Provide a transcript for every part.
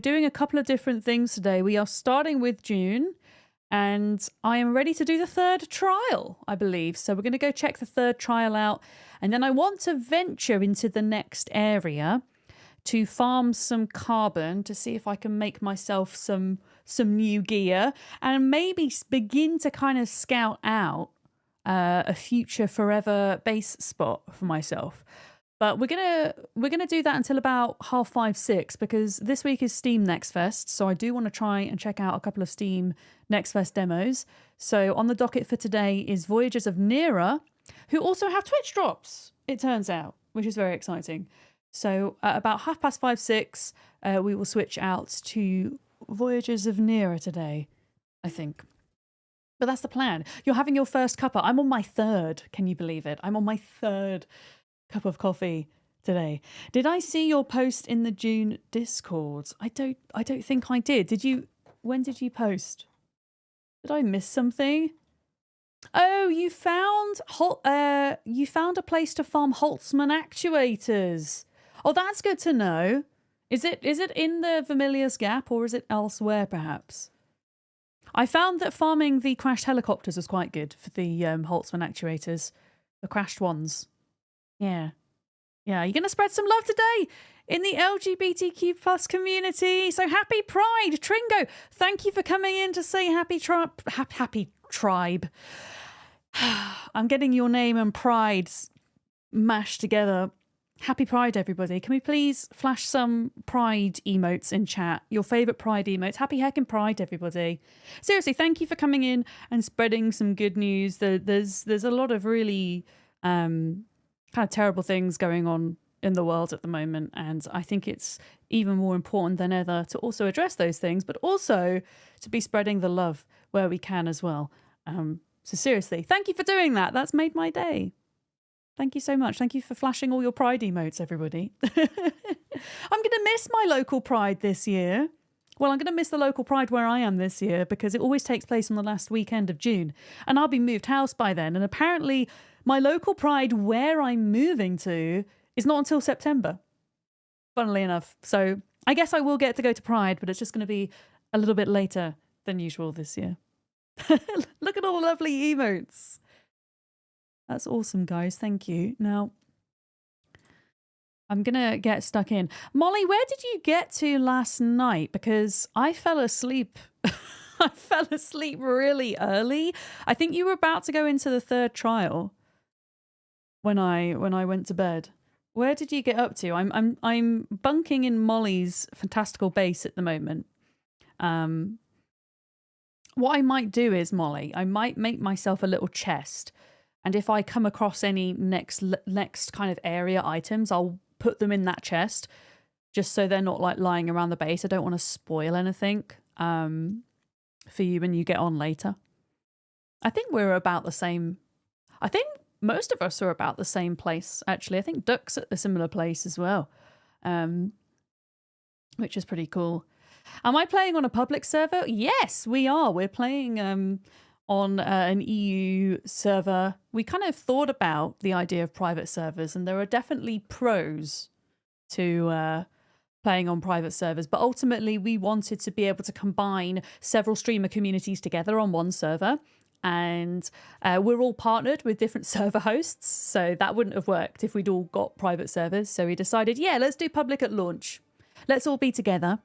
Doing a couple of different things today. We are starting with Dune, and I am ready to do the third trial, I believe. So we're going to go check the third trial out, and then I want to venture into the next area to farm some carbon to see if I can make myself some new gear, and maybe begin to kind of scout out a future forever base spot for myself. But we're gonna do that until about 5:30, 6, because this week is Steam Next Fest. So I do want to try and check out a couple of Steam Next Fest demos. So on the docket for today is Voyages of Nearer, who also have Twitch drops, it turns out, which is very exciting. So at about 5:30, 6, we will switch out to Voyages of Nearer today, I think. But that's the plan. You're having your first cuppa. I'm on my third. Can you believe it? I'm on my third cup of coffee today. Did I see your post in the Dune Discord? I don't think I did. Did you? When did you post? Did I miss something? Oh, you found a place to farm Holtzman actuators. Oh, that's good to know. Is it in the Vermilius Gap, or is it elsewhere perhaps? I found that farming the crashed helicopters was quite good for the Holtzman actuators, the crashed ones. Yeah. You're going to spread some love today in the LGBTQ plus community. So happy Pride, Tringo. Thank you for coming in to say happy tribe. I'm getting your name and Pride mashed together. Happy Pride, everybody. Can we please flash some Pride emotes in chat? Your favourite Pride emotes. Happy heckin' Pride, everybody. Seriously, thank you for coming in and spreading some good news. There's a lot of really kind of terrible things going on in the world at the moment, and I think it's even more important than ever to also address those things, but also to be spreading the love where we can as well. So seriously, thank you for doing that. That's made my day. Thank you so much. Thank you for flashing all your Pride emotes, everybody. I'm going to miss my local Pride this year. Well, I'm going to miss the local Pride where I am this year because it always takes place on the last weekend of June, and I'll be moved house by then. And apparently my local Pride where I'm moving to is not until September, funnily enough. So I guess I will get to go to Pride, but it's just going to be a little bit later than usual this year. Look at all the lovely emotes. That's awesome, guys. Thank you. Now, I'm going to get stuck in. Molly, where did you get to last night? Because I fell asleep. I fell asleep really early. I think you were about to go into the third trial when I went to bed. Where did you get up to? I'm bunking in Molly's fantastical base at the moment. What I might do is, Molly, I might make myself a little chest. And if I come across any next kind of area items, I'll put them in that chest just so they're not like lying around the base. I don't want to spoil anything for you when you get on later. I think we're about the same. I think most of us are about the same place, actually. I think Duck's at a similar place as well, which is pretty cool. Am I playing on a public server? Yes, we are. We're playing on an EU server. We kind of thought about the idea of private servers, and there are definitely pros to playing on private servers, but ultimately we wanted to be able to combine several streamer communities together on one server, and we're all partnered with different server hosts, so that wouldn't have worked if we'd all got private servers. So we decided, yeah, let's do public at launch. Let's all be together,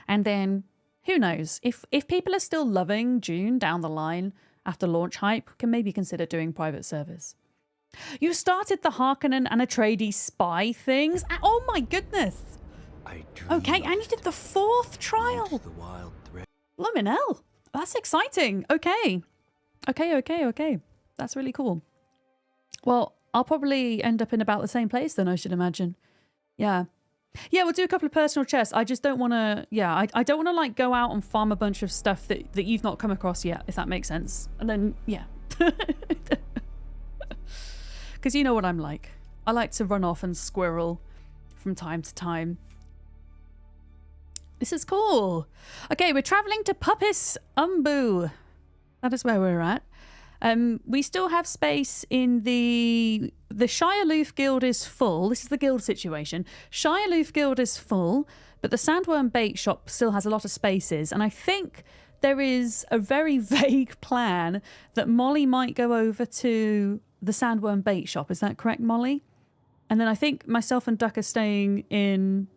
and then who knows, if people are still loving Dune down the line after launch hype, can maybe consider doing private servers. You started the Harkonnen and Atreides spy things. Oh my goodness. Okay, and you did the fourth trial. Blimmin' hell. That's exciting. Okay. That's really cool. Well, I'll probably end up in about the same place then, I should imagine. Yeah, we'll do a couple of personal chests. I just don't want to, I don't want to like go out and farm a bunch of stuff that you've not come across yet, if that makes sense. And then, yeah. Because you know what I'm like. I like to run off and squirrel from time to time. This is cool. Okay, we're traveling to Puppis Umbu. That is where we're at. We still have space in the Shire Loof Guild is full. This is the guild situation. Shire Loof Guild is full, But the sandworm bait shop still has a lot of spaces, and I think there is a very vague plan that Molly might go over to the sandworm bait shop. Is that correct, Molly? And then I think myself and Duck are staying in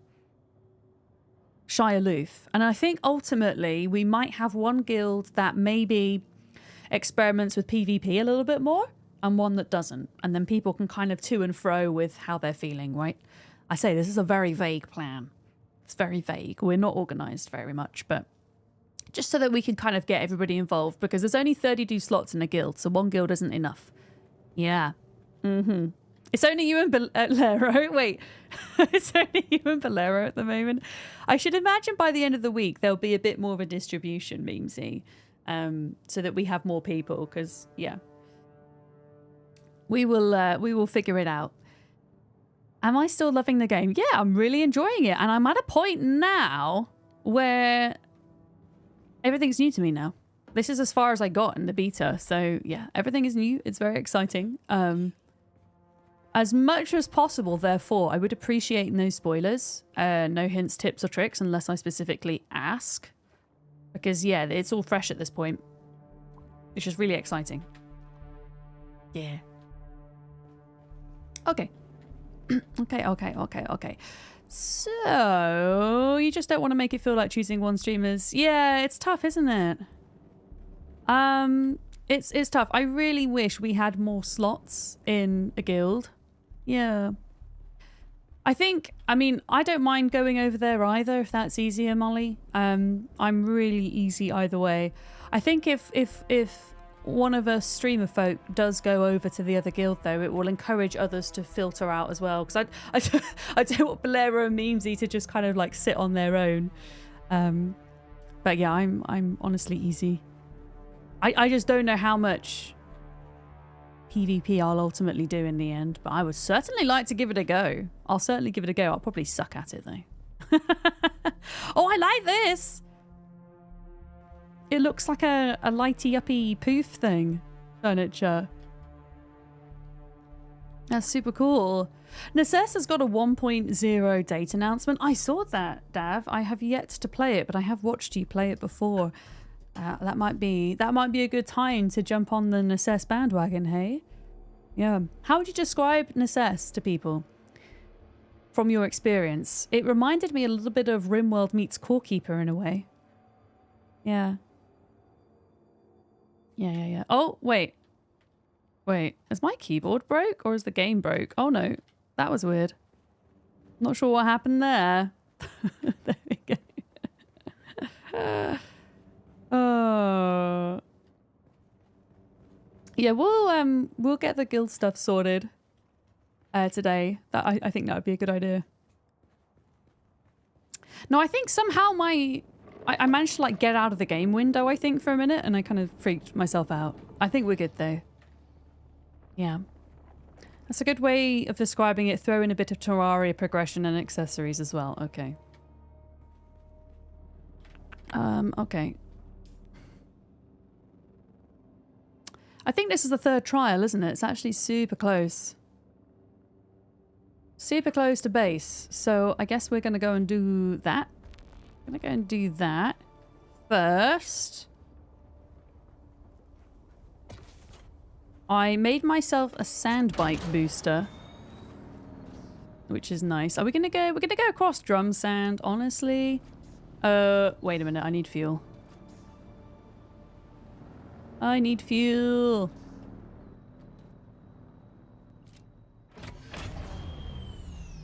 Shire-Loof. And I think ultimately we might have one guild that maybe experiments with PvP a little bit more and one that doesn't. And then people can kind of to and fro with how they're feeling, right? I say this is a very vague plan. It's very vague. We're not organized very much, but just so that we can kind of get everybody involved, because there's only 32 slots in a guild, so one guild isn't enough. Yeah. Mm-hmm. It's only you and Bolero. Wait. It's only you and Bolero at the moment. I should imagine by the end of the week there'll be a bit more of a distribution, Memesy, so that we have more people, because, yeah. We will figure it out. Am I still loving the game? Yeah, I'm really enjoying it. And I'm at a point now where everything's new to me now. This is as far as I got in the beta. So yeah, everything is new. It's very exciting. As much as possible, therefore, I would appreciate no spoilers, no hints, tips, or tricks unless I specifically ask. Because yeah, it's all fresh at this point. Which is really exciting. Yeah. Okay. Okay. So, you just don't want to make it feel like choosing one streamer's... Yeah, it's tough, isn't it? It's tough. I really wish we had more slots in a guild. Yeah. I mean, I don't mind going over there either, if that's easier, Molly. I'm really easy either way. I think if one of us streamer folk does go over to the other guild, though, it will encourage others to filter out as well, because I don't want Bolero and Memesy to just kind of like sit on their own. But yeah, I'm honestly easy. I just don't know how much PvP I'll ultimately do in the end, but I would certainly like to give it a go. I'll certainly give it a go. I'll probably suck at it though. Oh, I like this. It looks like a lighty uppy poof thing. Furniture. That's super cool. Necess has got a 1.0 date announcement. I saw that, Dav. I have yet to play it, but I have watched you play it before. That might be a good time to jump on the Necess bandwagon, hey? Yeah. How would you describe Necess to people from your experience? It reminded me a little bit of RimWorld meets Corekeeper in a way. Yeah. Yeah. Oh, wait. Is my keyboard broke or is the game broke? Oh no, that was weird. Not sure what happened there. There we go. Oh. Yeah, we'll get the guild stuff sorted today. I think that would be a good idea. No, I think somehow I managed to like get out of the game window, I think, for a minute, and I kind of freaked myself out. I think we're good though. Yeah. That's a good way of describing it. Throw in a bit of Terraria progression and accessories as well. Okay. Okay. I think this is the third trial, isn't it? It's actually super close. Super close to base. So I guess we're going to go and do that. I'm going to go and do that first. I made myself a sand bike booster, which is nice. Are we going to go? We're going to go across drum sand, honestly. Wait a minute. I need fuel. I need fuel.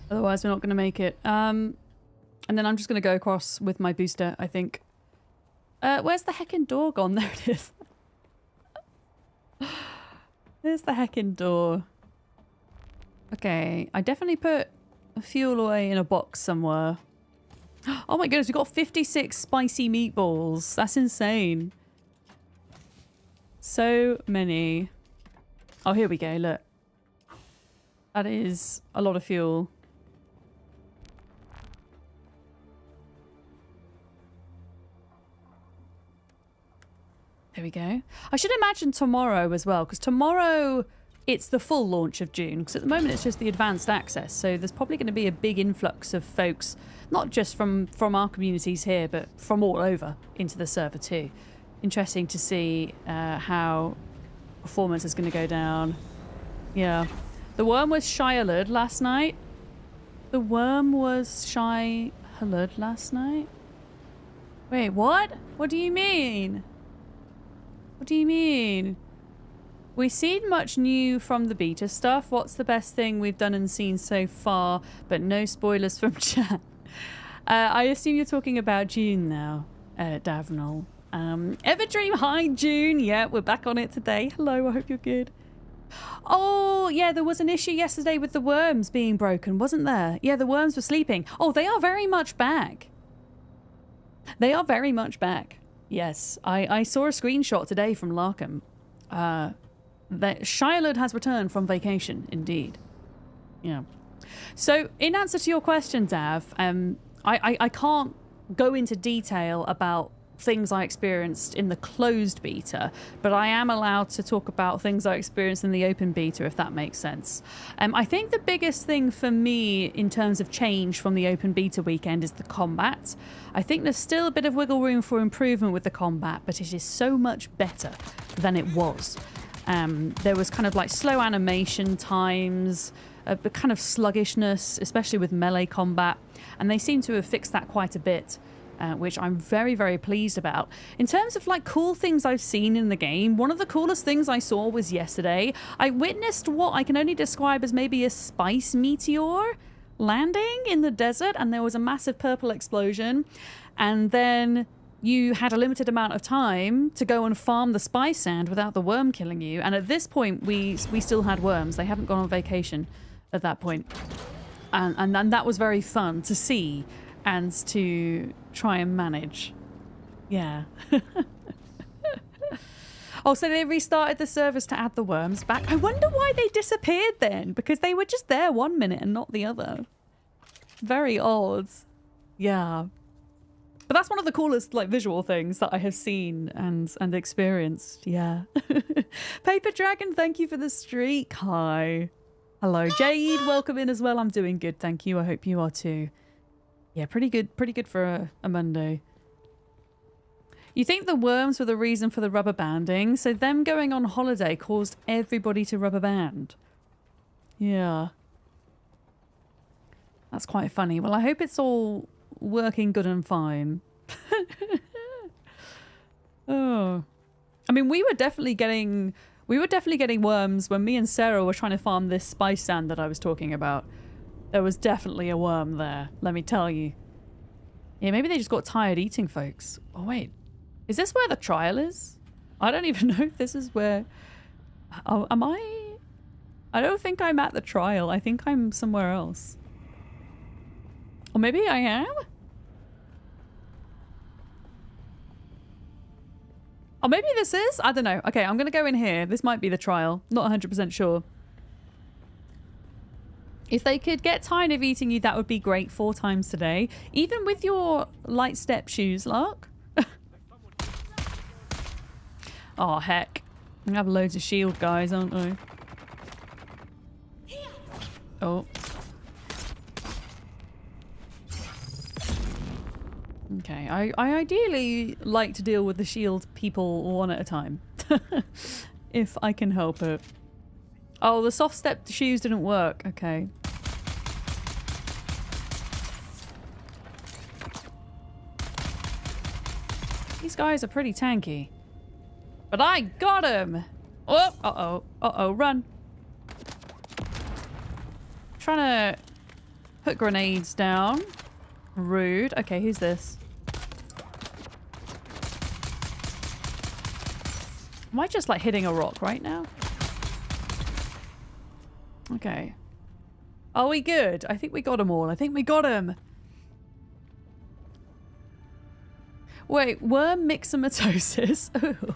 Otherwise, we're not going to make it. And then I'm just going to go across with my booster, I think. Where's the heckin' door gone? There it is. There's the heckin' door. Okay, I definitely put fuel away in a box somewhere. Oh my goodness, we've got 56 spicy meatballs. That's insane. So many. Oh, here we go, look. That is a lot of fuel. There we go. I should imagine tomorrow as well, because tomorrow it's the full launch of Dune, because at the moment it's just the advanced access, so there's probably going to be a big influx of folks, not just from our communities here, but from all over into the server too. Interesting to see how performance is going to go down. Yeah. The worm was Shire-Lud last night. The worm was Shire-Lud last night? Wait, what? What do you mean? What do you mean? We've seen much new from the beta stuff. What's the best thing we've done and seen so far? But no spoilers from chat. I assume you're talking about Dune now, Davnol. Everdream, hi June. Yeah, we're back on it today. Hello, I hope you're good. Oh, yeah, there was an issue yesterday with the worms being broken, wasn't there? Yeah, the worms were sleeping. Oh, they are very much back. They are very much back. Yes, I saw a screenshot today from Larkham. That Shire-Lud has returned from vacation, indeed. Yeah. So, in answer to your question, Dav, I can't go into detail about things I experienced in the closed beta, but I am allowed to talk about things I experienced in the open beta, if that makes sense. I think the biggest thing for me in terms of change from the open beta weekend is the combat. I think there's still a bit of wiggle room for improvement with the combat, but it is so much better than it was. There was kind of like slow animation times, a kind of sluggishness, especially with melee combat, and they seem to have fixed that quite a bit. Which I'm very, very pleased about. In terms of like cool things I've seen in the game, one of the coolest things I saw was yesterday. I witnessed what I can only describe as maybe a spice meteor landing in the desert, and there was a massive purple explosion, and then you had a limited amount of time to go and farm the spice sand without the worm killing you. And at this point, we still had worms. They haven't gone on vacation at that point. And that was very fun to see and to try and manage. Yeah. Oh, so they restarted the servers to add the worms back. I wonder why they disappeared then, because they were just there 1 minute and not the other. Very odd. Yeah. But that's one of the coolest like visual things that I have seen and experienced. Yeah. Paper Dragon, thank you for the streak. Hi. Hello. Jade, welcome in as well. I'm doing good, thank you. I hope you are too. Yeah, pretty good for a Monday. You think the worms were the reason for the rubber banding, so them going on holiday caused everybody to rubber band. Yeah. That's quite funny. Well, I hope it's all working good and fine. Oh. I mean, we were definitely getting worms when me and Sarah were trying to farm this spice sand that I was talking about. There was definitely a worm there, let me tell you. Yeah, maybe they just got tired eating, folks. Oh, wait. Is this where the trial is? I don't even know if this is where... Oh, am I... I don't think I'm at the trial. I think I'm somewhere else. Or maybe I am? Or maybe this is? I don't know. Okay, I'm going to go in here. This might be the trial. Not 100% sure. If they could get tired of eating you, that would be great 4 times today. Even with your light step shoes, Lark. Oh, heck. We have loads of shield guys, aren't we? Oh. Okay, I ideally like to deal with the shield people one at a time. If I can help it. Oh, the soft step shoes didn't work. Okay. These guys are pretty tanky. But I got him! Oh, uh-oh. Uh-oh, run. Trying to put grenades down. Rude. Okay, who's this? Am I just like hitting a rock right now? Okay. Are we good? I think we got them all. I think we got them. Wait, worm myxomatosis? Oh.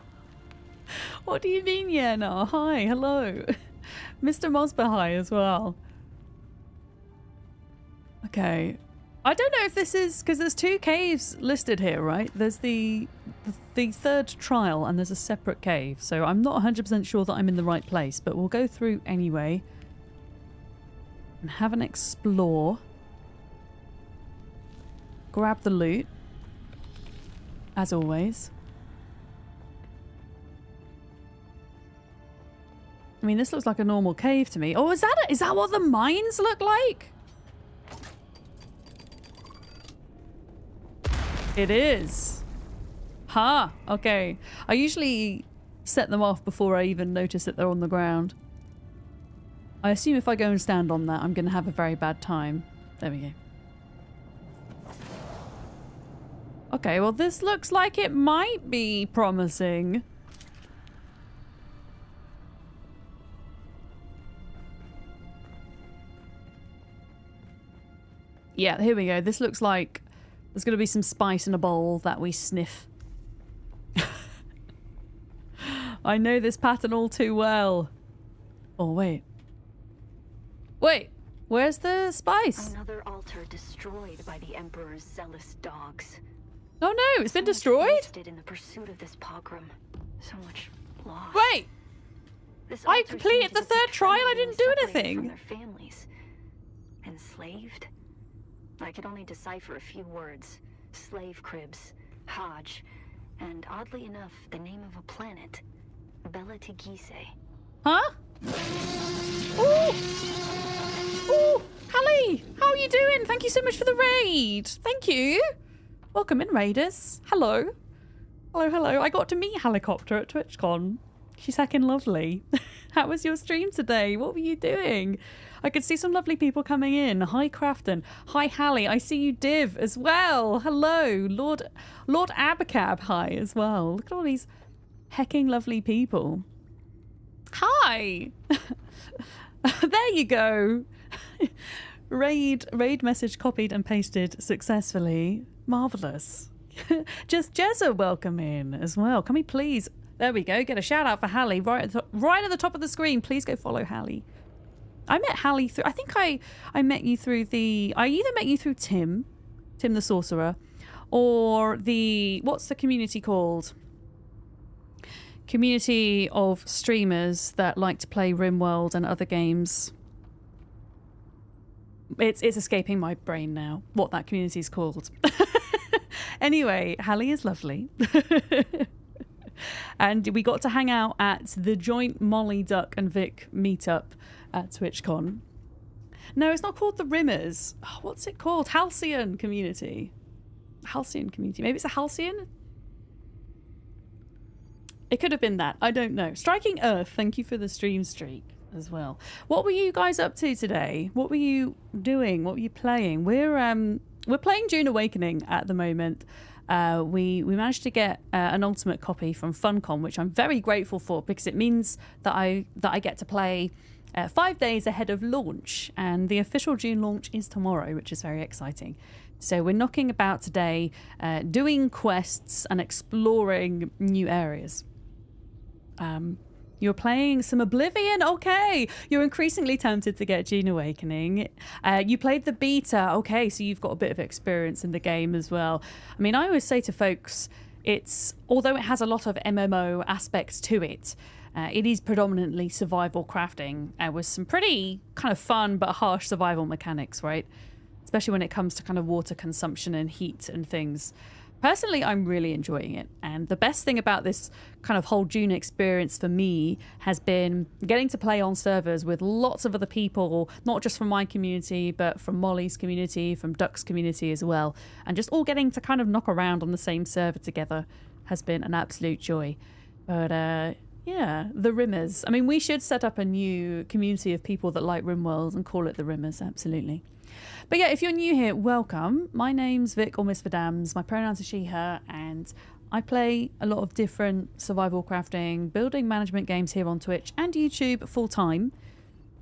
What do you mean, Yenna? Hi, hello. Mr. Mosba, hi as well. Okay. I don't know if this is because there's 2 caves listed here, right? There's the third trial and there's a separate cave. So I'm not 100% sure that I'm in the right place, but we'll go through anyway and have an explore. Grab the loot, as always. I mean, this looks like a normal cave to me. Oh, is that what the mines look like? It is. Ha! Okay. I usually set them off before I even notice that they're on the ground. I assume if I go and stand on that, I'm going to have a very bad time. There we go. Okay, well, this looks like it might be promising. Yeah, here we go. This looks like there's going to be some spice in a bowl that we sniff. I know this pattern all too well. Oh, wait. Wait, where's the spice? Another altar destroyed by the Emperor's zealous dogs. Oh no, it's been destroyed? Wasted in the pursuit of this pogrom. So much loss. Wait! I completed the 3rd trial, I didn't do anything. From their families. Enslaved? I could only decipher a few words. Slave cribs, Hajj, and oddly enough, the name of a planet. Bela Tigise. Huh? Ooh! Ooh! Hallie! How are you doing? Thank you so much for the raid! Thank you! Welcome in, raiders. Hello. Hello, hello. I got to meet Helicopter at TwitchCon. She's heckin' lovely. How was your stream today? What were you doing? I could see some lovely people coming in. Hi, Crafton. Hi, Hallie. I see you, Div, as well. Hello. Lord Abacab, hi, as well. Look at all these hecking lovely people. Hi. There you go. Raid message copied and pasted successfully. Marvellous. Just Jezza welcome in as well. Can we please... There we go. Get a shout out for Hallie right at the top of the screen. Please go follow Hallie. I met Hallie through... I think I met you through the... I either met you through Tim the Sorcerer, or the... What's the community called? Community of streamers that like to play RimWorld and other games. It's escaping my brain now what that community is called. Anyway, Hallie is lovely. And we got to hang out at the joint Molly, Duck and Vic meetup at TwitchCon. No, it's not called the Rimmers. Oh, what's it called? Halcyon Community. Halcyon Community. Maybe it's a Halcyon? It could have been that. I don't know. Striking Earth, thank you for the stream streak as well. What were you guys up to today? What were you doing? What were you playing? We're playing Dune Awakening at the moment. We managed to get an ultimate copy from Funcom, which I'm very grateful for because it means that I get to play 5 days ahead of launch, and the official Dune launch is tomorrow, which is very exciting. So we're knocking about today, doing quests and exploring new areas. You're playing some Oblivion? Okay. You're increasingly tempted to get Dune Awakening. You played the beta. Okay, so you've got a bit of experience in the game as well. I mean, I always say to folks, although it has a lot of MMO aspects to it, it is predominantly survival crafting with some pretty kind of fun but harsh survival mechanics, right? Especially when it comes to kind of water consumption and heat and things. Personally, I'm really enjoying it. And the best thing about this kind of whole Dune experience for me has been getting to play on servers with lots of other people, not just from my community, but from Molly's community, from Duck's community as well. And just all getting to kind of knock around on the same server together has been an absolute joy. But yeah, the Rimmers. I mean, we should set up a new community of people that like RimWorld and call it the Rimmers, absolutely. But yeah, if you're new here, welcome. My name's Vic, or Miss Verdams. My pronouns are she, her, and I play a lot of different survival crafting, building management games here on Twitch and YouTube full time.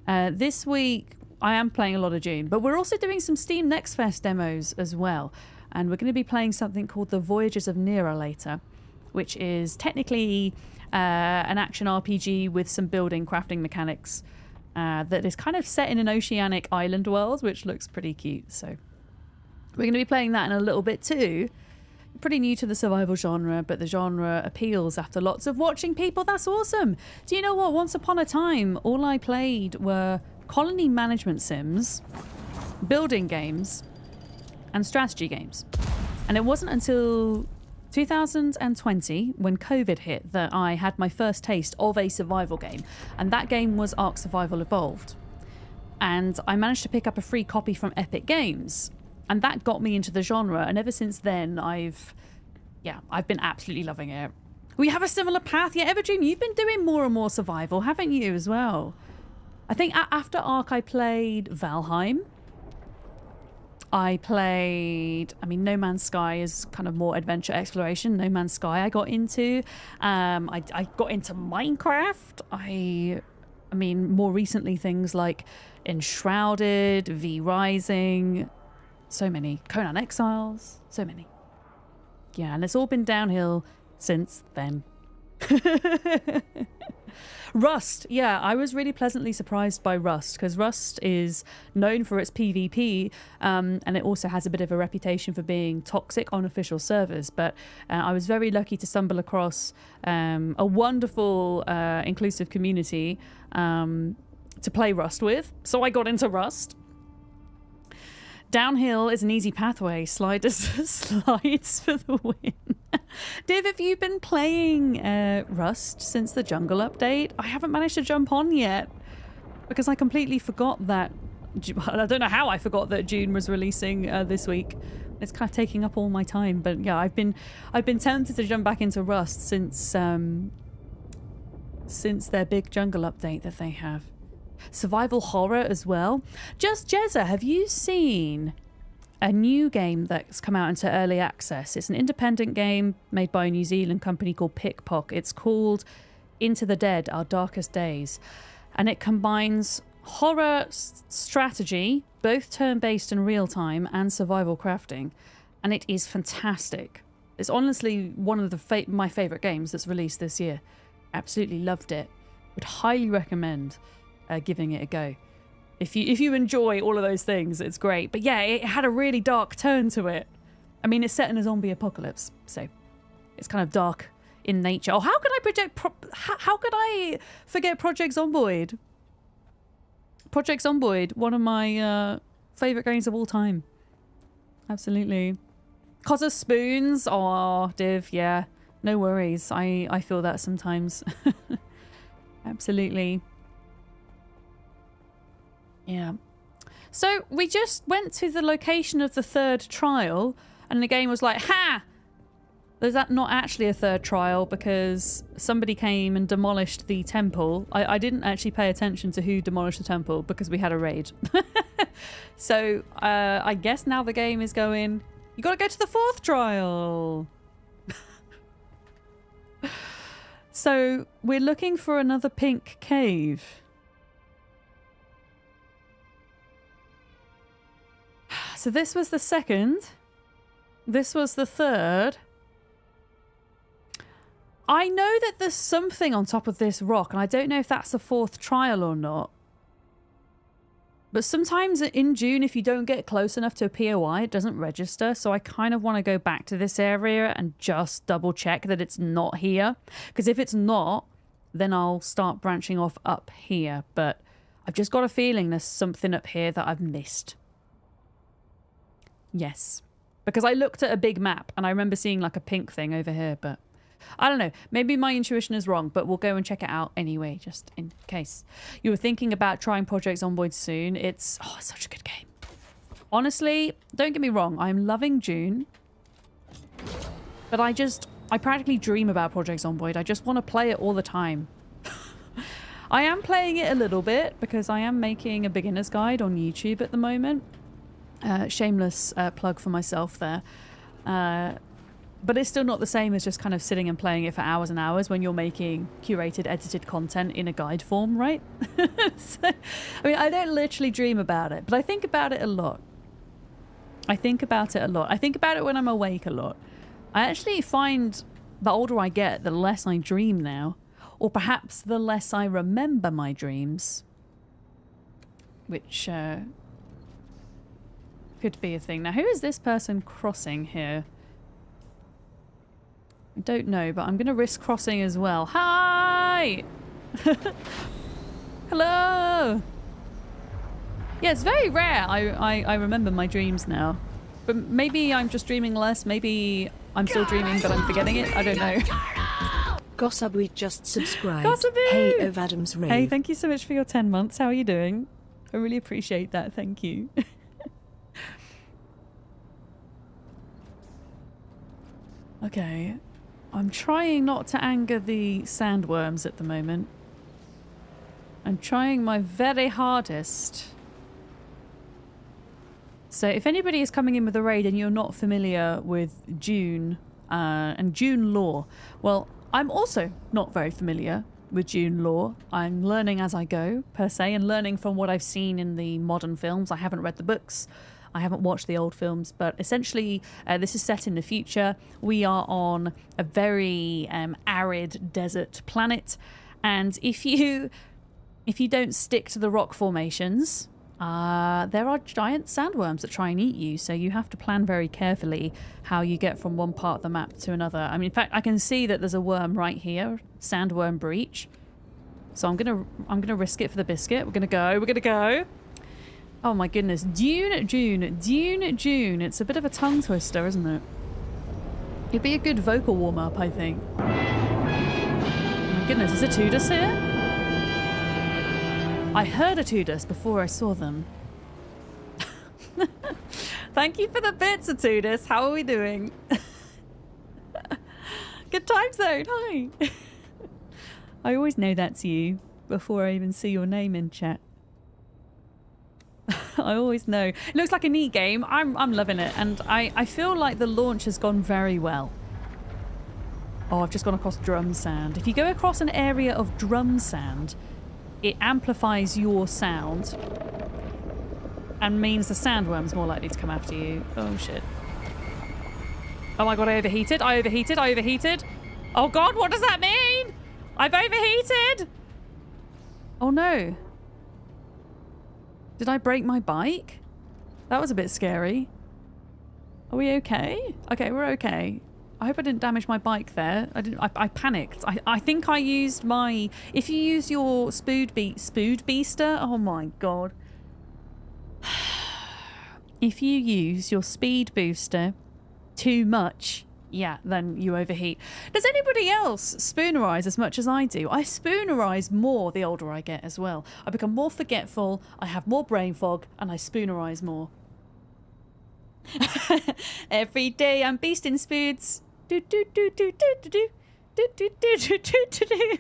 This week, I am playing a lot of Dune, but we're also doing some Steam Next Fest demos as well. And we're going to be playing something called The Voyages of Nera later, which is technically an action RPG with some building crafting mechanics. That is kind of set in an oceanic island world, which looks pretty cute. So We're going to be playing that in a little bit too. Pretty new to the survival genre, but the genre appeals after lots of watching people. That's awesome. Do you know what? Once upon a time, all I played were colony management sims, building games, and strategy games. And it wasn't until 2020, when COVID hit, that I had my first taste of a survival game. And that game was Ark Survival Evolved. And I managed to pick up a free copy from Epic Games. And that got me into the genre. And ever since then, I've been absolutely loving it. We have a similar path. Yeah, Everdream, you've been doing more and more survival, haven't you, as well? I think after Ark, I played Valheim. I played, No Man's Sky is kind of more adventure exploration. No Man's Sky I got into. I got into Minecraft. More recently things like Enshrouded, V Rising, so many. Conan Exiles, so many. Yeah, and it's all been downhill since then. Rust, yeah, I was really pleasantly surprised by Rust, because Rust is known for its PvP, and it also has a bit of a reputation for being toxic on official servers. But I was very lucky to stumble across a wonderful, inclusive community to play Rust with. So I got into Rust. Downhill is an easy pathway. Slides for the win. Div, have you been playing Rust since the jungle update? I haven't managed to jump on yet because I completely forgot that. I don't know how I forgot that Dune was releasing this week. It's kind of taking up all my time. But yeah, I've been tempted to jump back into Rust since their big jungle update that they have. Survival horror as well. Just Jezza, have you seen a new game that's come out into early access? It's an independent game made by a New Zealand company called Pickpock. It's called Into the Dead, Our Darkest Days. And it combines horror strategy, both turn-based and real-time, and survival crafting. And it is fantastic. It's honestly one of my favourite games that's released this year. Absolutely loved it. Would highly recommend giving it a go. If you enjoy all of those things, it's great. But yeah, it had a really dark turn to it. It's set in a zombie apocalypse, so it's kind of dark in nature. Oh, how could I forget Project Zomboid? Project Zomboid, one of my favourite games of all time. Absolutely. Cause of spoons. Oh, Div, yeah. No worries. I feel that sometimes. Absolutely. Yeah. So we just went to the location of the third trial and the game was like, ha! There's not actually a third trial because somebody came and demolished the temple. I didn't actually pay attention to who demolished the temple because we had a raid. So I guess now the game is going, you gotta go to the fourth trial. So we're looking for another pink cave. So this was the second. This was the third. I know that there's something on top of this rock, and I don't know if that's the fourth trial or not. But sometimes in Dune, if you don't get close enough to a POI, it doesn't register. So I kind of want to go back to this area and just double check that it's not here. Because if it's not, then I'll start branching off up here. But I've just got a feeling there's something up here that I've missed. Yes. Because I looked at a big map and I remember seeing like a pink thing over here, but I don't know. Maybe my intuition is wrong, but we'll go and check it out anyway, just in case. You were thinking about trying Project Zomboid soon. It's such a good game. Honestly, don't get me wrong. I'm loving Dune. But I practically dream about Project Zomboid. I just want to play it all the time. I am playing it a little bit because I am making a beginner's guide on YouTube at the moment. Shameless plug for myself there. But it's still not the same as just kind of sitting and playing it for hours and hours when you're making curated, edited content in a guide form, right? So, I don't literally dream about it, but I think about it a lot. I think about it when I'm awake a lot. I actually find the older I get, the less I dream now. Or perhaps the less I remember my dreams. Which could be a thing. Now, who is this person crossing here? I don't know, but I'm going to risk crossing as well. Hi! Hello! Yeah, it's very rare. I remember my dreams now. But maybe I'm just dreaming less. Maybe I'm still dreaming, but I'm forgetting it. I don't know. Gossaboo just subscribed. Gossaboo! Hey, of Adam's Rave. Hey, thank you so much for your 10 months. How are you doing? I really appreciate that. Thank you. Okay. I'm trying not to anger the sandworms at the moment. I'm trying my very hardest. So if anybody is coming in with a raid and you're not familiar with Dune and Dune lore, well, I'm also not very familiar with Dune lore. I'm learning as I go, per se, and learning from what I've seen in the modern films. I haven't read the books. I haven't watched the old films, but essentially this is set in the future. We are on a very arid desert planet, and if you don't stick to the rock formations, there are giant sandworms that try and eat you, so you have to plan very carefully how you get from one part of the map to another. I mean, in fact, I can see that there's a worm right here, sandworm breach. So I'm gonna risk it for the biscuit. We're gonna go. Oh my goodness, Dune. It's a bit of a tongue twister, isn't it? It'd be a good vocal warm-up, I think. Oh my goodness, is it Tudors here? I heard a Tudors before I saw them. Thank you for the bits, Tudors. How are we doing? Good time zone. Hi. I always know that's you before I even see your name in chat. I always know. It looks like a neat game. I'm loving it, and I feel like the launch has gone very well. Oh, I've just gone across drum sand. If you go across an area of drum sand, it amplifies your sound and means the sandworm's more likely to come after you. Oh shit. Oh my god, I overheated. Oh god, what does that mean? I've overheated! Oh no. Did I break my bike? That was a bit scary. Are we okay? Okay, we're okay. I hope I didn't damage my bike there. I panicked. I think I used my... If you use your spood beaster... Oh my god. If you use your speed booster too much, yeah, then you overheat. Does anybody else spoonerize as much as I do? I spoonerize more the older I get as well. I become more forgetful, I have more brain fog, and I spoonerize more. Every day I'm beasting spoods. Do do do do do do do do do do do do do.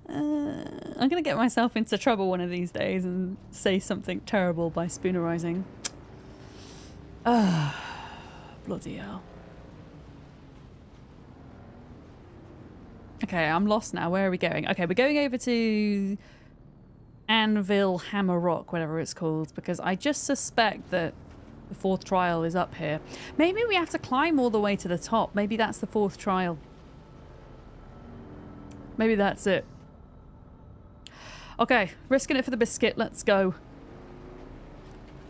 I'm gonna get myself into trouble one of these days and say something terrible by spoonerizing. Ah, bloody hell. Okay, I'm lost now. Where are we going? Okay, we're going over to Anvil Hammer Rock, whatever it's called, because I just suspect that the fourth trial is up here. Maybe we have to climb all the way to the top. Maybe that's the fourth trial. Maybe that's it. Okay, risking it for the biscuit. Let's go.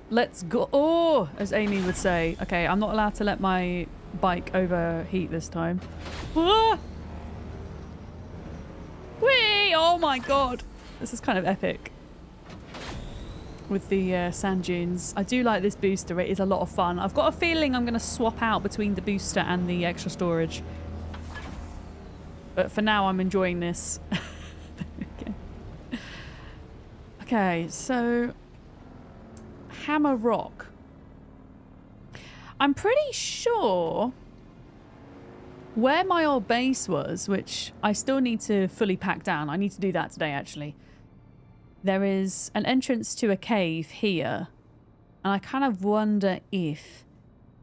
Let's go. Oh, as Amy would say. Okay, I'm not allowed to let my bike overheat this time. Ah! Whee! Oh my god. This is kind of epic. With the sand dunes. I do like this booster. It is a lot of fun. I've got a feeling I'm going to swap out between the booster and the extra storage. But for now, I'm enjoying this. Okay, so... Hammer Rock. I'm pretty sure where my old base was, which I still need to fully pack down. I need to do that today, actually. There is an entrance to a cave here. And I kind of wonder if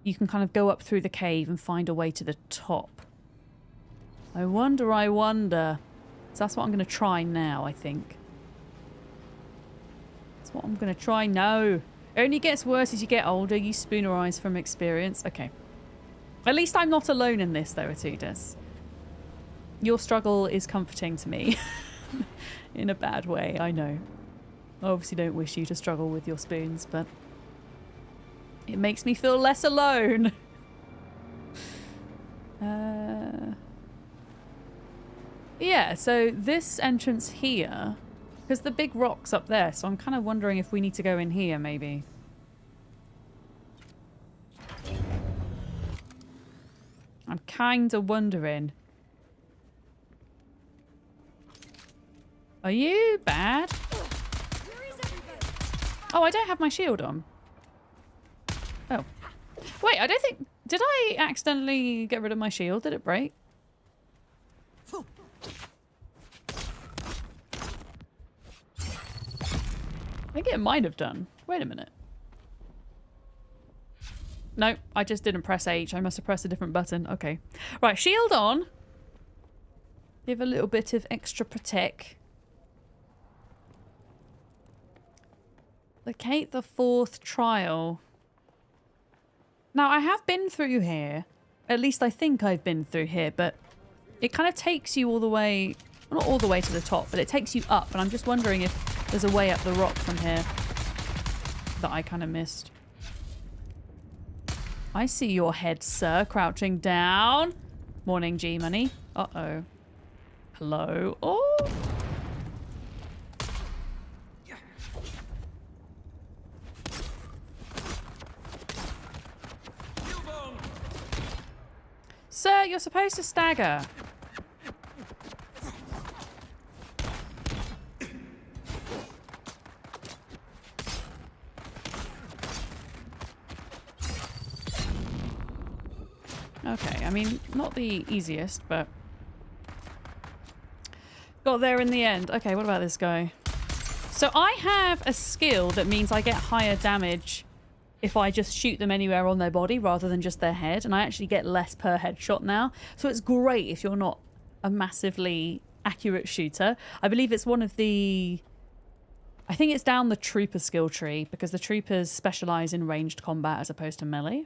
you can kind of go up through the cave and find a way to the top. I wonder. So that's what I'm going to try now, I think. That's what I'm going to try now. It only gets worse as you get older. You spoonerize from experience. Okay. At least I'm not alone in this, though, Atudas. Your struggle is comforting to me. In a bad way, I know. I obviously don't wish you to struggle with your spoons, but it makes me feel less alone. Yeah, so this entrance here, because the big rock's up there, so I'm kind of wondering if we need to go in here, maybe. I'm kind of wondering. Are you bad? Oh, I don't have my shield on. Oh. Wait, I don't think... Did I accidentally get rid of my shield? Did it break? I think it might have done. Wait a minute. No, I just didn't press H. I must have pressed a different button. Okay. Right, shield on. Give a little bit of extra protect. Locate the 4th trial. Now, I have been through here. At least I think I've been through here, but it kind of takes you all the way... Well, not all the way to the top, but it takes you up, and I'm just wondering if there's a way up the rock from here that I kind of missed. I see your head, sir, crouching down. Morning, G-Money. Uh-oh. Hello? Oh! Sir, you're supposed to stagger. Okay, I mean, not the easiest, but... Got there in the end. Okay, what about this guy? So I have a skill that means I get higher damage if I just shoot them anywhere on their body rather than just their head, and I actually get less per headshot now. So it's great if you're not a massively accurate shooter. I believe it's one of the... I think it's down the trooper skill tree, because the troopers specialize in ranged combat as opposed to melee.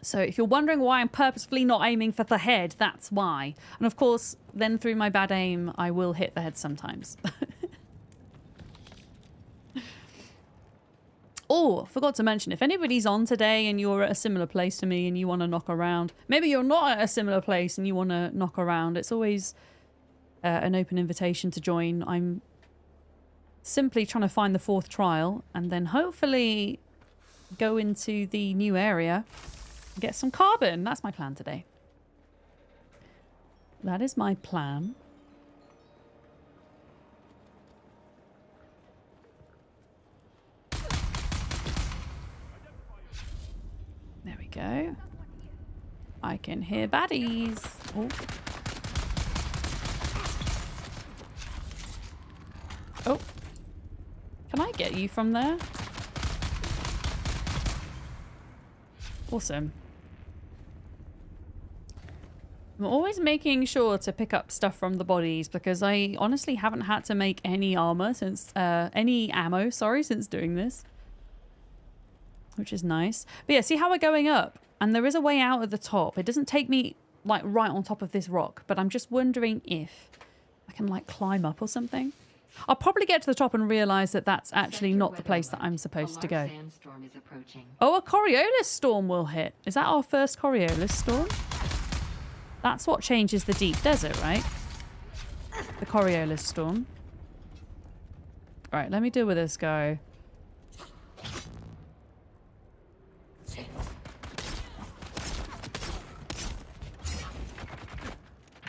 So if you're wondering why I'm purposefully not aiming for the head, that's why. And of course, then through my bad aim, I will hit the head sometimes. Oh, forgot to mention, if anybody's on today and you're at a similar place to me and you want to knock around, maybe you're not at a similar place and you want to knock around, it's always an open invitation to join. I'm simply trying to find the 4th trial and then hopefully go into the new area and get some carbon. That's my plan today. That is my plan. There we go. I can hear baddies. Oh. Oh. Can I get you from there? Awesome. I'm always making sure to pick up stuff from the bodies because I honestly haven't had to make any armor since, any ammo, sorry, since doing this. Which is nice. But yeah, see how we're going up? And there is a way out at the top. It doesn't take me, like, right on top of this rock. But I'm just wondering if I can, like, climb up or something. I'll probably get to the top and realise that that's actually not the place that I'm supposed to go. Oh, a Coriolis storm will hit. Is that our first Coriolis storm? That's what changes the deep desert, right? The Coriolis storm. Right, let me deal with this guy.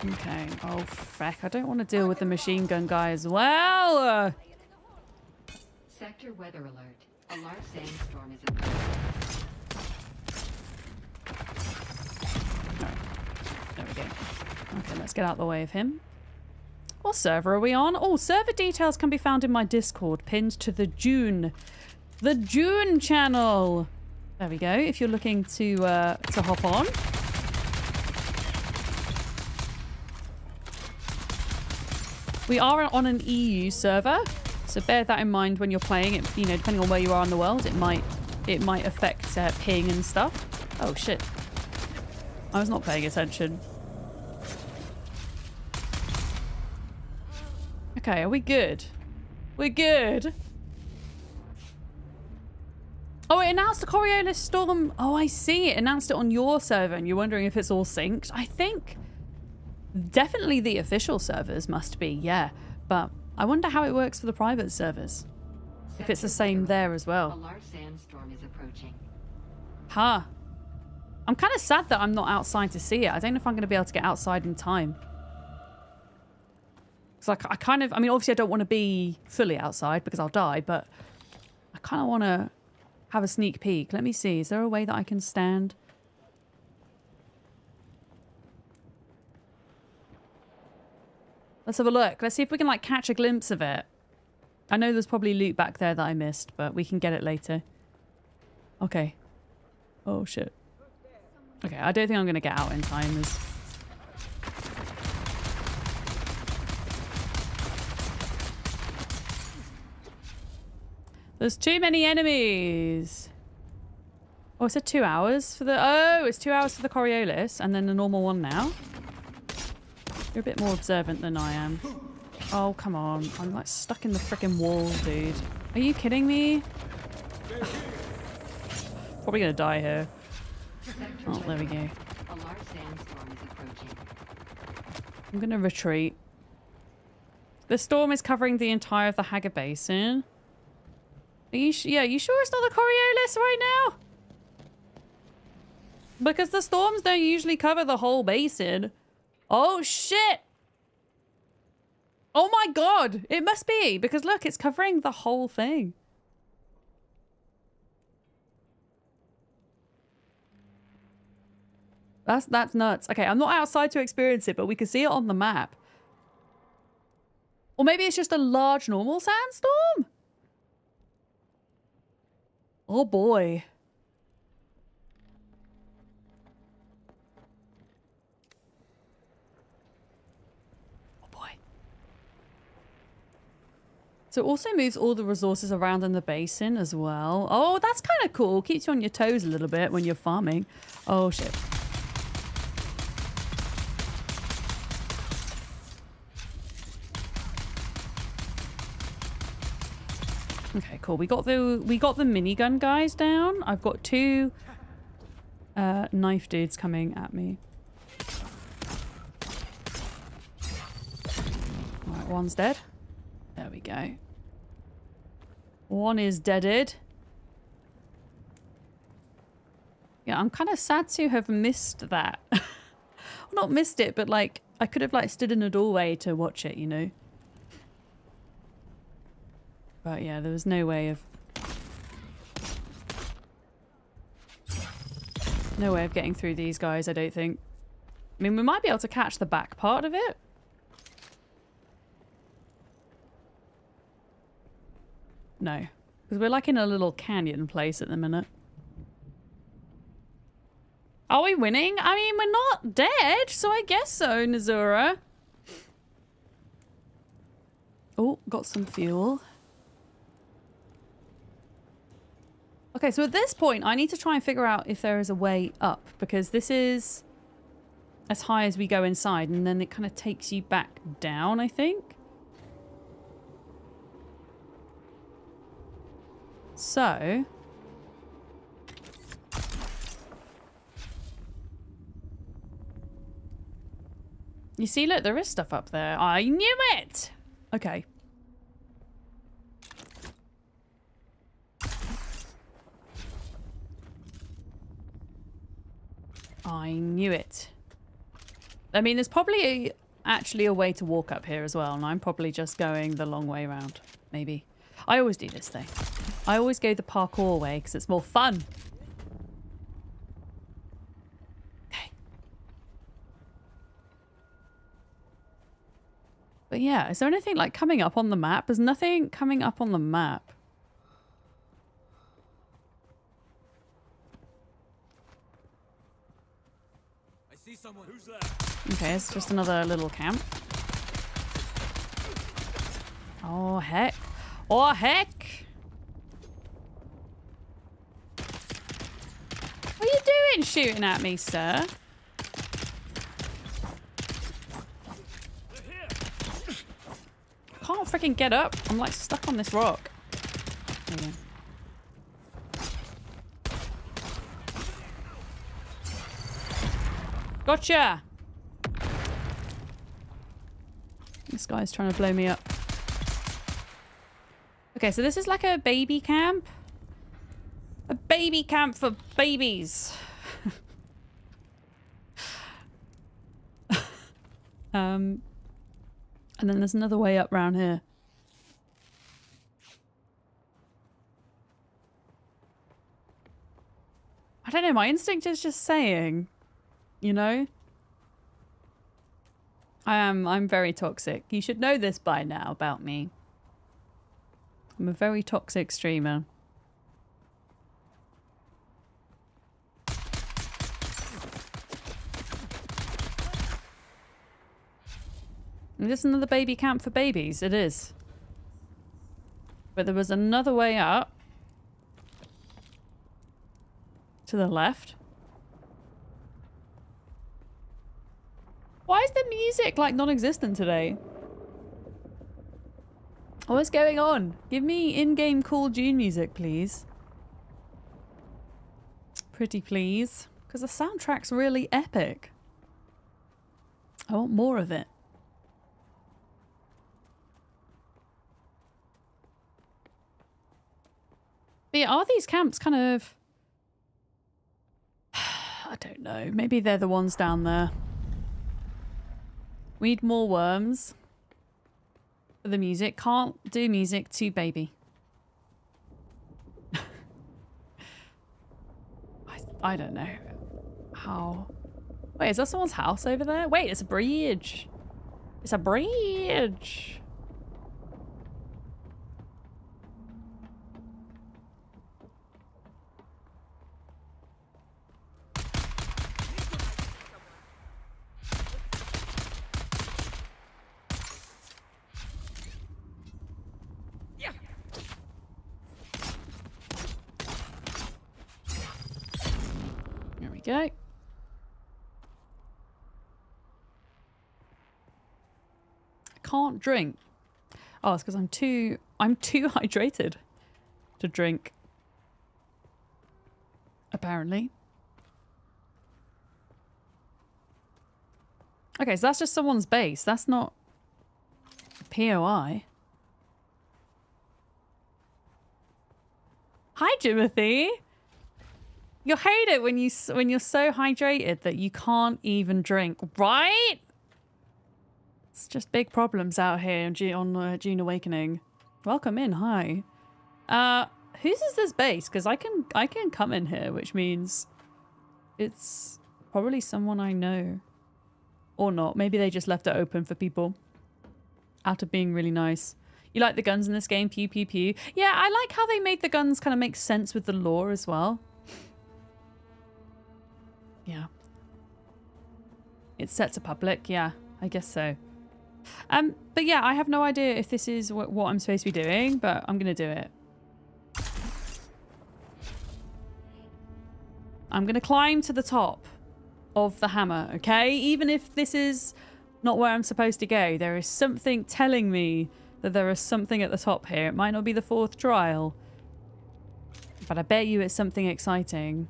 Okay. Oh, feck. I don't want to deal with the machine gun guy as well. Sector weather alert. A large sandstorm is approaching. There we go. Okay, let's get out of the way of him. What server are we on? Oh, server details can be found in my Discord, pinned to the Dune. The Dune channel. There we go. If you're looking to hop on. We are on an EU server, so bear that in mind when you're playing it. You know, depending on where you are in the world, it might affect ping and stuff. Oh shit! I was not paying attention. Okay, are we good? We're good. Oh, it announced the Coriolis storm. Oh, I see. It announced it on your server, and you're wondering if it's all synced. I think definitely the official servers must be, yeah. But I wonder how it works for the private servers. If it's the same there as A well. large sandstorm is approaching. Huh. I'm kind of sad that I'm not outside to see it. I don't know if I'm going to be able to get outside in time. It's like, I mean, obviously I don't want to be fully outside because I'll die, but I kind of want to have a sneak peek. Let me see. Is there a way that I can stand? Let's have a look. Let's see if we can like catch a glimpse of it. I know there's probably loot back there that I missed, but we can get it later. Okay. Oh shit. Okay, I don't think I'm going to get out in time. There's too many enemies. Oh, it's 2 hours for the... Oh, it's 2 hours for the Coriolis and then the normal one now. You're a bit more observant than I am. Oh, come on. I'm like stuck in the freaking wall, dude. Are you kidding me? Probably going to die here. Oh, there we go. A large sandstorm is approaching. I'm going to retreat. The storm is covering the entire of the Haga Basin. Are you yeah, you sure it's not the Coriolis right now? Because the storms don't usually cover the whole basin. Oh, shit! Oh my god! It must be! Because look, it's covering the whole thing. That's nuts. Okay, I'm not outside to experience it, but we can see it on the map. Or maybe it's just a large normal sandstorm? Oh boy. Oh boy. So it also moves all the resources around in the basin as well. Oh, that's kind of cool. Keeps you on your toes a little bit when you're farming. Oh shit. Okay, cool. We got the minigun guys down. I've got 2 knife dudes coming at me. Alright, one's dead. There we go. One is deaded. Yeah, I'm kind of sad to have missed that. Well, not missed it, but like I could have like stood in a doorway to watch it, you know. But yeah, there was no way of getting through these guys, I don't think. I mean, we might be able to catch the back part of it. No, because we're like in a little canyon place at the minute. Are we winning? I mean, we're not dead, so I guess so, Nazura. Oh, got some fuel. Okay, so at this point, I need to try and figure out if there is a way up, because this is as high as we go inside, and then it kind of takes you back down, I think. So... You see, look, there is stuff up there. I knew it! Okay. I knew it. I mean, there's probably actually a way to walk up here as well, and I'm probably just going the long way around. Maybe. I always do this thing. I always go the parkour way because it's more fun. Okay. But yeah, is there anything like coming up on the map? There's nothing coming up on the map. Someone. Who's there? Okay, it's just another little camp. Oh, heck. Oh, heck. What are you doing shooting at me, sir? I can't freaking get up. I'm like stuck on this rock. There we go. Gotcha! This guy's trying to blow me up. Okay, so this is like a baby camp. A baby camp for babies. And then there's another way up round here. I don't know, my instinct is just saying, you know? I'm very toxic. You should know this by now about me. I'm a very toxic streamer. Is this another baby camp for babies? It is. But there was another way up. To the left. Why is the music like non-existent today? What's going on? Give me in-game cool Dune music, please. Pretty please. Because the soundtrack's really epic. I want more of it. But yeah, are these camps kind of... I don't know. Maybe they're the ones down there. We need more worms. For the music. Can't do music to baby. I don't know. How... Wait, is that someone's house over there? Wait, it's a bridge. It's a bridge. Go. I can't drink. Oh, it's because I'm too hydrated to drink. Apparently. Okay, so that's just someone's base. That's not a POI. Hi, Jimothy. You'll hate it when you're so hydrated that you can't even drink, right? It's just big problems out here on Dune Awakening. Welcome in, hi. Whose is this base? Because I can come in here, which means it's probably someone I know. Or not. Maybe they just left it open for people. Out of being really nice. You like the guns in this game? Pew, pew, pew. Yeah, I like how they made the guns kind of make sense with the lore as well. Yeah. It's set to public. Yeah, I guess so. But yeah, I have no idea if this is what I'm supposed to be doing, but I'm going to do it. I'm going to climb to the top of the hammer, okay? Even if this is not where I'm supposed to go, there is something telling me that there is something at the top here. It might not be the 4th trial, but I bet you it's something exciting.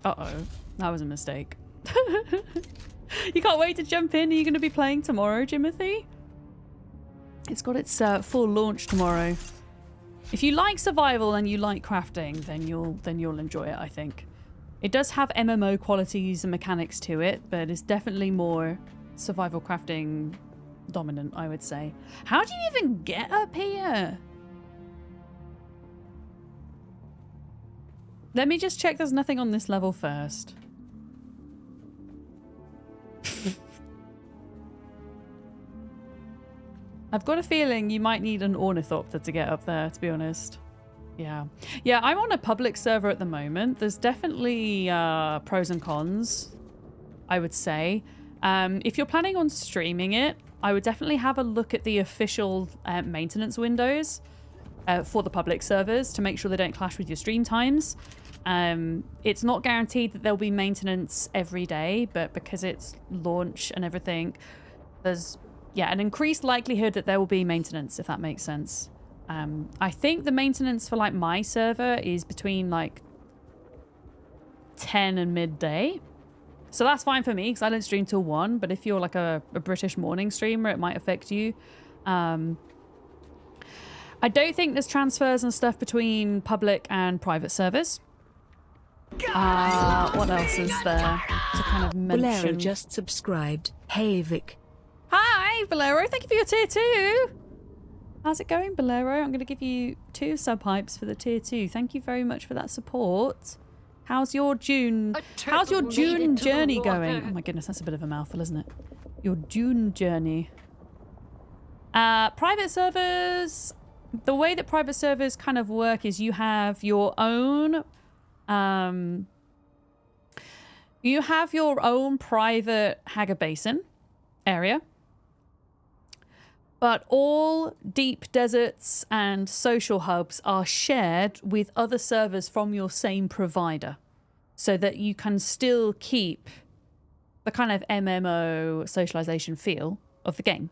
Uh-oh. That was a mistake. You can't wait to jump in. Are you going to be playing tomorrow, Jimothy? It's got its full launch tomorrow. If you like survival and you like crafting, then you'll enjoy it, I think. It does have MMO qualities and mechanics to it, but it's definitely more survival crafting dominant, I would say. How do you even get up here? Let me just check there's nothing on this level first. I've got a feeling you might need an ornithopter to get up there, to be honest. Yeah. Yeah, I'm on a public server at the moment. There's definitely pros and cons, I would say. If you're planning on streaming it, I would definitely have a look at the official maintenance windows for the public servers to make sure they don't clash with your stream times. It's not guaranteed that there'll be maintenance every day, but because it's launch and everything, there's yeah, an increased likelihood that there will be maintenance, if that makes sense. I think the maintenance for like my server is between like 10 and midday. So that's fine for me because I don't stream till 1. But if you're like a British morning streamer, it might affect you. I don't think there's transfers and stuff between public and private servers. What else is there to kind of mention? Bolero just subscribed. Hey Vic. Hi, Bolero. Thank you for your tier 2. How's it going, Bolero? I'm going to give you 2 sub-hypes for the tier 2. Thank you very much for that support. How's your Dune journey going? Oh my goodness, that's a bit of a mouthful, isn't it? Your Dune journey. Private servers, the way that private servers kind of work is you have your own private Hager Basin area. But all deep deserts and social hubs are shared with other servers from your same provider so that you can still keep the kind of MMO socialization feel of the game.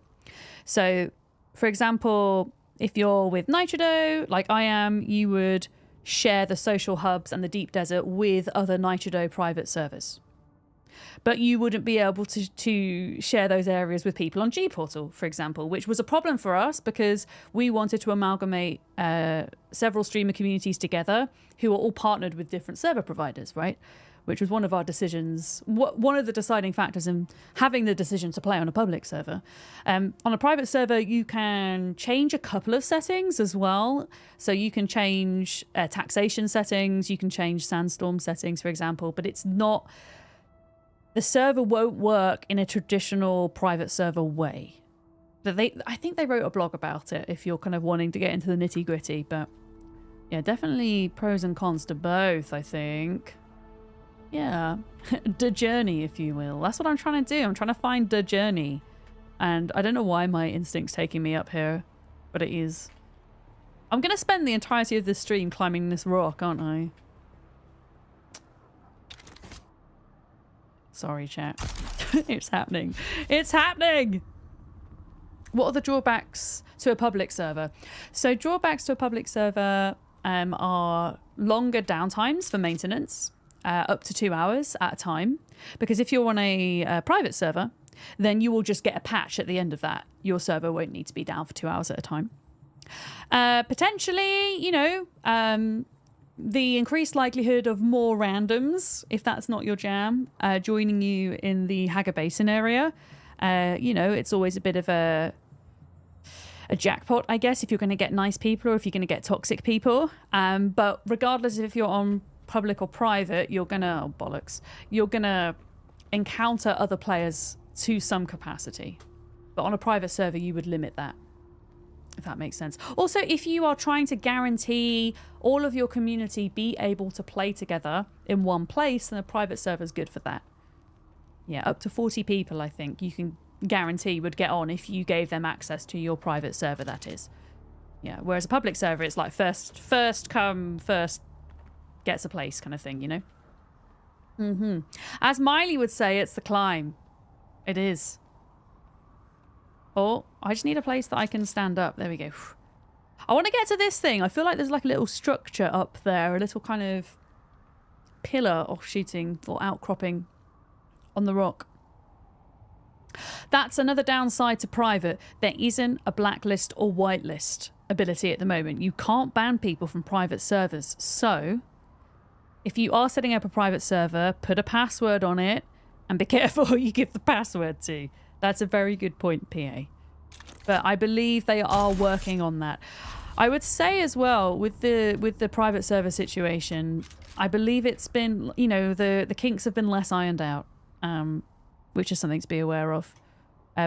So, for example, if you're with Nitrodo, like I am, you would share the social hubs and the deep desert with other Nitrodo private servers. But you wouldn't be able to share those areas with people on G-Portal, for example, which was a problem for us because we wanted to amalgamate several streamer communities together who are all partnered with different server providers, right? Which was one of our decisions, one of the deciding factors in having the decision to play on a public server. On a private server, you can change a couple of settings as well. So you can change taxation settings, you can change sandstorm settings, for example, but it's not... The server won't work in a traditional private server way. I think they wrote a blog about it if you're kind of wanting to get into the nitty gritty, but yeah, definitely pros and cons to both, I think. Yeah, the journey, if you will. That's what I'm trying to do. I'm trying to find the journey. And I don't know why my instinct's taking me up here, but it is. I'm going to spend the entirety of this stream climbing this rock, aren't I? Sorry, chat. It's happening. It's happening! What are the drawbacks to a public server? So drawbacks to a public server are longer downtimes for maintenance, up to 2 hours at a time. Because if you're on a private server, then you will just get a patch at the end of that. Your server won't need to be down for 2 hours at a time. Potentially, you know... the increased likelihood of more randoms, if that's not your jam, joining you in the Hager Basin area. You know, it's always a bit of a jackpot, I guess, if you're going to get nice people or if you're going to get toxic people. But regardless of if you're on public or private, you're going to... Oh, bollocks. You're going to encounter other players to some capacity. But on a private server, you would limit that. If that makes sense. Also, if you are trying to guarantee all of your community be able to play together in one place, then a private server is good for that. Yeah, up to 40 people, I think, you can guarantee would get on if you gave them access to your private server, that is. Yeah, whereas a public server, it's like first come, first gets a place kind of thing, you know? Mm-hmm. As Miley would say, it's the climb. It is. Oh, I just need a place that I can stand up. There we go. I want to get to this thing. I feel like there's like a little structure up there, a little kind of pillar offshooting or outcropping on the rock. That's another downside to private. There isn't a blacklist or whitelist ability at the moment. You can't ban people from private servers. So if you are setting up a private server, put a password on it and be careful who you give the password to. That's a very good point, PA. But I believe they are working on that. I would say as well, with the private server situation, I believe it's been, you know, the kinks have been less ironed out, which is something to be aware of.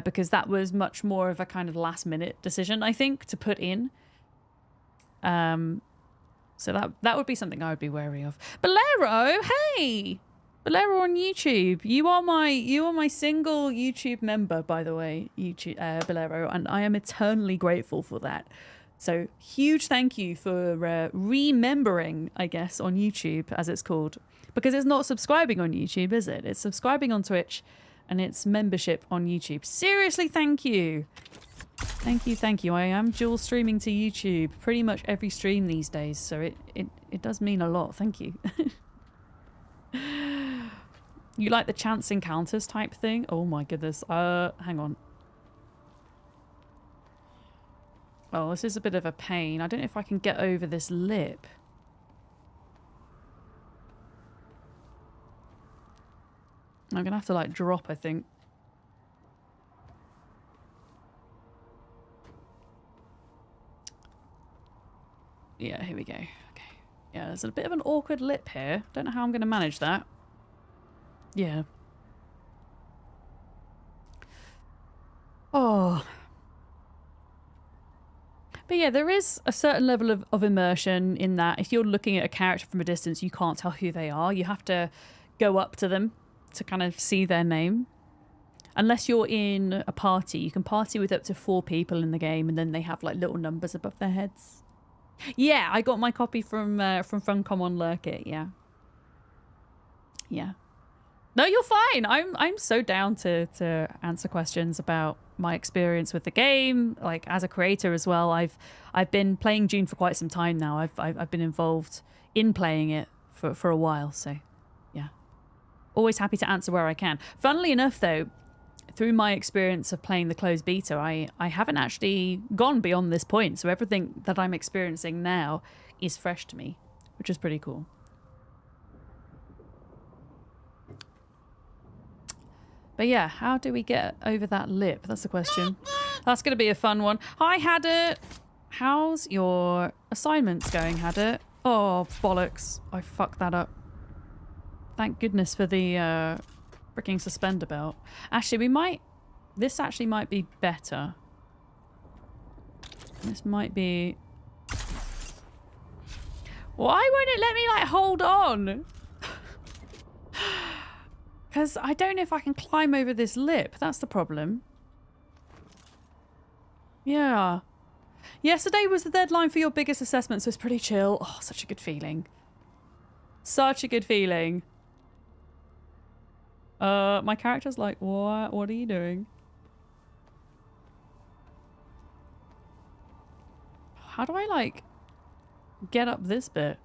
Because that was much more of a kind of last minute decision, I think, to put in. So that would be something I would be wary of. Bolero, hey! Bolero on YouTube. You are my single YouTube member, by the way, Bolero, and I am eternally grateful for that. So huge thank you for remembering, I guess, on YouTube, as it's called, because it's not subscribing on YouTube, is it? It's subscribing on Twitch and it's membership on YouTube. Seriously, thank you. Thank you, thank you. I am dual streaming to YouTube pretty much every stream these days, so it does mean a lot. Thank you. You like the chance encounters type thing? Oh my goodness. Hang on. Oh, this is a bit of a pain. I don't know if I can get over this lip. I'm gonna have to like drop, I think. Yeah, here we go. Okay. Yeah, there's a bit of an awkward lip here. Don't know how I'm gonna manage that. Yeah. Oh. But yeah, there is a certain level of immersion in that. If you're looking at a character from a distance, you can't tell who they are. You have to go up to them to kind of see their name. Unless you're in a party, you can party with up to 4 people in the game, and then they have like little numbers above their heads. Yeah, I got my copy from Funcom on Lurkit. Yeah, yeah. No, you're fine. I'm so down to answer questions about my experience with the game, like as a creator as well. I've been playing Dune for quite some time now. I've been involved in playing it for a while, so yeah. Always happy to answer where I can. Funnily enough, though, through my experience of playing the closed beta, I haven't actually gone beyond this point. So everything that I'm experiencing now is fresh to me, which is pretty cool. But yeah, how do we get over that lip? That's the question. That's going to be a fun one. Hi, Hadder. How's your assignments going, Hadder? Oh, bollocks. I fucked that up. Thank goodness for the freaking suspender belt. Actually, we might... This actually might be better. This might be... Why won't it let me, like, hold on? Because I don't know if I can climb over this lip. That's the problem. Yeah. Yesterday was the deadline for your biggest assessment, so it's pretty chill. Oh, such a good feeling. Such a good feeling. My character's like, what? What are you doing? How do I, like, get up this bit?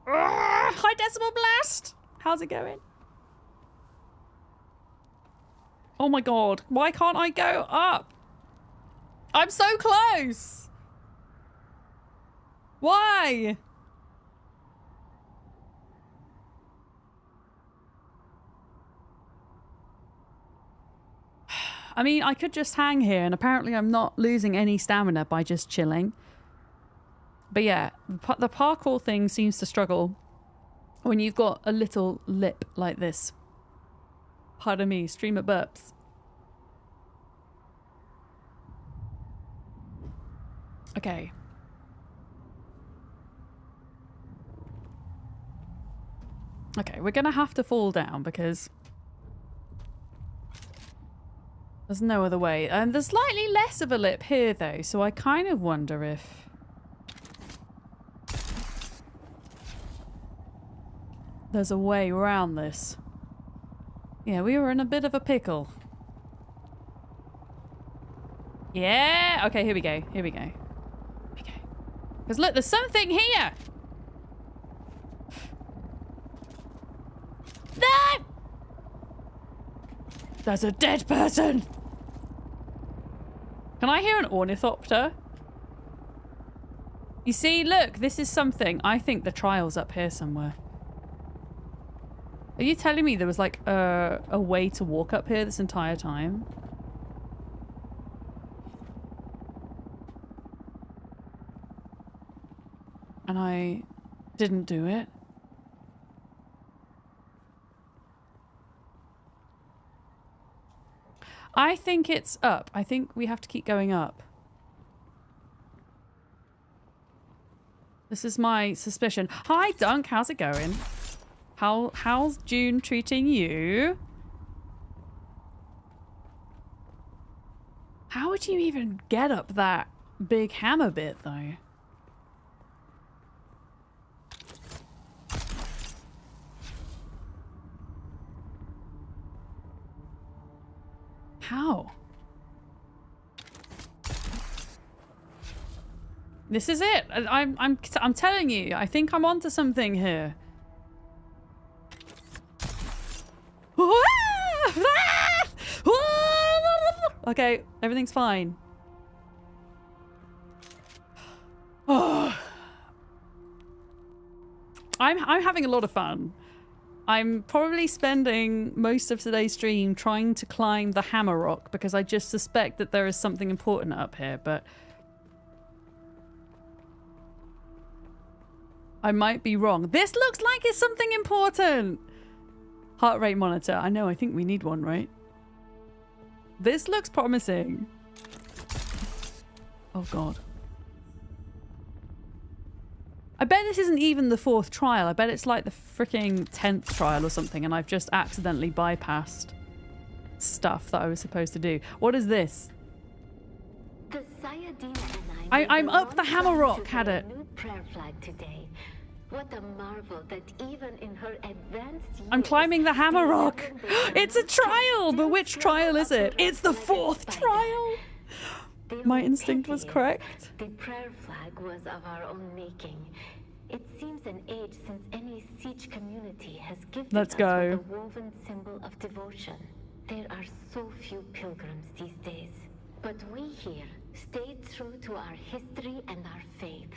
High Decimal Blast! How's it going? Oh my god. Why can't I go up? I'm so close! Why? I mean, I could just hang here, and apparently I'm not losing any stamina by just chilling. But yeah, the parkour thing seems to struggle when you've got a little lip like this. Pardon me, streamer burps. Okay. Okay, we're gonna have to fall down because there's no other way. And there's slightly less of a lip here though, so I kind of wonder if... there's a way around this. Yeah, we were in a bit of a pickle. Yeah! Okay, here we go. Here we go. Here we go. Because look, there's something here! No! There's a dead person! Can I hear an ornithopter? You see, look, this is something. I think the trial's up here somewhere. Are you telling me there was like a way to walk up here this entire time? And I didn't do it? I think it's up. I think we have to keep going up. This is my suspicion. Hi, Dunk. How's it going? How's Dune treating you? How would you even get up that big hammer bit, though? How? This is it. I'm telling you. I think I'm onto something here. Okay, everything's fine. Oh. I'm having a lot of fun. I'm probably spending most of today's stream trying to climb the hammer rock because I just suspect that there is something important up here, but I might be wrong. This looks like it's something important. Heart rate monitor. I know, I think we need one, right? This looks promising. Oh, God. I bet this isn't even the 4th trial. I bet it's like the freaking 10th trial or something, and I've just accidentally bypassed stuff that I was supposed to do. What is this? The Sayadina and I'm up the hammer rock, had it. New prayer flag today. What a marvel that even in her advanced years, I'm climbing the hammer rock. 11 days It's a trial, but which trial is it? It's the 4th trial. My instinct was correct. The prayer flag was of our own making. It seems an age since any siege community has gifted Let's us go. with a woven symbol of devotion. There are so few pilgrims these days, but we here stayed true to our history and our faith.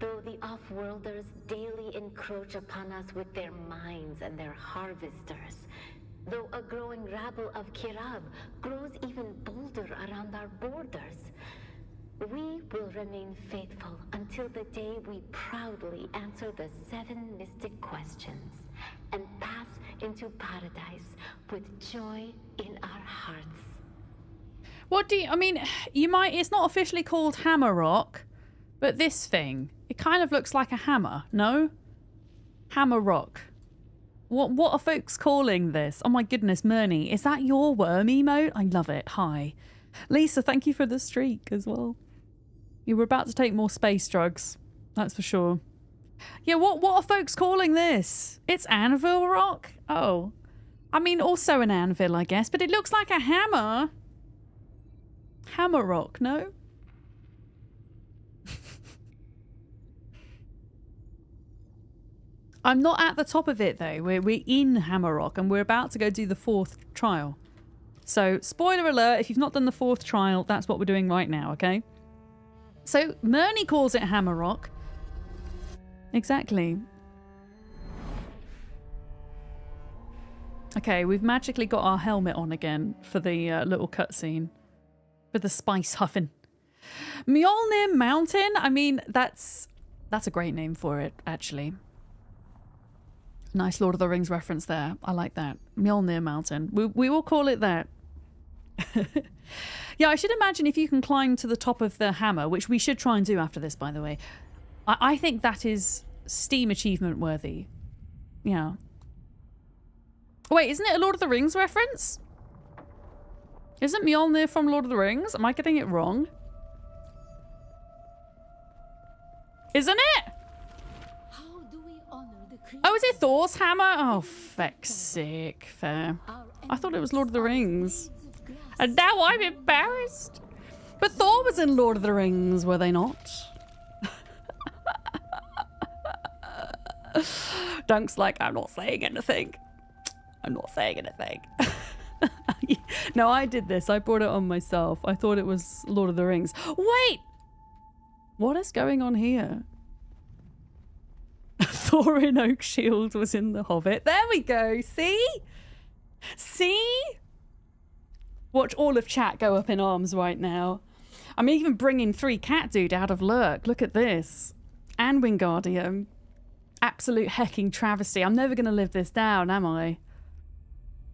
Though the off-worlders daily encroach upon us with their mines and their harvesters, though a growing rabble of Kirab grows even bolder around our borders, we will remain faithful until the day we proudly answer the 7 mystic questions and pass into paradise with joy in our hearts. What do you... I mean, you might... It's not officially called Hammer Rock, but this thing, it kind of looks like a hammer, no? Hammer Rock. What are folks calling this? Oh my goodness, Murney, is that your worm emote? I love it. Hi. Lisa, thank you for the streak as well. You were about to take more space drugs. That's for sure. Yeah, what are folks calling this? It's Anvil Rock? Oh. I mean, also an anvil, I guess, but it looks like a hammer. Hammer Rock, no? I'm not at the top of it, though. We're in Hammer Rock, and we're about to go do the 4th trial. So, spoiler alert, if you've not done the 4th trial, that's what we're doing right now, okay? So, Murney calls it Hammer Rock. Exactly. Okay, we've magically got our helmet on again for the little cutscene. For the spice huffing. Mjolnir Mountain? I mean, that's a great name for it, actually. Nice Lord of the Rings reference there. I like that. Mjolnir Mountain. We will call it that. Yeah, I should imagine if you can climb to the top of the hammer, which we should try and do after this, by the way. I think that is Steam achievement worthy. Yeah. Wait, isn't it a Lord of the Rings reference? Isn't Mjolnir from Lord of the Rings? Am I getting it wrong? Isn't it? Oh, is it Thor's hammer? Oh, feck's sake. Fair. I thought it was Lord of the Rings. And now I'm embarrassed. But Thor was in Lord of the Rings, were they not? Dunk's like, I'm not saying anything. I'm not saying anything. No, I did this. I brought it on myself. I thought it was Lord of the Rings. Wait! What is going on here? Thorin Oakshield was in The Hobbit. There we go. See? See? Watch all of chat go up in arms right now. I'm even bringing 3 Cat Dude out of Lurk. Look at this. And Wingardium. Absolute hecking travesty. I'm never going to live this down, am I?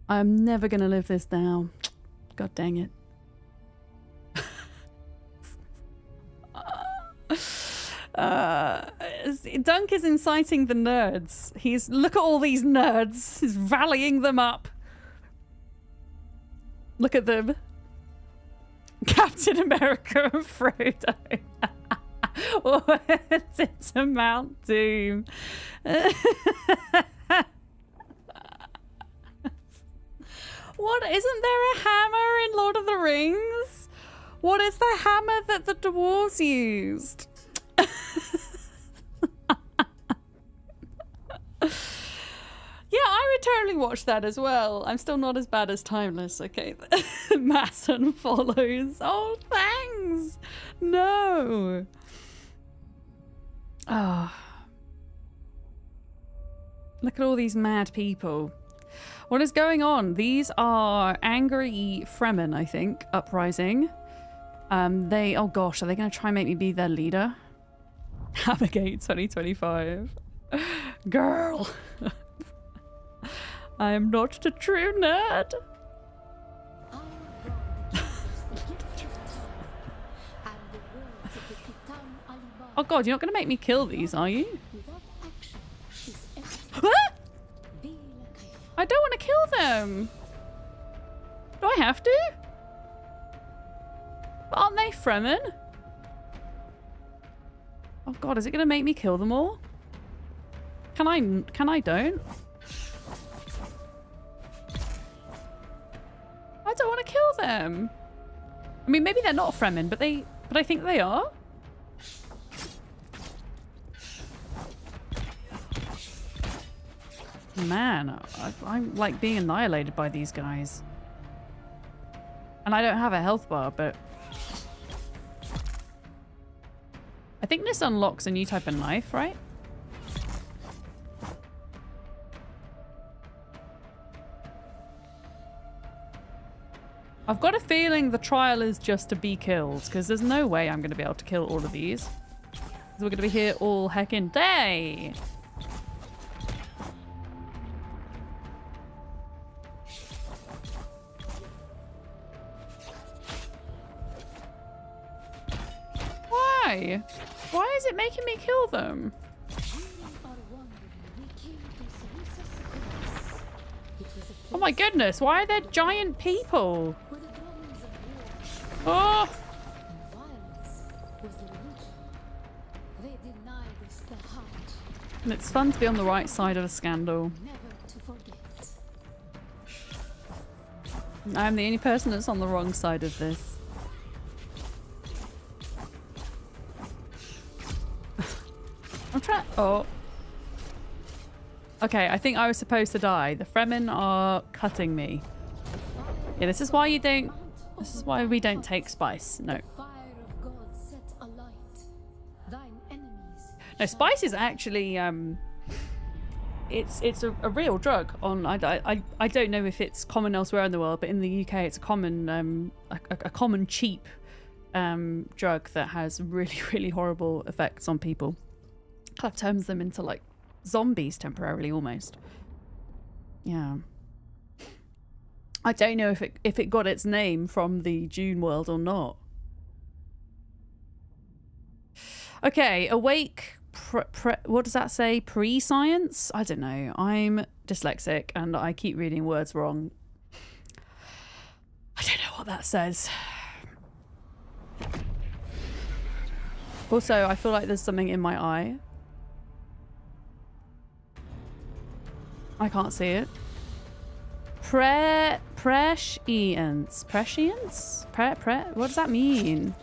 I'm never going to live this down. God dang it. Dunk is inciting the nerds. Look at all these nerds. He's rallying them up. Look at them. Captain America and Frodo. Went into Mount Doom. What? Isn't there a hammer in Lord of the Rings? What is the hammer that the dwarves used? Yeah, I would totally watch that as well. I'm still not as bad as Timeless, okay? Masson follows. Oh, thanks. No. Oh. Look at all these mad people. What is going on? These are angry Fremen, I think, uprising. Oh gosh, are they going to try and make me be their leader? Hammergate 2025. Girl. I am not a true nerd. Oh god, you're not going to make me kill these, are you? I don't want to kill them. Do I have to? Aren't they Fremen? Oh god, is it going to make me kill them all? Can I don't? I don't want to kill them. I mean, maybe they're not Fremen, but I think they are. Man, I'm like being annihilated by these guys. And I don't have a health bar, but I think this unlocks a new type of knife, right? I've got a feeling the trial is just to be killed, because there's no way I'm going to be able to kill all of these. We're going to be here all heckin' day. Why? Why is it making me kill them? Oh my goodness, why are there giant people? Oh! It's fun to be on the right side of a scandal. I'm the only person that's on the wrong side of this. I'm trying. Oh. Okay, I think I was supposed to die. The Fremen are cutting me. Yeah, this is why you don't. This is why we don't take spice. No. No, spice is actually it's a real drug. I don't know if it's common elsewhere in the world, but in the UK it's a common a common cheap drug that has really horrible effects on people. Kind of turns them into like zombies temporarily almost. Yeah. I don't know if it got its name from the Dune world or not. Okay, awake. What does that say? Pre-science? I don't know. I'm dyslexic and I keep reading words wrong. I don't know what that says. Also, I feel like there's something in my eye. I can't see it. Prescience. Prescience? What does that mean?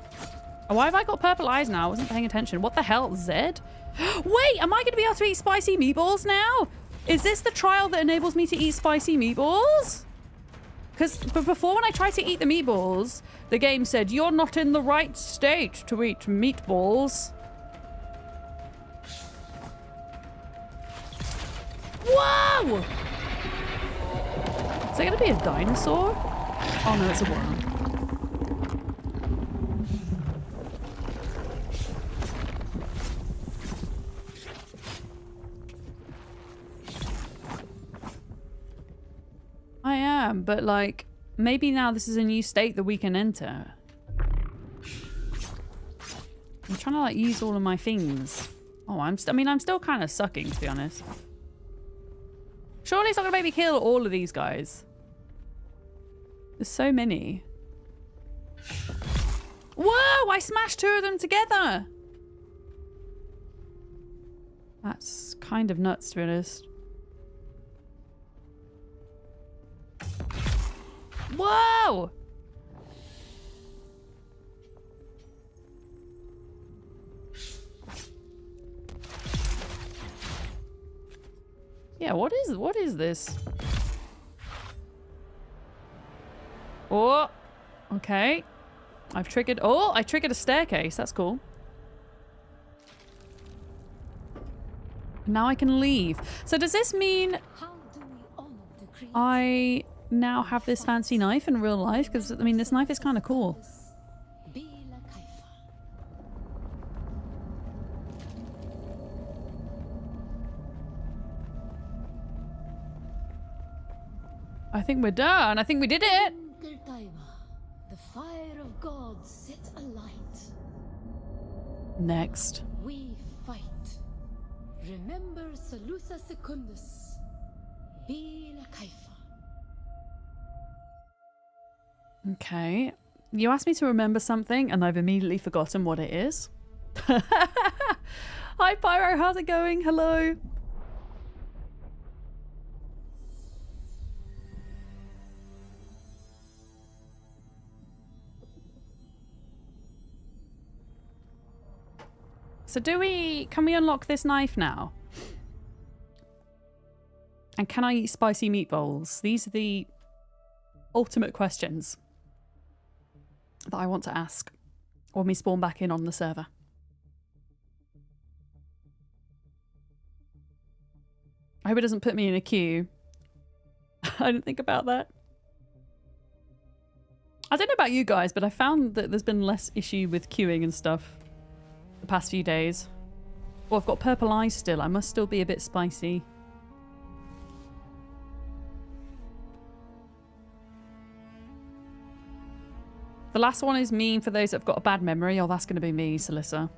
Why have I got purple eyes now? I wasn't paying attention. What the hell? Zed? Wait, am I going to be able to eat spicy meatballs now? Is this the trial that enables me to eat spicy meatballs? Because before, when I tried to eat the meatballs, the game said, you're not in the right state to eat meatballs. Whoa! Is that going to be a dinosaur? Oh no, it's a worm. I am, but like, maybe now this is a new state that we can enter. I'm trying to like use all of my things. Oh, I'm still kind of sucking, to be honest. Surely it's not gonna make me kill all of these guys. There's so many. Whoa! I smashed two of them together! That's kind of nuts, to be honest. Whoa! Yeah, what is this? Oh, okay. I triggered a staircase. That's cool. Now I can leave. So does this mean I now have this fancy knife in real life? Because, I mean, this knife is kind of cool. I think we're done. I think we did it. The fire of God set alight. Next. We fight. Remember Salusa Secundus. Bene Kaifa. Okay. You asked me to remember something and I've immediately forgotten what it is. Hi Pyro, how's it going? Hello. So can we unlock this knife now? And can I eat spicy meatballs? These are the ultimate questions that I want to ask when we spawn back in on the server. I hope it doesn't put me in a queue. I didn't think about that. I don't know about you guys, but I found that there's been less issue with queuing and stuff the past few days. Oh, I've got purple eyes still. I must still be a bit spicy. The last one is mean for those that have got a bad memory. Oh, that's going to be me, Salissa.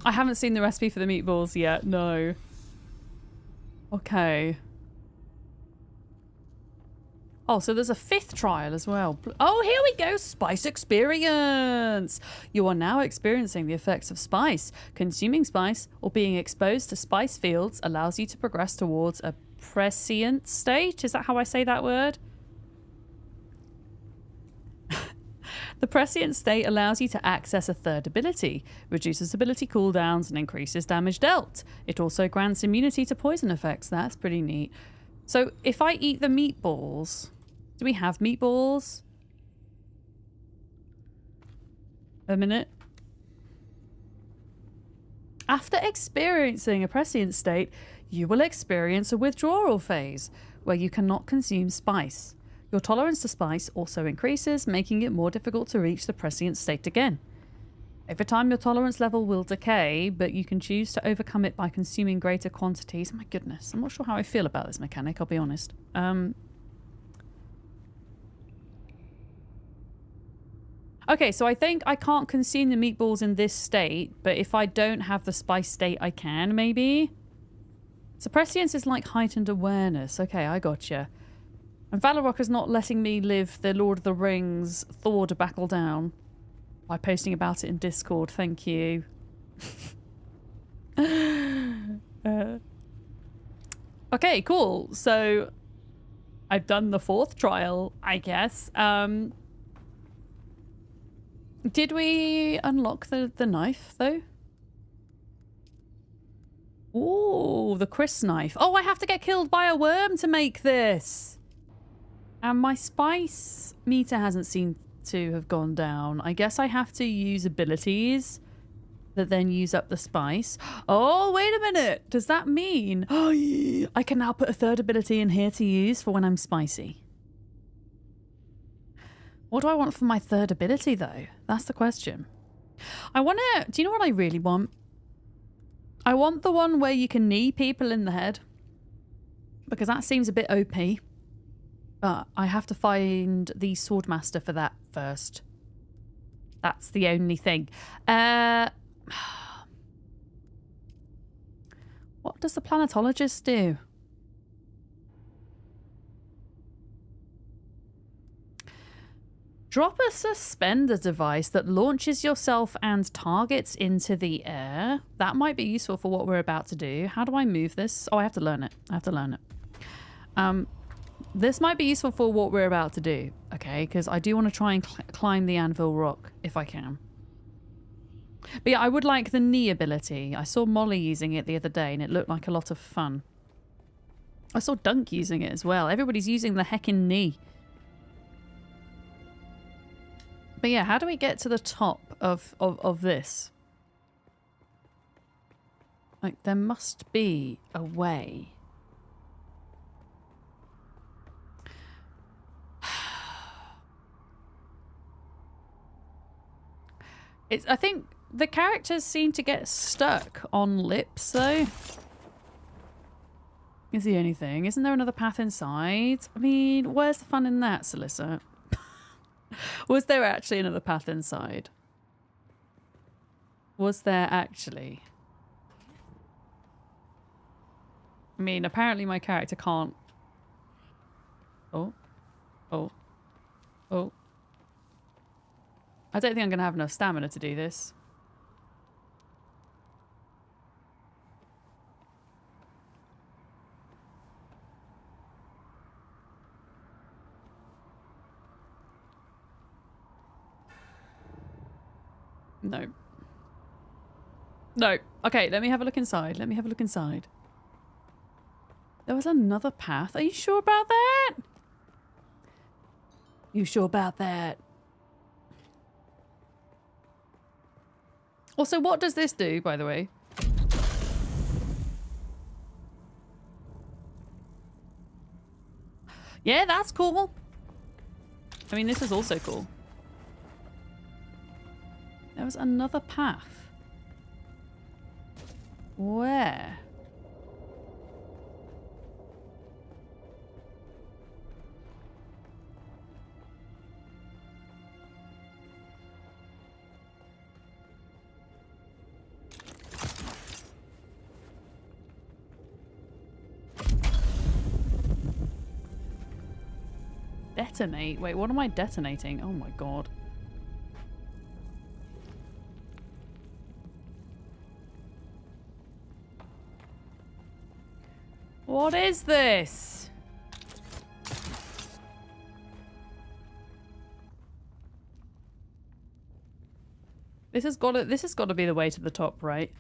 I haven't seen the recipe for the meatballs yet. No. Okay. Oh, so there's a 5th trial as well. Oh, here we go. Spice experience. You are now experiencing the effects of spice. Consuming spice or being exposed to spice fields allows you to progress towards a prescient state. Is that how I say that word? The prescient state allows you to access a 3rd ability, reduces ability cooldowns and increases damage dealt. It also grants immunity to poison effects. That's pretty neat. So if I eat the meatballs... Do we have meatballs? A minute. After experiencing a prescient state, you will experience a withdrawal phase where you cannot consume spice. Your tolerance to spice also increases, making it more difficult to reach the prescient state again. Over time, your tolerance level will decay, but you can choose to overcome it by consuming greater quantities. My goodness, I'm not sure how I feel about this mechanic, I'll be honest. Okay, so I think I can't consume the meatballs in this state, but if I don't have the spice state, I can, maybe? So prescience is like heightened awareness. Okay, I gotcha. And Valorok is not letting me live the Lord of the Rings Thor to battle down by posting about it in Discord. Thank you. Okay, cool. So I've done the 4th trial, I guess. Did we unlock the knife, though? Ooh, the Chris knife. Oh, I have to get killed by a worm to make this. And my spice meter hasn't seemed to have gone down. I guess I have to use abilities that then use up the spice. Oh, wait a minute. Does that mean I can now put a 3rd ability in here to use for when I'm spicy? What do I want for my 3rd ability, though? That's the question. I want to... Do you know what I really want? I want the one where you can knee people in the head. Because that seems a bit OP. But I have to find the Swordmaster for that first. That's the only thing. What does the planetologist do? Drop a suspender device that launches yourself and targets into the air. That might be useful for what we're about to do. How do I move this? Oh, I have to learn it. I have to learn it. This might be useful for what we're about to do, okay? Because I do want to try and climb the anvil rock if I can. But yeah, I would like the knee ability. I saw Molly using it the other day and it looked like a lot of fun. I saw Dunk using it as well. Everybody's using the heckin' knee. But yeah, how do we get to the top of this? Like, there must be a way. I think the characters seem to get stuck on lips, though. Is the only thing. Isn't there another path inside? I mean, where's the fun in that, Solissa? Was there actually another path inside? Was there actually? I mean, apparently my character can't... Oh. Oh. Oh. I don't think I'm going to have enough stamina to do this. No. No. Okay, let me have a look inside. Let me have a look inside. There was another path. Are you sure about that? You sure about that? Also, what does this do, by the way? Yeah, that's cool. I mean, this is also cool. There was another path. Where? Detonate? Wait, what am I detonating? Oh my god. What is this? This has got to be the way to the top, right?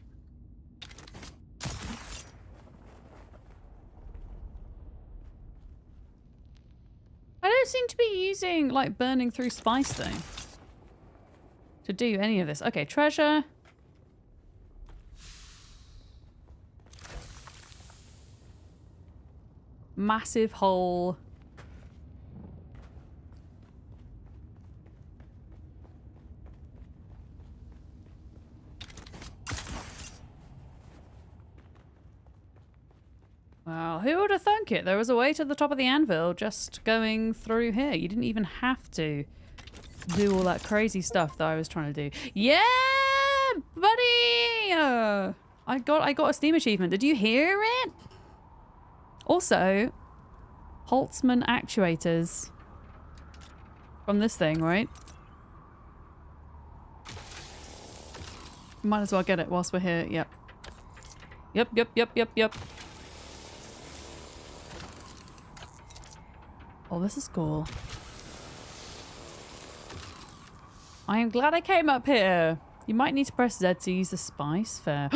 I don't seem to be using, like, burning through spice, though, to do any of this. Okay, treasure. Massive hole. Wow, who would have thunk it? There was a way to the top of the anvil just going through here. You didn't even have to do all that crazy stuff that I was trying to do. Yeah, buddy! I got a Steam achievement. Did you hear it? Also, Holtzman actuators from this thing, right? Might as well get it whilst we're here. Yep. Yep. Oh, this is cool. I am glad I came up here. You might need to press Z to use the spice. Fair.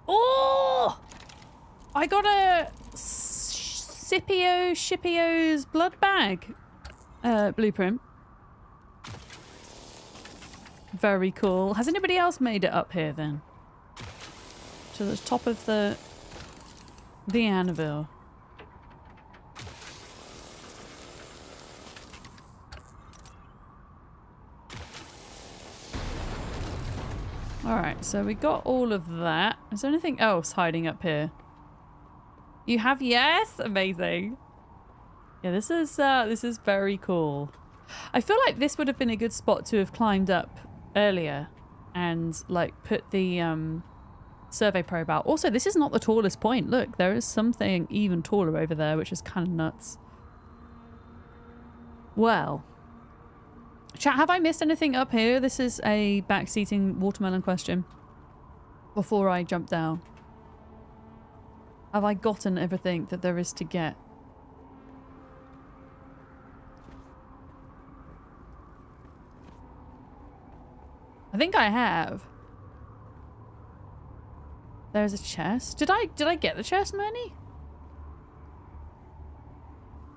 Oh! I got a Scipio's blood bag blueprint. Very cool. Has anybody else made it up here then? To the top of the anvil. Alright, so we got all of that. Is there anything else hiding up here? You have, yes? Amazing. Yeah, this is very cool. I feel like this would have been a good spot to have climbed up earlier and like put the survey probe out. Also, this is not the tallest point. Look, there is something even taller over there, which is kind of nuts. Well, chat, have I missed anything up here? This is a backseating watermelon question before I jump down. Have I gotten everything that there is to get? think I have. There's a chest. Did I get the chest, Manny?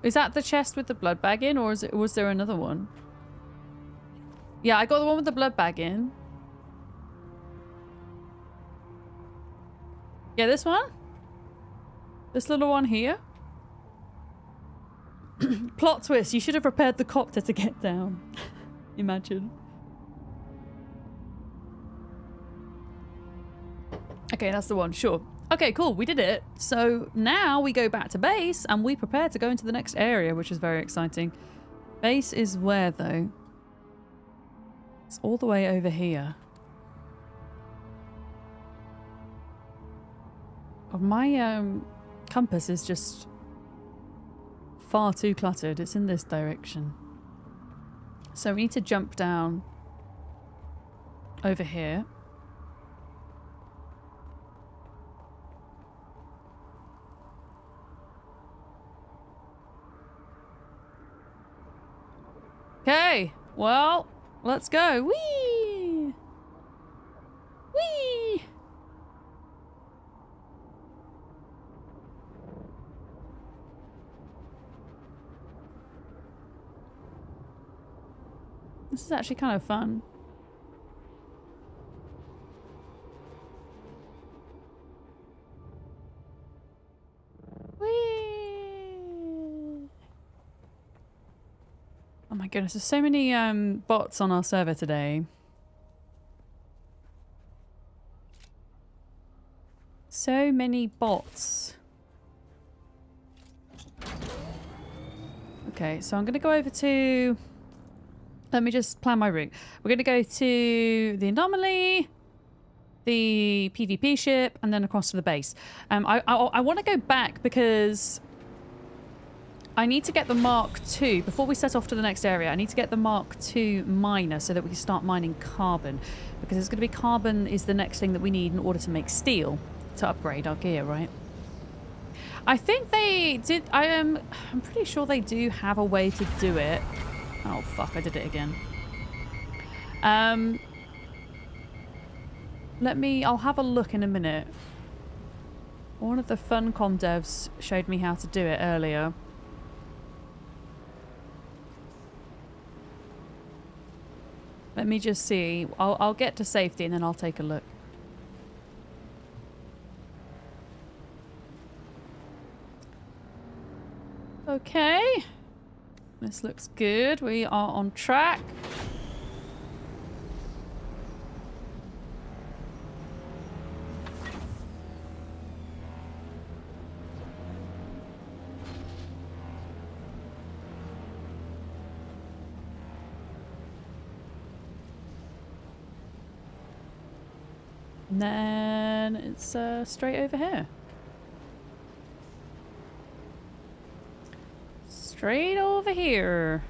Is that the chest with the blood bag in, or was there another one? Yeah, I got the one with the blood bag in. Yeah, this one? This little one here? Plot twist, you should have prepared the copter to get down. Imagine. Okay, that's the one, sure. Okay, cool, we did it. So now we go back to base and we prepare to go into the next area, which is very exciting. Base is where, though? It's all the way over here. Oh, my compass is just far too cluttered. It's in this direction. So we need to jump down over here. Okay, well, let's go. Whee! Whee! This is actually kind of fun. Whee! Oh my goodness, there's so many bots on our server today. So many bots. Okay, so I'm going to go over to... Let me just plan my route. We're going to go to the anomaly, the PvP ship, and then across to the base. I want to go back because I need to get the Mark II. Before we set off to the next area, I need to get the Mark II miner so that we can start mining carbon. Because it's going to be carbon is the next thing that we need in order to make steel to upgrade our gear, right? I think they did... I'm pretty sure they do have a way to do it. Oh, fuck, I did it again. I'll have a look in a minute. One of the Funcom devs showed me how to do it earlier. Let me just see. I'll get to safety and then I'll take a look. Okay. This looks good. We are on track. And then it's straight over here. Straight over here.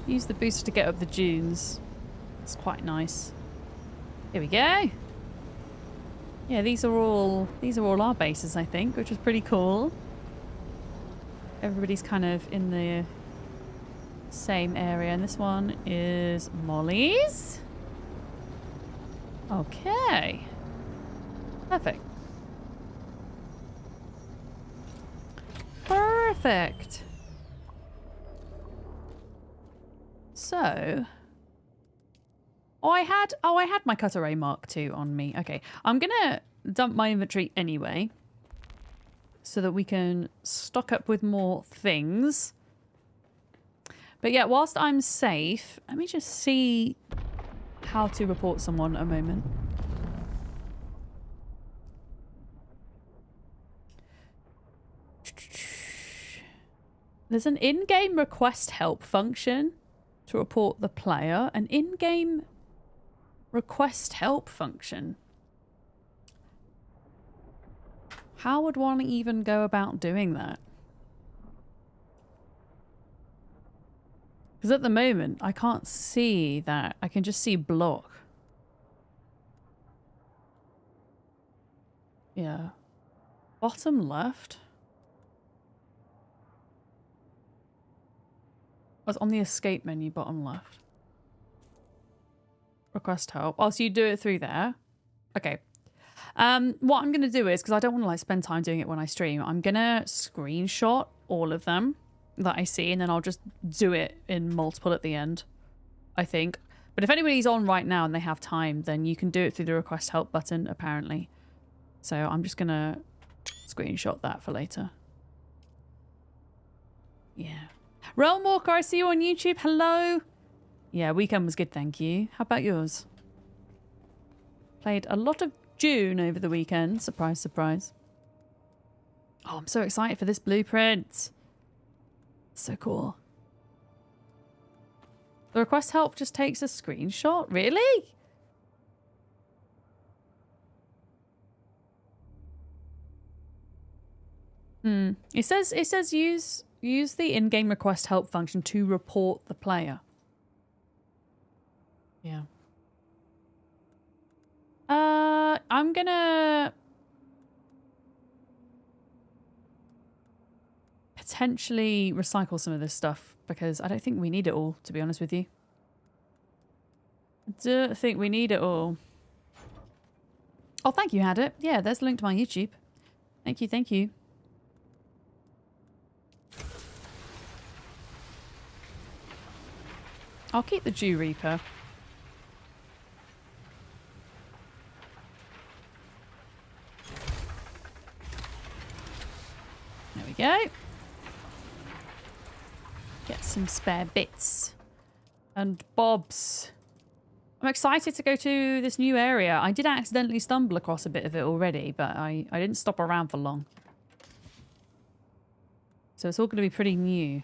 Use the booster to get up the dunes. It's quite nice. Here we go. Yeah, these are all our bases, I think, which is pretty cool. Everybody's kind of in the same area, and this one is Molly's. Okay. Perfect. Perfect. So, I had my Cutter Ray Mark II on me. Okay, I'm gonna dump my inventory anyway, so that we can stock up with more things. But yeah, whilst I'm safe, let me just see how to report someone a moment. There's an in-game request help function to report the player. An in-game request help function. How would one even go about doing that? Because at the moment, I can't see that. I can just see block. Yeah. Bottom left. That's on the escape menu, bottom left. Request help. Oh, so you do it through there. Okay. What I'm going to do is, because I don't want to like spend time doing it when I stream, I'm going to screenshot all of them that I see, and then I'll just do it in multiple at the end, I think. But if anybody's on right now and they have time, then you can do it through the request help button, apparently. So I'm just going to screenshot that for later. Yeah. Realm Walker, I see you on YouTube. Hello. Yeah, weekend was good, thank you. How about yours? Played a lot of Dune over the weekend. Surprise, surprise. Oh, I'm so excited for this blueprint. So cool. The request help just takes a screenshot? Really? It says use the in-game request help function to report the player. Yeah. I'm gonna potentially recycle some of this stuff because I don't think we need it all, to be honest with you. I don't think we need it all. Oh, thank you, Had it. Yeah, there's the link to my YouTube. Thank you, thank you. I'll keep the Dew Reaper. There we go. Get some spare bits and bobs. I'm excited to go to this new area. I did accidentally stumble across a bit of it already, but I didn't stop around for long. So it's all going to be pretty new.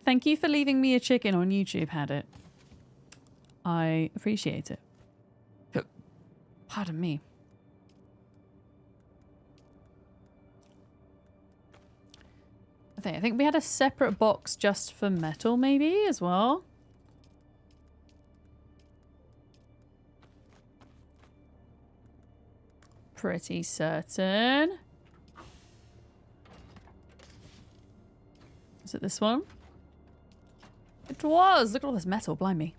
Thank you for leaving me a chicken on YouTube, Had it. I appreciate it. Pardon me. I think we had a separate box just for metal, maybe, as well. Pretty certain. Is it this one? It was! Look at all this metal, blimey.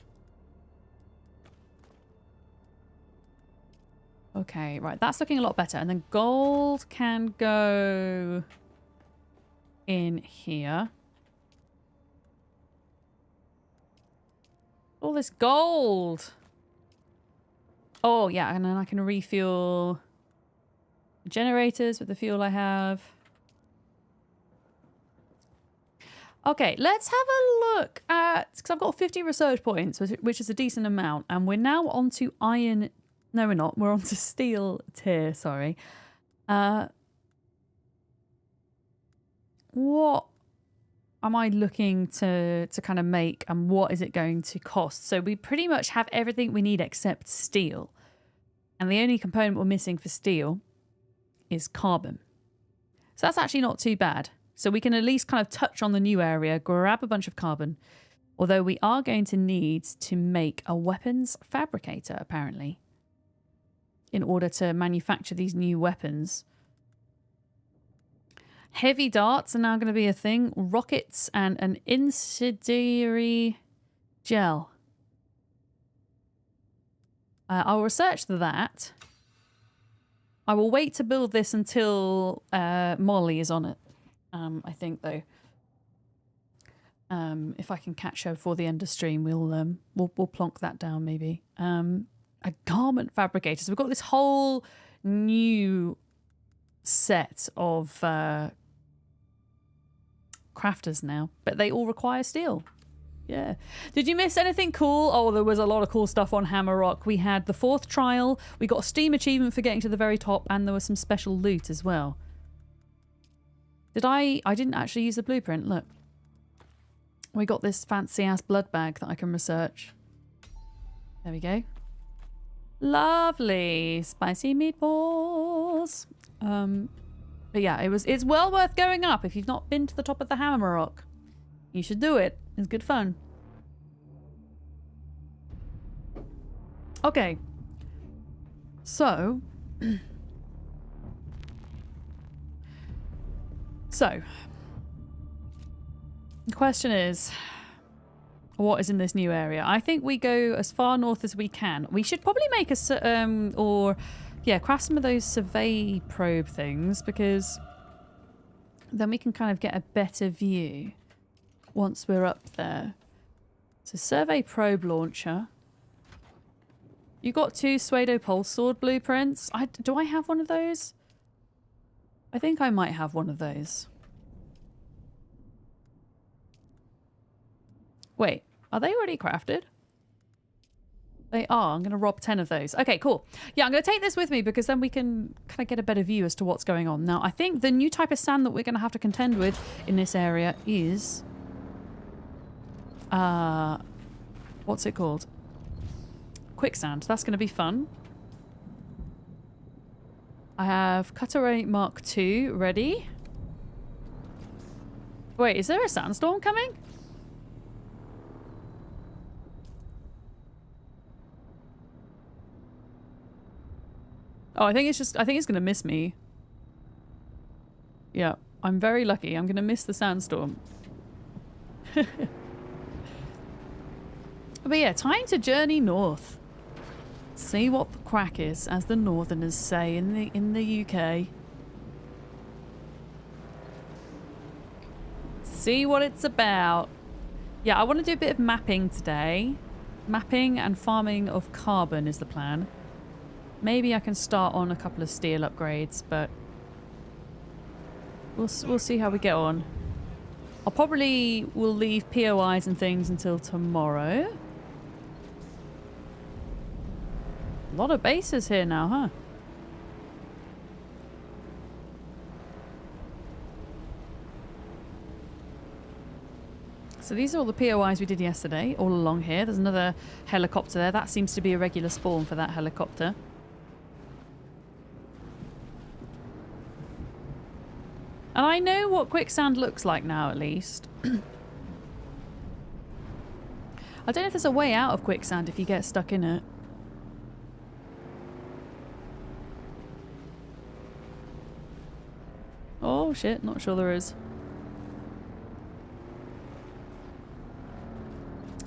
Okay, right, that's looking a lot better. And then gold can go in here. All this gold! Oh, yeah, and then I can refuel generators with the fuel I have. Okay, let's have a look at... Because I've got 50 research points, which is a decent amount. And we're now on to iron... No, we're not. We're on to steel tier, sorry. What am I looking to kind of make, and what is it going to cost? So we pretty much have everything we need except steel. And the only component we're missing for steel is carbon. So that's actually not too bad. So we can at least kind of touch on the new area, grab a bunch of carbon. Although we are going to need to make a weapons fabricator, apparently, in order to manufacture these new weapons. Heavy darts are now going to be a thing. Rockets and an incendiary gel. I'll research that. I will wait to build this until Molly is on it. I think though, if I can catch her before the end of stream, we'll plonk that down maybe. A garment fabricator. So we've got this whole new set of crafters now, but they all require steel. Yeah. Did you miss anything cool? Oh, there was a lot of cool stuff on Hammerrock. We had the 4th trial. We got a Steam achievement for getting to the very top, and there was some special loot as well. Did I didn't actually use the blueprint. Look. We got this fancy ass blood bag that I can research. There we go. Lovely. Spicy meatballs. But yeah, it's well worth going up. If you've not been to the top of the Hammerrock, you should do it. It's good fun. Okay. So So, the question is, what is in this new area? I think we go as far north as we can. We should probably make craft some of those survey probe things, because then we can kind of get a better view once we're up there. So survey probe launcher. You got 2 Pseudo Pulse Sword blueprints. Do I have one of those? I think I might have one of those. Wait, are they already crafted? They are. I'm going to rob 10 of those. Okay, cool. Yeah, I'm going to take this with me because then we can kind of get a better view as to what's going on. Now, I think the new type of sand that we're going to have to contend with in this area is... what's it called? Quicksand. That's going to be fun. I have Cutaway Mark II ready. Wait, is there a sandstorm coming? Oh, I think it's going to miss me. Yeah, I'm very lucky. I'm going to miss the sandstorm. But yeah, time to journey north. See what the crack is, as the Northerners say in the UK. See what it's about. Yeah, I want to do a bit of mapping today. Mapping and farming of carbon is the plan. Maybe I can start on a couple of steel upgrades, but we'll see how we get on. I'll probably will leave POIs and things until tomorrow. A lot of bases here now, huh? So these are all the POIs we did yesterday, all along here. There's another helicopter there. That seems to be a regular spawn for that helicopter. And I know what quicksand looks like now, at least. I don't know if there's a way out of quicksand if you get stuck in it. Oh shit, not sure there is.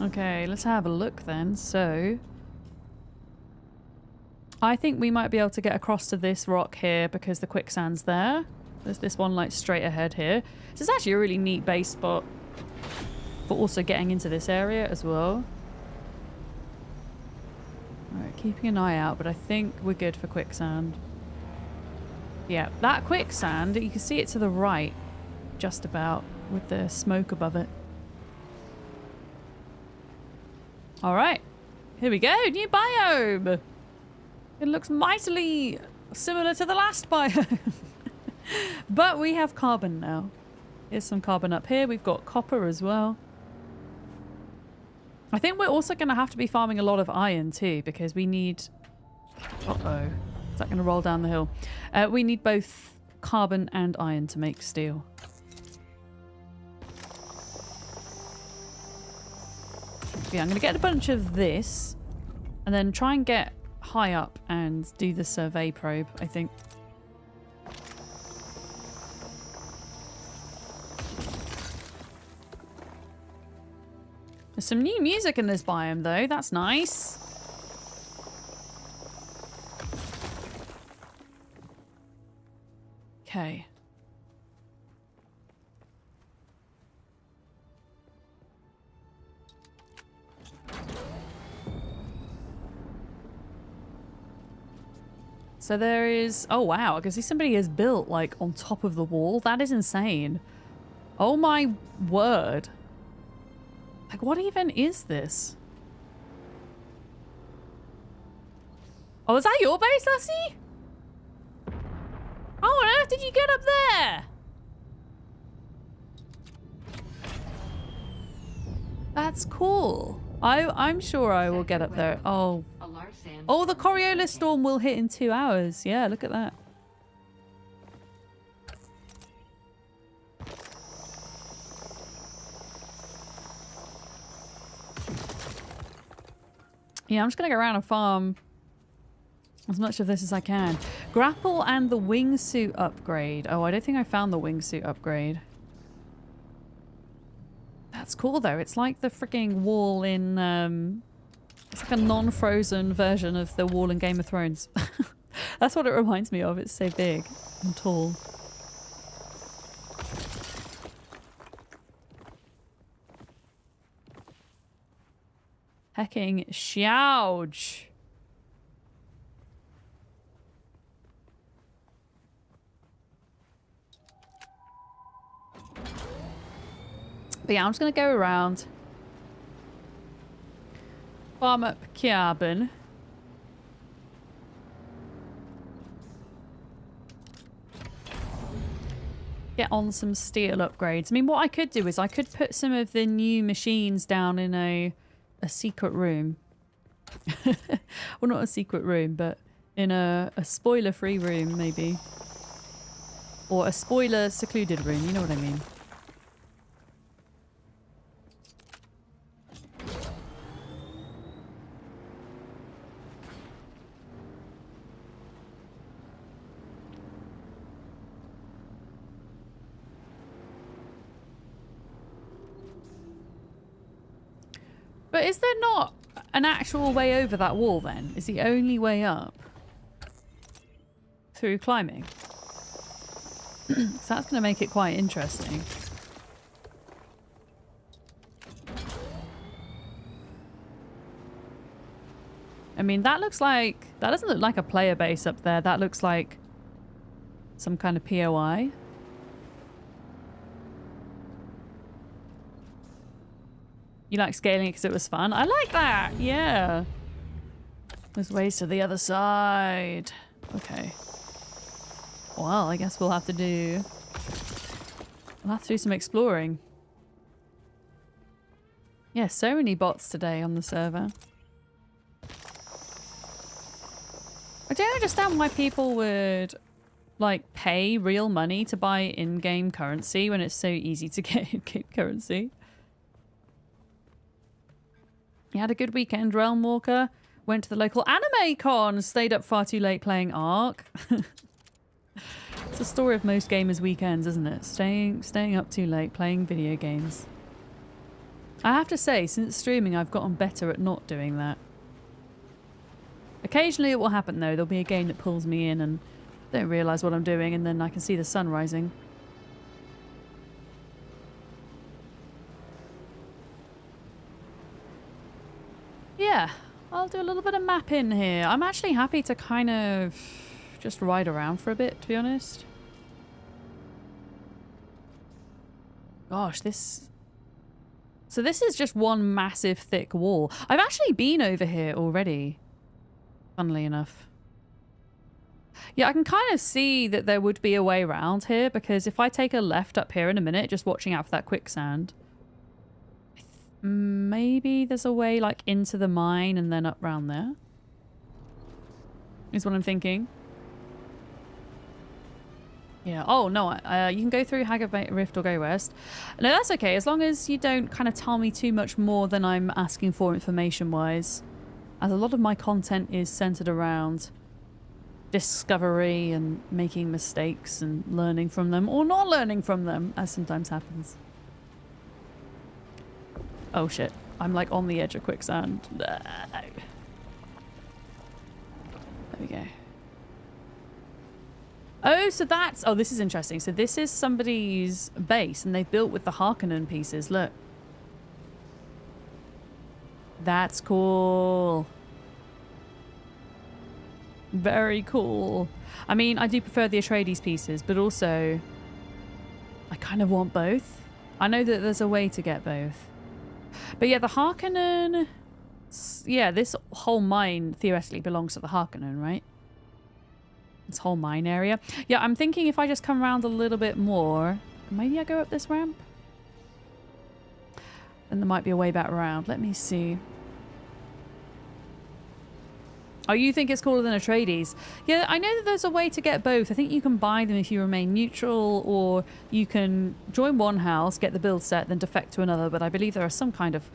Okay, let's have a look then. So, I think we might be able to get across to this rock here because the quicksand's there. There's this one like straight ahead here. This is actually a really neat base spot for also getting into this area as well. Alright, keeping an eye out, but I think we're good for quicksand. Yeah, that quicksand, you can see it to the right, just about, with the smoke above it. Alright, here we go, new biome! It looks mightily similar to the last biome. But we have carbon now. Here's some carbon up here. We've got copper as well. I think we're also going to have to be farming a lot of iron too, because we need... Uh-oh. Is that going to roll down the hill? We need both carbon and iron to make steel. Yeah, I'm going to get a bunch of this and then try and get high up and do the survey probe, I think. There's some new music in this biome though, that's nice. Okay. So there is... Oh wow, I can see somebody has built like on top of the wall. That is insane. Oh my word. Like, what even is this? Oh, is that your base, Lassie? How on earth did you get up there? That's cool. I'm sure I will get up there. Oh. Oh, the Coriolis storm will hit in 2 hours. Yeah, look at that. Yeah, I'm just going to go around and farm as much of this as I can. Grapple and the wingsuit upgrade. Oh, I don't think I found the wingsuit upgrade. That's cool though. It's like the freaking wall in it's like a non-frozen version of the wall in Game of Thrones. That's what it reminds me of. It's so big and tall. Hecking Xiaoj. But yeah, I'm just going to go around. Farm up carbon. Get on some steel upgrades. I mean, what I could do is I could put some of the new machines down in a secret room. Well, not a secret room, but in a spoiler-free room, maybe. Or a spoiler-secluded room, you know what I mean. But is there not an actual way over that wall then? Is the only way up through climbing? So that's going to make it quite interesting. I mean, that looks like... That doesn't look like a player base up there. That looks like some kind of POI. You like scaling it because it was fun? I like that! Yeah. There's ways to the other side. Okay. Well, I guess we'll have to do... We'll have to do some exploring. Yeah, so many bots today on the server. I don't understand why people would, like, pay real money to buy in-game currency when it's so easy to get in-game currency. You had a good weekend, Realm Walker. Went to the local anime con. Stayed up far too late playing Ark. It's the story of most gamers' weekends, isn't it? Staying up too late playing video games. I have to say, since streaming, I've gotten better at not doing that. Occasionally it will happen though. There'll be a game that pulls me in and I don't realise what I'm doing, and then I can see the sun rising. Yeah, I'll do a little bit of mapping here. I'm actually happy to kind of just ride around for a bit, to be honest. Gosh, this... So this is just one massive thick wall. I've actually been over here already, funnily enough. Yeah, I can kind of see that there would be a way around here, because if I take a left up here in a minute, just watching out for that quicksand, maybe there's a way like into the mine and then up round there. Is what I'm thinking. Yeah. Oh, no. You can go through Hagabait Rift or go west. No, that's okay. As long as you don't kind of tell me too much more than I'm asking for information-wise. As a lot of my content is centered around discovery and making mistakes and learning from them, or not learning from them, as sometimes happens. Oh shit, I'm like on the edge of quicksand. No. There we go. Oh, so that's... Oh, this is interesting. So this is somebody's base and they built with the Harkonnen pieces. Look. That's cool. Very cool. I mean, I do prefer the Atreides pieces, but also I kind of want both. I know that there's a way to get both. But yeah, the Harkonnen... Yeah, this whole mine theoretically belongs to the Harkonnen, right? This whole mine area. Yeah, I'm thinking if I just come around a little bit more... Maybe I go up this ramp? Then there might be a way back around. Let me see. Oh, you think it's cooler than Atreides? Yeah, I know that there's a way to get both. I think you can buy them if you remain neutral, or you can join one house, get the build set, then defect to another. But I believe there are some kind of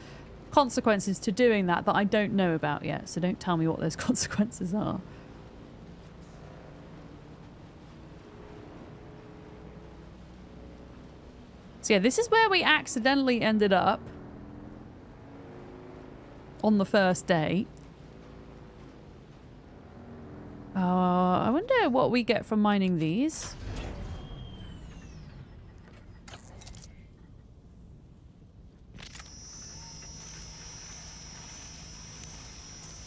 consequences to doing that that I don't know about yet. So don't tell me what those consequences are. So yeah, this is where we accidentally ended up on the first day. I wonder what we get from mining these.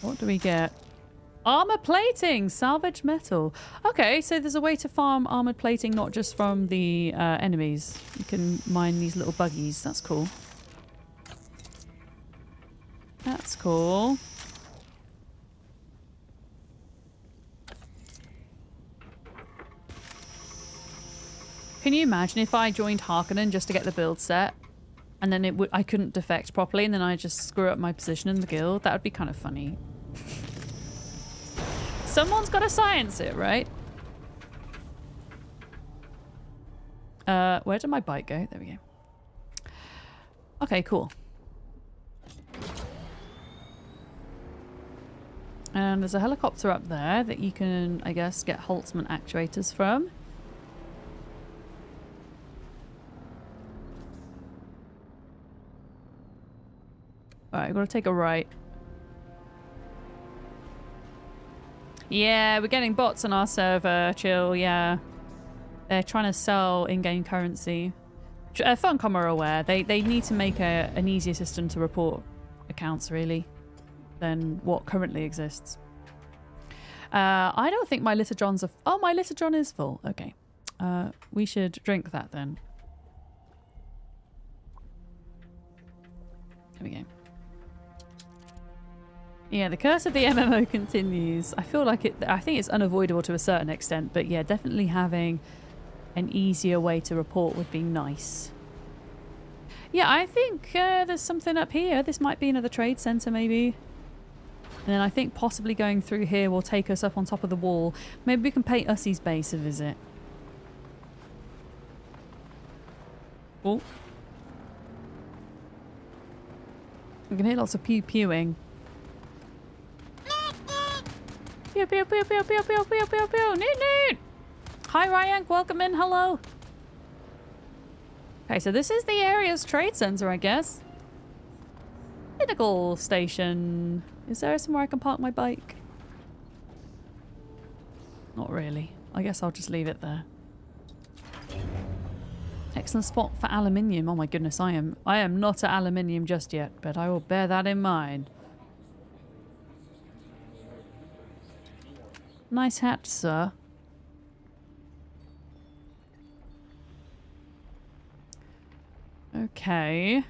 What do we get? Armor plating! Salvage metal. Okay, so there's a way to farm armored plating not just from the enemies. You can mine these little buggies. That's cool. That's cool. Can you imagine if I joined Harkonnen just to get the build set and then I couldn't defect properly and then I just screw up my position in the guild? That would be kind of funny. Someone's got to science it, right? Where did my bike go? There we go. Okay, cool. And there's a helicopter up there that you can, I guess, get Holtzman actuators from. Alright, I've got to take a right. Yeah, we're getting bots on our server. Chill, yeah. They're trying to sell in-game currency. Funcom are aware. They need to make an easier system to report accounts, really, than what currently exists. I don't think my Litterjohns are... Oh, my Litterjohn is full. Okay. We should drink that then. There we go. Yeah, the curse of the MMO continues. I feel like I think it's unavoidable to a certain extent, but yeah, definitely having an easier way to report would be nice. Yeah, I think there's something up here. This might be another trade center, maybe. And then I think possibly going through here will take us up on top of the wall. Maybe we can pay Ussie's base a visit. Oh. I can hear lots of pew-pewing. Pew pew pew pew pew pew pew pew pew. Neat neat. Hi Ryank, welcome in. Hello. Okay, so this is the area's trade center, I guess. Pinnacle station. Is there somewhere I can park my bike? Not really. I guess I'll just leave it there. Excellent spot for aluminium. Oh my goodness, I am not at aluminium just yet, but I will bear that in mind. Nice hat, sir. Okay.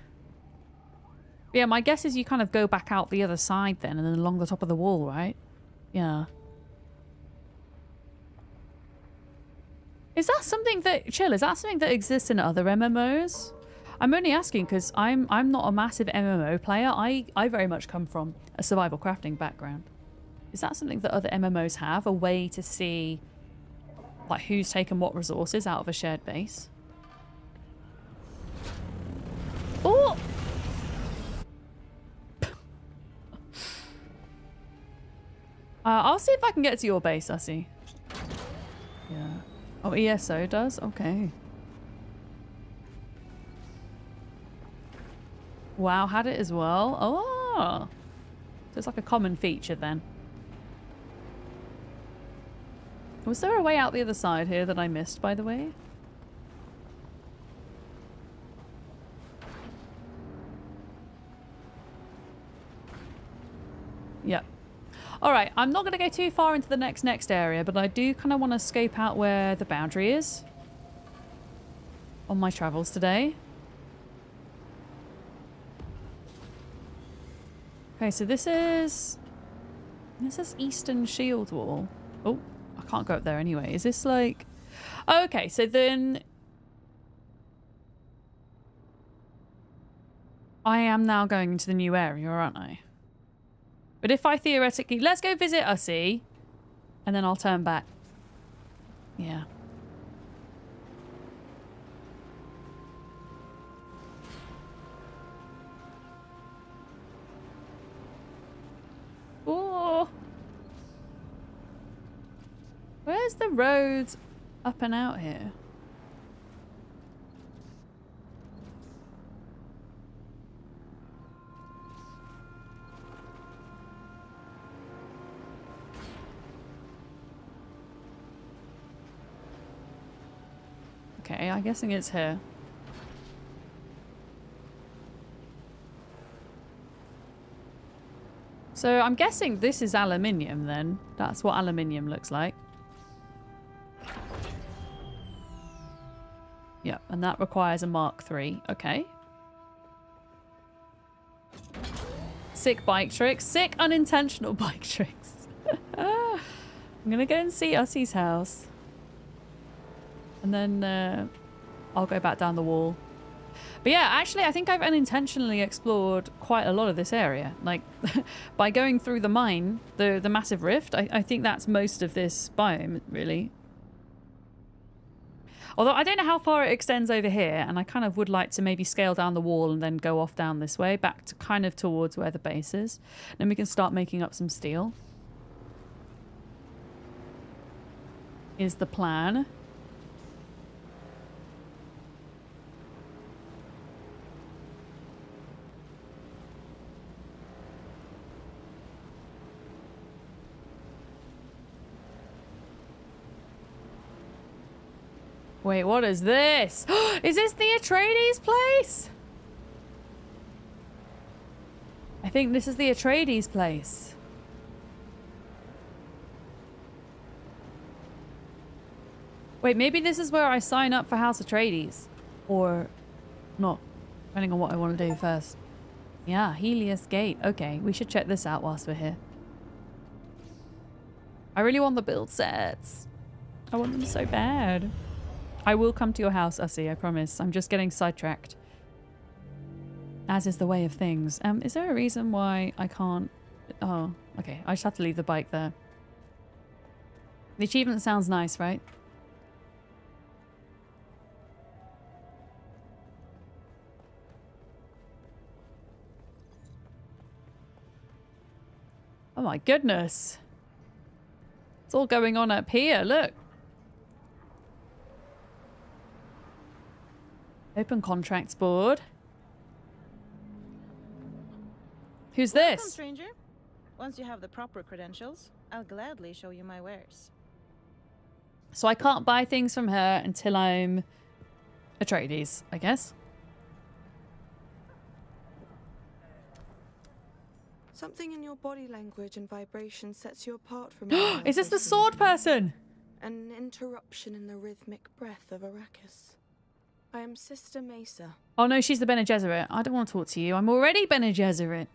Yeah, my guess is you kind of go back out the other side then and then along the top of the wall, right? Yeah. Is that something that... Chill, is that something that exists in other MMOs? I'm only asking because I'm not a massive MMO player. I very much come from a survival crafting background. Is that something that other MMOs have? A way to see like who's taken what resources out of a shared base? Oh! I'll see if I can get to your base, Ussie. Yeah. Oh, ESO does? Okay. WoW had it as well. Oh! So it's like a common feature then. Was there a way out the other side here that I missed, by the way? Yep. Alright, I'm not going to go too far into the next area, but I do kind of want to scope out where the boundary is on my travels today. Okay, so this is Eastern Shield Wall. Oh, I can't go up there anyway. Is this like... Okay, so then... I am now going into the new area, aren't I? But if I theoretically... Let's go visit Ussie. And then I'll turn back. Yeah. Oh. Where's the road up and out here? Okay, I'm guessing it's here. So I'm guessing this is aluminium then. That's what aluminium looks like. Yeah, and that requires a Mark III. Okay. Sick bike tricks. Sick unintentional bike tricks. I'm gonna go and see Ussie's house. And then I'll go back down the wall. But yeah, actually, I think I've unintentionally explored quite a lot of this area. Like, by going through the mine, the massive rift, I think that's most of this biome, really. Although I don't know how far it extends over here, and I kind of would like to maybe scale down the wall and then go off down this way, back to kind of towards where the base is. Then we can start making up some steel. Is the plan. Wait, what is this? Is this the Atreides place? I think this is the Atreides place. Wait, maybe this is where I sign up for House Atreides. Or not, depending on what I want to do first. Yeah, Helios Gate. Okay, we should check this out whilst we're here. I really want the build sets. I want them so bad. I will come to your house, Ussie, I promise. I'm just getting sidetracked. As is the way of things. Is there a reason why I can't... Oh, okay. I just have to leave the bike there. The achievement sounds nice, right? Oh my goodness. It's all going on up here, look. Open contracts board. Who's Welcome, this? stranger. Once you have the proper credentials, I'll gladly show you my wares. So I can't buy things from her until I'm Atreides, I guess. Something in your body language and vibration sets you apart from everyone Is this the else. sword person? An interruption in the rhythmic breath of Arrakis. I am Sister Mesa. Oh no, she's the Bene Gesserit. I don't want to talk to you. I'm already Bene Gesserit.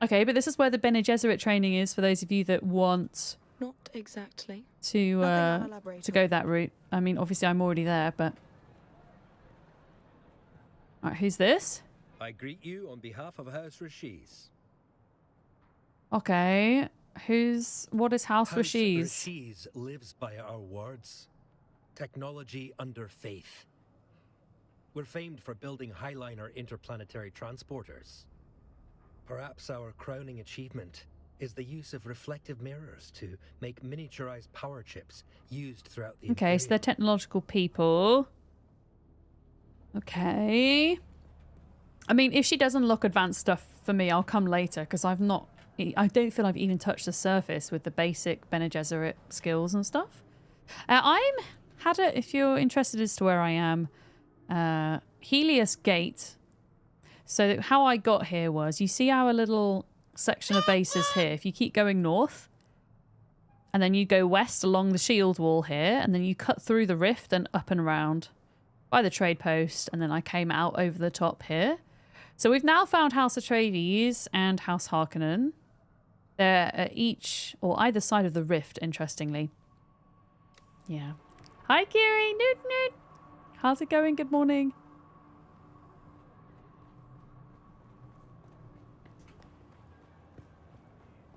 Okay, but this is where the Bene Gesserit training is for those of you that want Not exactly. to go that route. I mean, obviously I'm already there, but... Alright, who's this? I greet you on behalf of House Rashiz. Okay. What is House Rashiz? Rashiz lives by our words. Technology under faith. We're famed for building Highliner interplanetary transporters. Perhaps our crowning achievement is the use of reflective mirrors to make miniaturized power chips used throughout the Okay, so they're technological people. Okay. I mean, if she doesn't look advanced stuff for me, I'll come later, because I don't feel I've even touched the surface with the basic Bene Gesserit skills and stuff. If you're interested as to where I am, Helios Gate. So how I got here was, you see our little section of bases here. If you keep going north, and then you go west along the shield wall here, and then you cut through the rift and up and around by the trade post, and then I came out over the top here. So we've now found House Atreides and House Harkonnen. They're at each or either side of the rift, interestingly. Yeah. Hi, Kiri. Noot, noot. How's it going? Good morning.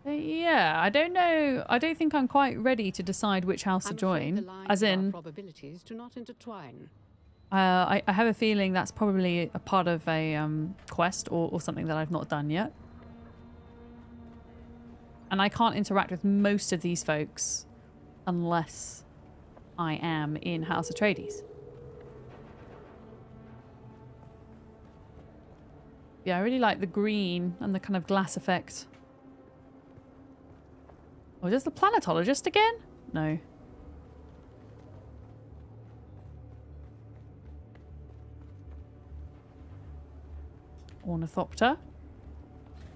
Yeah, I don't know. I don't think I'm quite ready to decide which house to join. As in, probabilities do not intertwine. I have a feeling that's probably a part of a quest or something that I've not done yet. And I can't interact with most of these folks unless I am in House Atreides. Yeah, I really like the green and the kind of glass effect. Oh, is this the planetologist again? No. Ornithopter.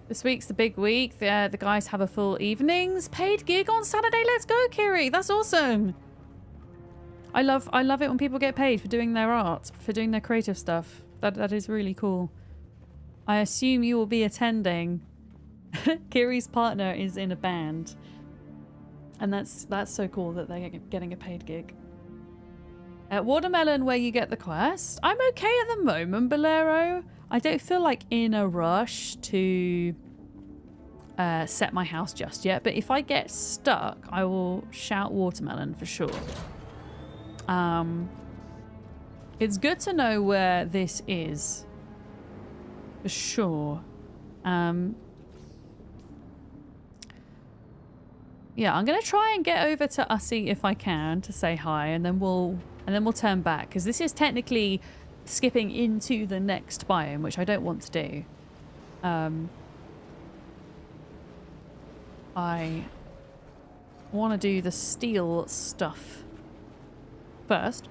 This week's the big week. The guys have a full evenings. Paid gig on Saturday. Let's go, Kiri. That's awesome. I love it when people get paid for doing their art, for doing their creative stuff. That is really cool. I assume you will be attending. Kiri's partner is in a band. And that's so cool that they're getting a paid gig. Watermelon, where you get the quest. I'm okay at the moment, Bolero. I don't feel like in a rush to set my house just yet. But if I get stuck, I will shout Watermelon for sure. It's good to know where this is. For sure. Yeah, I'm gonna try and get over to Ussie if I can to say hi, and then we'll turn back, because this is technically skipping into the next biome, which I don't want to do. I want to do the steel stuff first,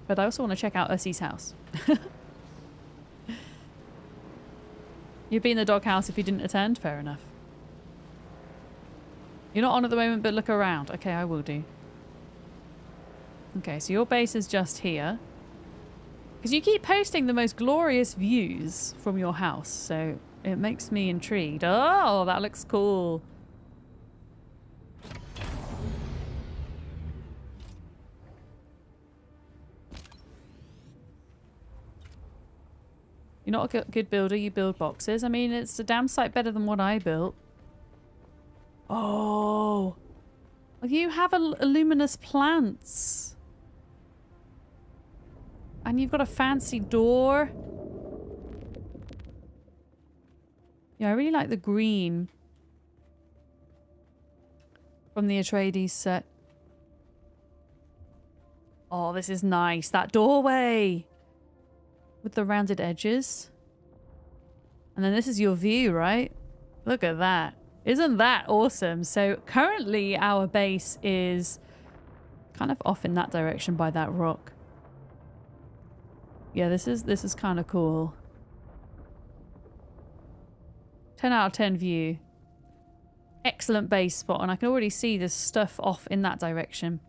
but I also want to check out Ussie's house. You'd be in the doghouse if you didn't attend? Fair enough. You're not on at the moment, but look around. Okay, I will do. Okay, so your base is just here. Because you keep posting the most glorious views from your house, so it makes me intrigued. Oh, that looks cool. You're not a good builder, you build boxes. I mean, it's a damn sight better than what I built. Oh, you have luminous plants. And you've got a fancy door. Yeah, I really like the green from the Atreides set. Oh, this is nice. That doorway with the rounded edges. And then this is your view, right? Look at that. Isn't that awesome? So currently our base is kind of off in that direction by that rock. Yeah, this is kind of cool. 10 out of 10 view. Excellent base spot, and I can already see this stuff off in that direction.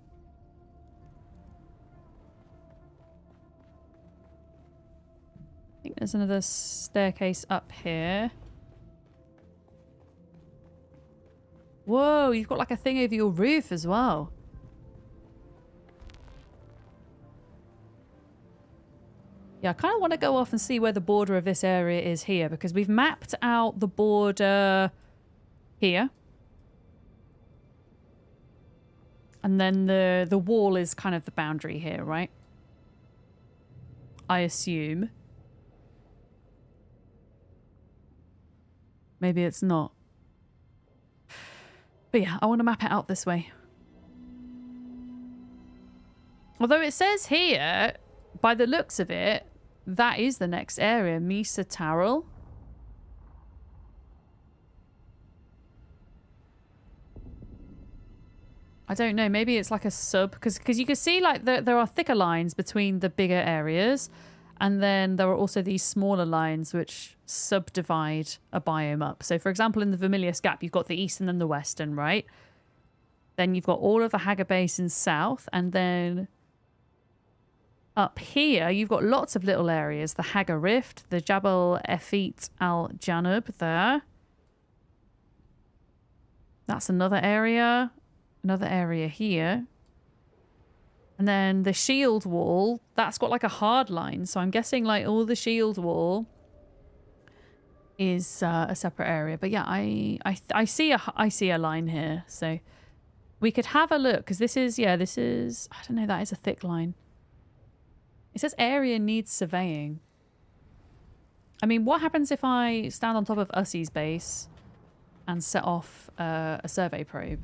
I think there's another staircase up here. Whoa, you've got like a thing over your roof as well. Yeah, I kind of want to go off and see where the border of this area is here, because we've mapped out the border here. And then the wall is kind of the boundary here, right? I assume. Maybe it's not. But yeah, I want to map it out this way. Although it says here, by the looks of it, that is the next area, Misa Tarl. I don't know, maybe it's like a sub, because you can see like there are thicker lines between the bigger areas, and then there are also these smaller lines which subdivide a biome up. So for example, in the Vermilius Gap, you've got the east and then the western, right? Then you've got all of the Haga Basin south, and then up here, you've got lots of little areas. The Haga Rift, the Jabal Efit al-Janub there. That's another area. Another area here. And then the shield wall, that's got like a hard line. So I'm guessing like all the shield wall is a separate area. But yeah, I see a line here. So we could have a look, because this is, I don't know, that is a thick line. It says area needs surveying. I mean, what happens if I stand on top of Ussie's base and set off a survey probe?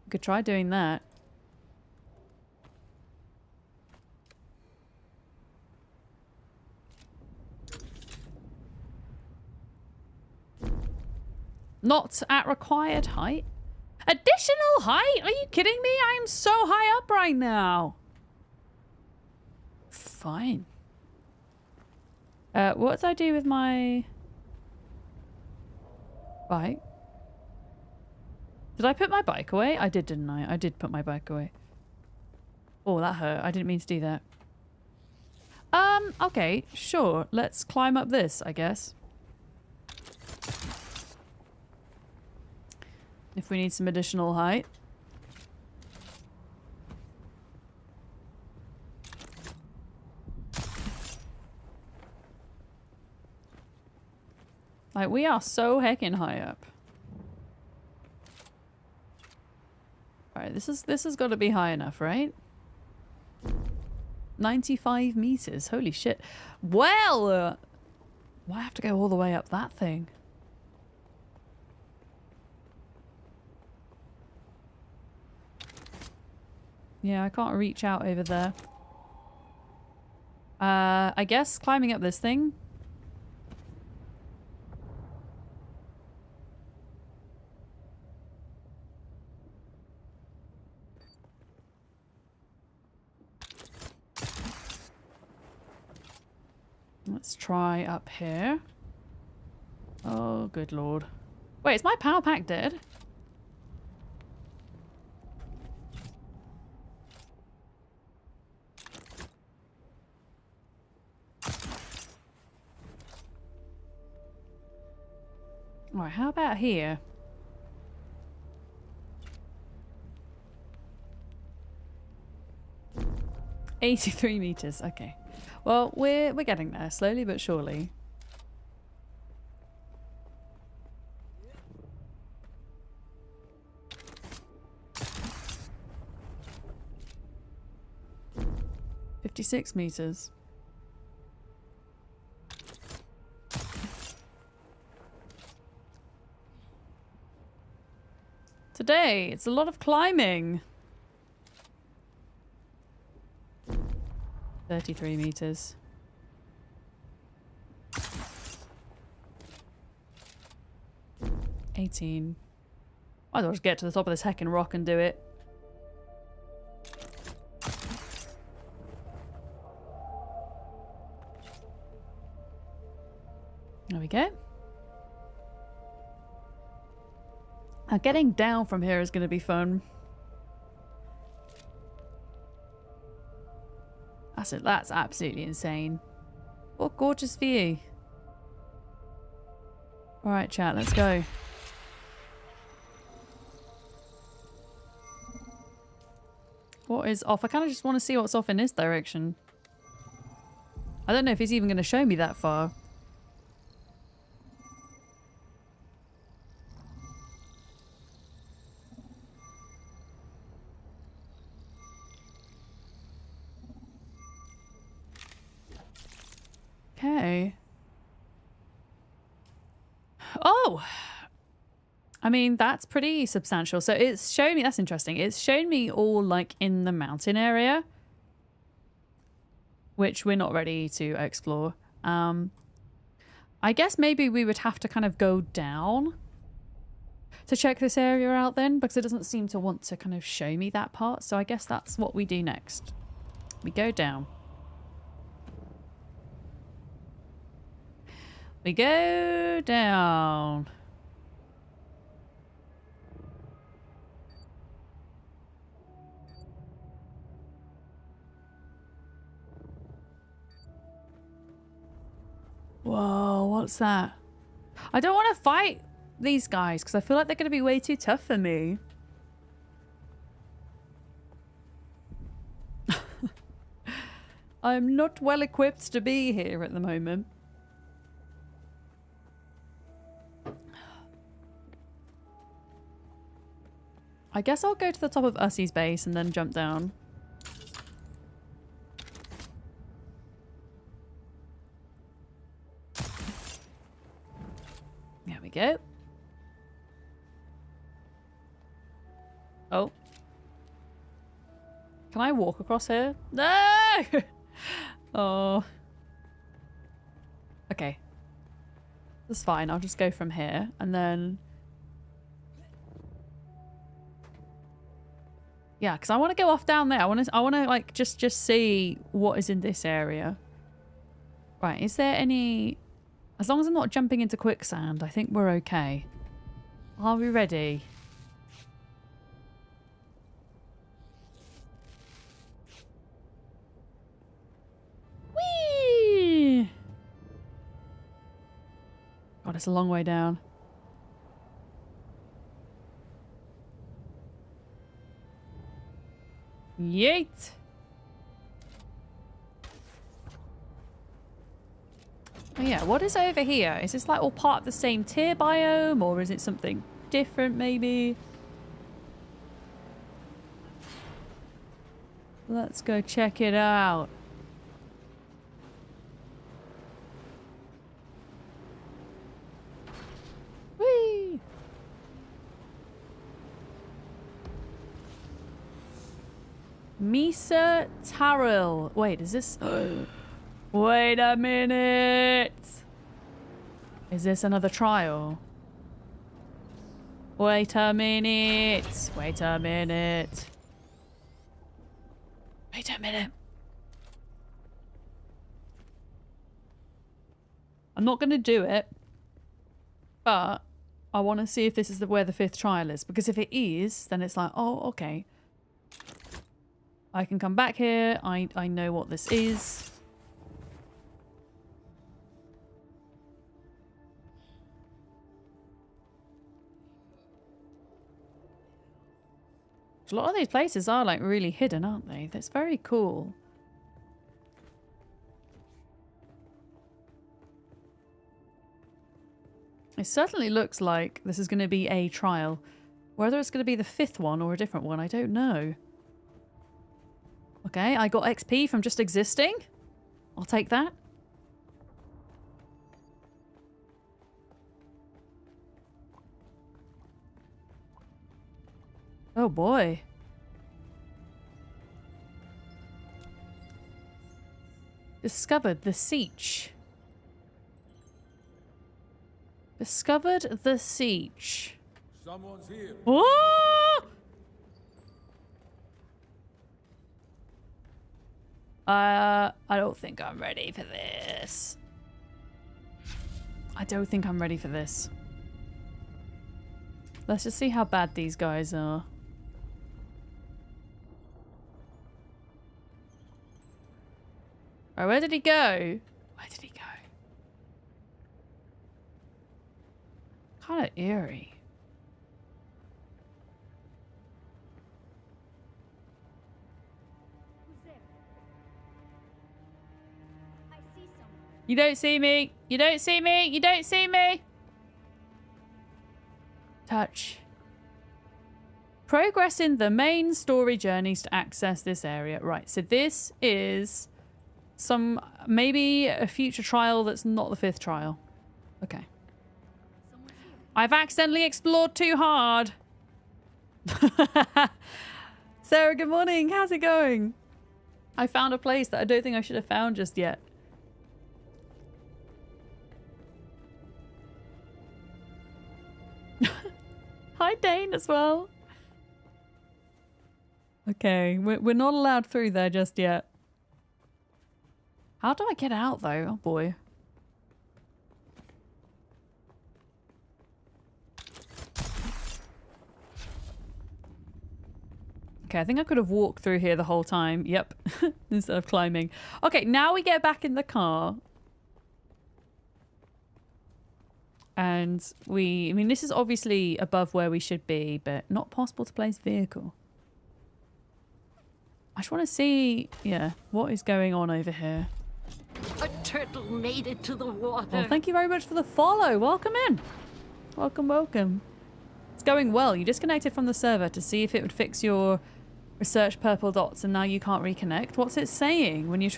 Could try doing that. Not at required height. Additional height? Are you kidding me? I am so high up right now. Fine. What did I do with my bike? Did I put my bike away? I did, didn't I? I did put my bike away. Oh, that hurt. I didn't mean to do that. Okay, sure. Let's climb up this, I guess. If we need some additional height. Like, we are so heckin' high up. Alright, this has got to be high enough, right? 95 meters. Holy shit. Well, why have to go all the way up that thing? Yeah, I can't reach out over there. I guess climbing up this thing. Let's try up here. Oh, good lord. Wait, is my power pack dead? Alright, how about here? $83 meters, okay. Well, we're getting there, slowly but surely. $56 meters. Today, it's a lot of climbing. 33 meters. $18. Might as well just get to the top of this heckin' rock and do it. There we go. Now getting down from here is going to be fun. That's it. That's absolutely insane. What gorgeous view. Alright, chat, let's go. What is off? I kind of just want to see what's off in this direction. I don't know if he's even going to show me that far. Okay. Oh! I mean, that's pretty substantial. So it's shown me, that's interesting. It's shown me all like in the mountain area, which we're not ready to explore. I guess maybe we would have to kind of go down to check this area out then, because it doesn't seem to want to kind of show me that part. So I guess that's what we do next. We go down. We go down. Whoa, what's that? I don't want to fight these guys because I feel like they're going to be way too tough for me. I'm not well equipped to be here at the moment. I guess I'll go to the top of Ussie's base and then jump down. There we go. Oh. Can I walk across here? No! Oh. Okay. That's fine. I'll just go from here and then... Yeah, because I want to go off down there. I want to like just see what is in this area. Right, is there any... As long as I'm not jumping into quicksand, I think we're okay. Are we ready? Whee! God, it's a long way down. Yeet! Oh yeah, what is over here? Is this like all part of the same tier biome, or is it something different maybe? Let's go check it out. Whee! Misa Taril. Wait, is this... Wait a minute! Is this another trial? Wait a minute! Wait a minute! Wait a minute! I'm not going to do it, but I want to see if this is where the 5th trial is, because if it is, then it's like, oh, okay. I can come back here. I know what this is. A lot of these places are like really hidden, aren't they? That's very cool. It certainly looks like this is going to be a trial. Whether it's going to be the 5th one or a different one, I don't know. Okay, I got XP from just existing. I'll take that. Oh boy. Discovered the siege. Discovered the siege. Someone's here. Oh! I don't think I'm ready for this. I don't think I'm ready for this. Let's just see how bad these guys are. Right, where did he go? Where did he go? Kind of eerie. You don't see me. You don't see me. You don't see me. Touch. Progress in the main story journeys to access this area. Right, so this is some, maybe a future trial that's not the 5th trial. Okay. I've accidentally explored too hard. Sarah, good morning. How's it going? I found a place that I don't think I should have found just yet. Hi, Dane, as well. Okay, we're not allowed through there just yet. How do I get out, though? Oh, boy. Okay, I think I could have walked through here the whole time. Yep, instead of climbing. Okay, now we get back in the car. And I mean, this is obviously above where we should be, but not possible to place vehicle. I just want to see, yeah, what is going on over here. A turtle made it to the water. Well, thank you very much for the follow. Welcome in. Welcome, welcome. It's going well. You disconnected from the server to see if it would fix your research purple dots, and now you can't reconnect. What's it saying when you're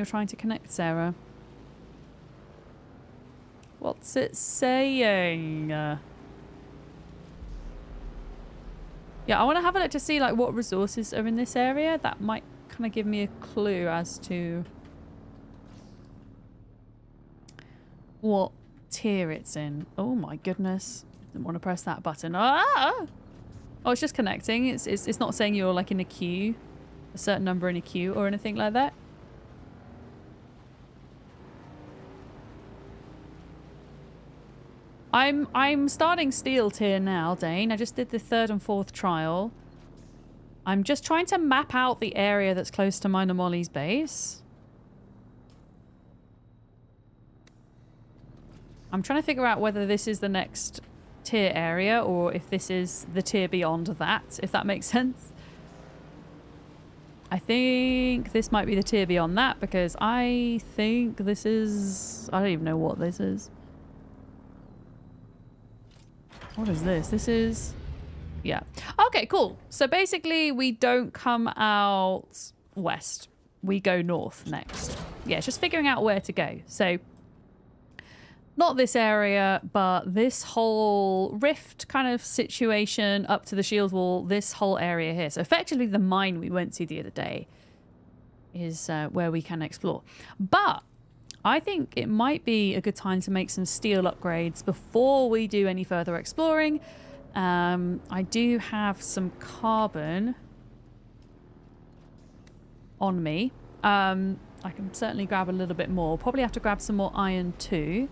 trying to connect, Sarah? What's it saying? Yeah, I want to have a look to see like what resources are in this area. That might kind of give me a clue as to what tier it's in. Oh my goodness. Didn't want to press that button. Ah! Oh, it's just connecting. It's not saying you're like in a queue, a certain number in a queue or anything like that. I'm starting steel tier now, Dane. I just did the 3rd and 4th trial. I'm just trying to map out the area that's close to Minor Molly's base. I'm trying to figure out whether this is the next tier area or if this is the tier beyond that, if that makes sense. I think this might be the tier beyond that because I think this is... I don't even know what this is. What is this? This is... Yeah. Okay, cool. So basically we don't come out west. We go north next. Yeah, it's just figuring out where to go. So not this area, but this whole rift kind of situation up to the shield wall, this whole area here. So effectively the mine we went to the other day is where we can explore. But I think it might be a good time to make some steel upgrades before we do any further exploring. I do have some carbon on me. I can certainly grab a little bit more. Probably have to grab some more iron too.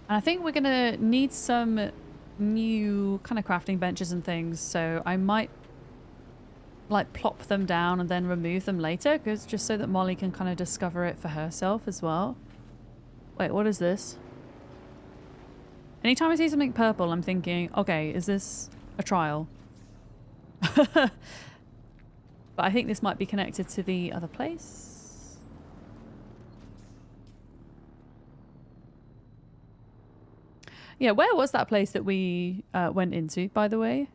And I think we're going to need some new kind of crafting benches and things. So I might like plop them down and then remove them later, because just so that Molly can kind of discover it for herself as well. Wait, what is this? Anytime I see something purple, I'm thinking, okay, is this a trial? But I think this might be connected to the other place. Yeah, where was that place that we went into, by the way?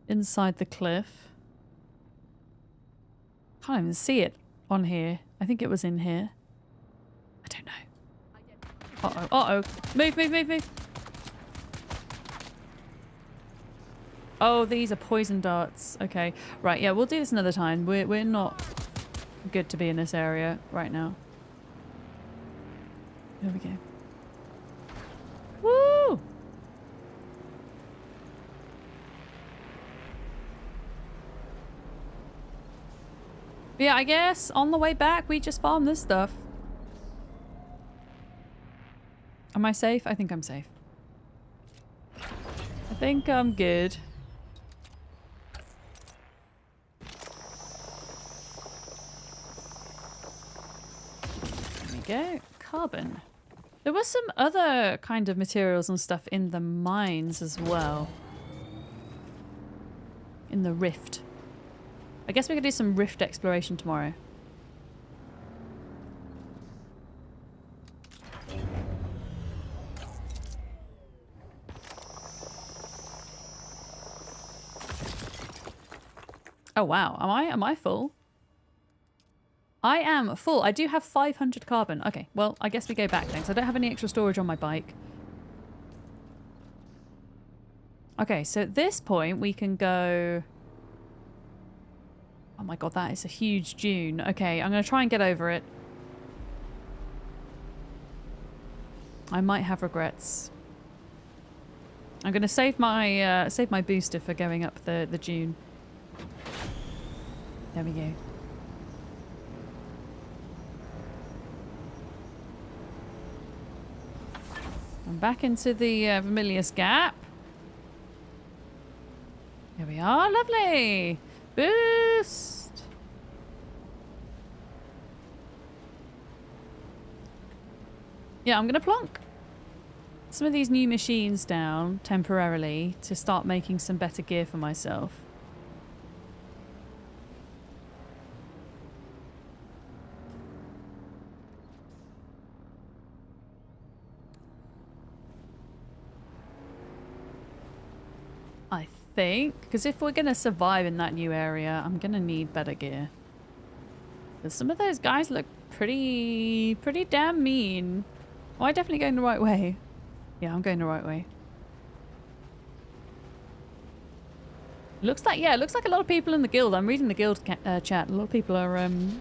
Inside the cliff. Can't even see it on here. I think it was in here. I don't know. Uh-oh. Uh-oh. Move, move, move, move. Oh, these are poison darts. Okay. Right, yeah, we'll do this another time. We're not good to be in this area right now. Here we go. Woo! Yeah, I guess on the way back, we just farm this stuff. Am I safe? I think I'm safe. I think I'm good. There we go. Carbon. There was some other kind of materials and stuff in the mines as well. In the rift. I guess we could do some rift exploration tomorrow. Oh wow, am I full? I am full. I do have 500 carbon. Okay, well, I guess we go back then, because I don't have any extra storage on my bike. Okay, so at this point we can go... Oh my god, that is a huge dune. Okay, I'm going to try and get over it. I might have regrets. I'm going to save my booster for going up the dune. There we go. I'm back into the Vermilius Gap. Here we are. Lovely. Boost. Yeah, I'm going to plonk some of these new machines down temporarily to start making some better gear for myself. I think, because if we're going to survive in that new area, I'm going to need better gear. Because some of those guys look pretty damn mean. Oh, I'm definitely going the right way. Yeah, I'm going the right way. Looks like, yeah, it looks like a lot of people in the guild. I'm reading the guild chat. A lot of people are on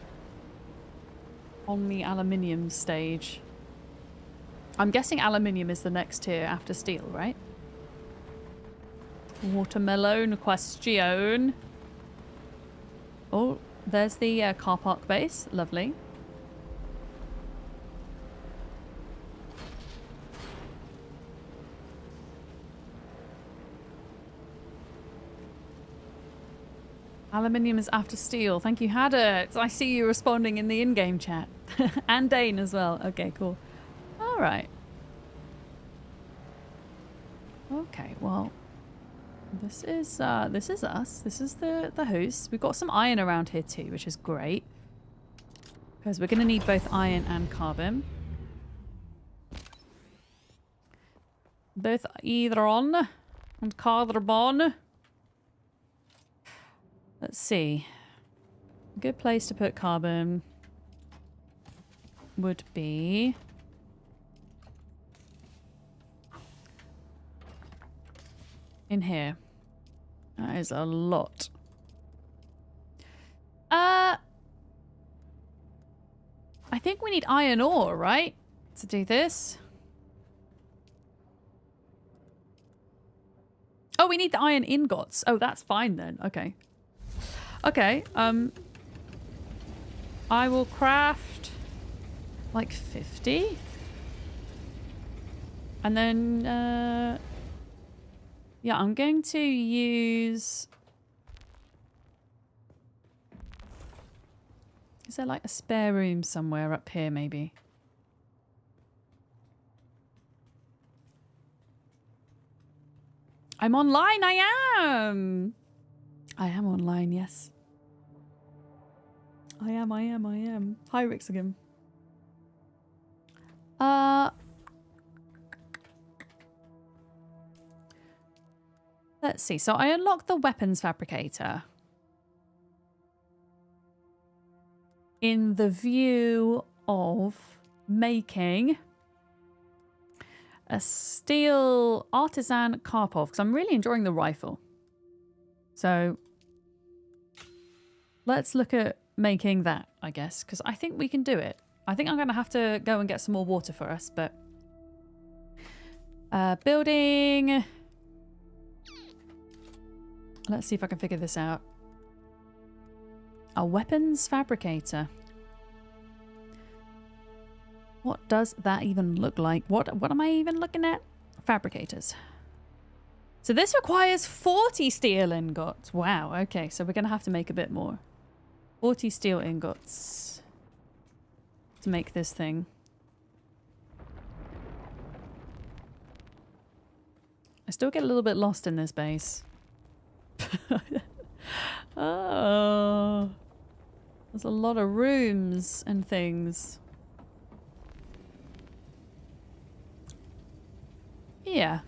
the aluminium stage. I'm guessing aluminium is the next tier after steel, right? Watermelon question. Oh, there's the car park base. Lovely. Aluminium is after steel. Thank you, Haddock. I see you responding in the in-game chat. And Dane as well. Okay, cool. All right. Okay, well, this is us. This is the host. We've got some iron around here too, which is great. Because we're going to need both iron and carbon. Both iron and carbon. Let's see. A good place to put carbon would be... in here. That is a lot. I think we need iron ore, right? To do this. Oh, we need the iron ingots. Oh, that's fine then. Okay. Okay, I will craft like 50. And then, yeah, I'm going to use... Is there like a spare room somewhere up here, maybe? I'm online, I am! I am online, yes. I am. Hi, Rixigam. Let's see. So I unlocked the weapons fabricator. In the view of making a steel artisan Karpov, because I'm really enjoying the rifle. So let's look at making that, I guess, because I think we can do it. I think I'm going to have to go and get some more water for us, but... building... Let's see if I can figure this out. A weapons fabricator. What does that even look like? What am I even looking at? Fabricators. So this requires 40 steel ingots. Wow, okay, so we're going to have to make a bit more. 40 steel ingots to make this thing. I still get a little bit lost in this base. Oh, there's a lot of rooms and things. Yeah,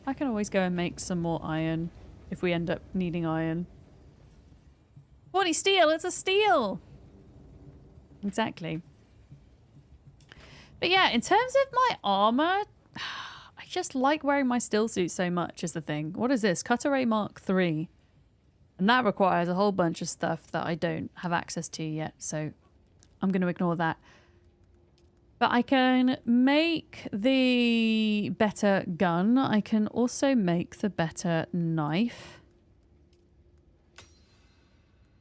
I can always go and make some more iron if we end up needing iron. 40 steel, it's a steel! Exactly. But yeah, in terms of my armor, I just like wearing my steel suit so much is the thing. What is this? Cutter Ray Mark III. And that requires a whole bunch of stuff that I don't have access to yet, so I'm going to ignore that. But I can make the better gun. I can also make the better knife.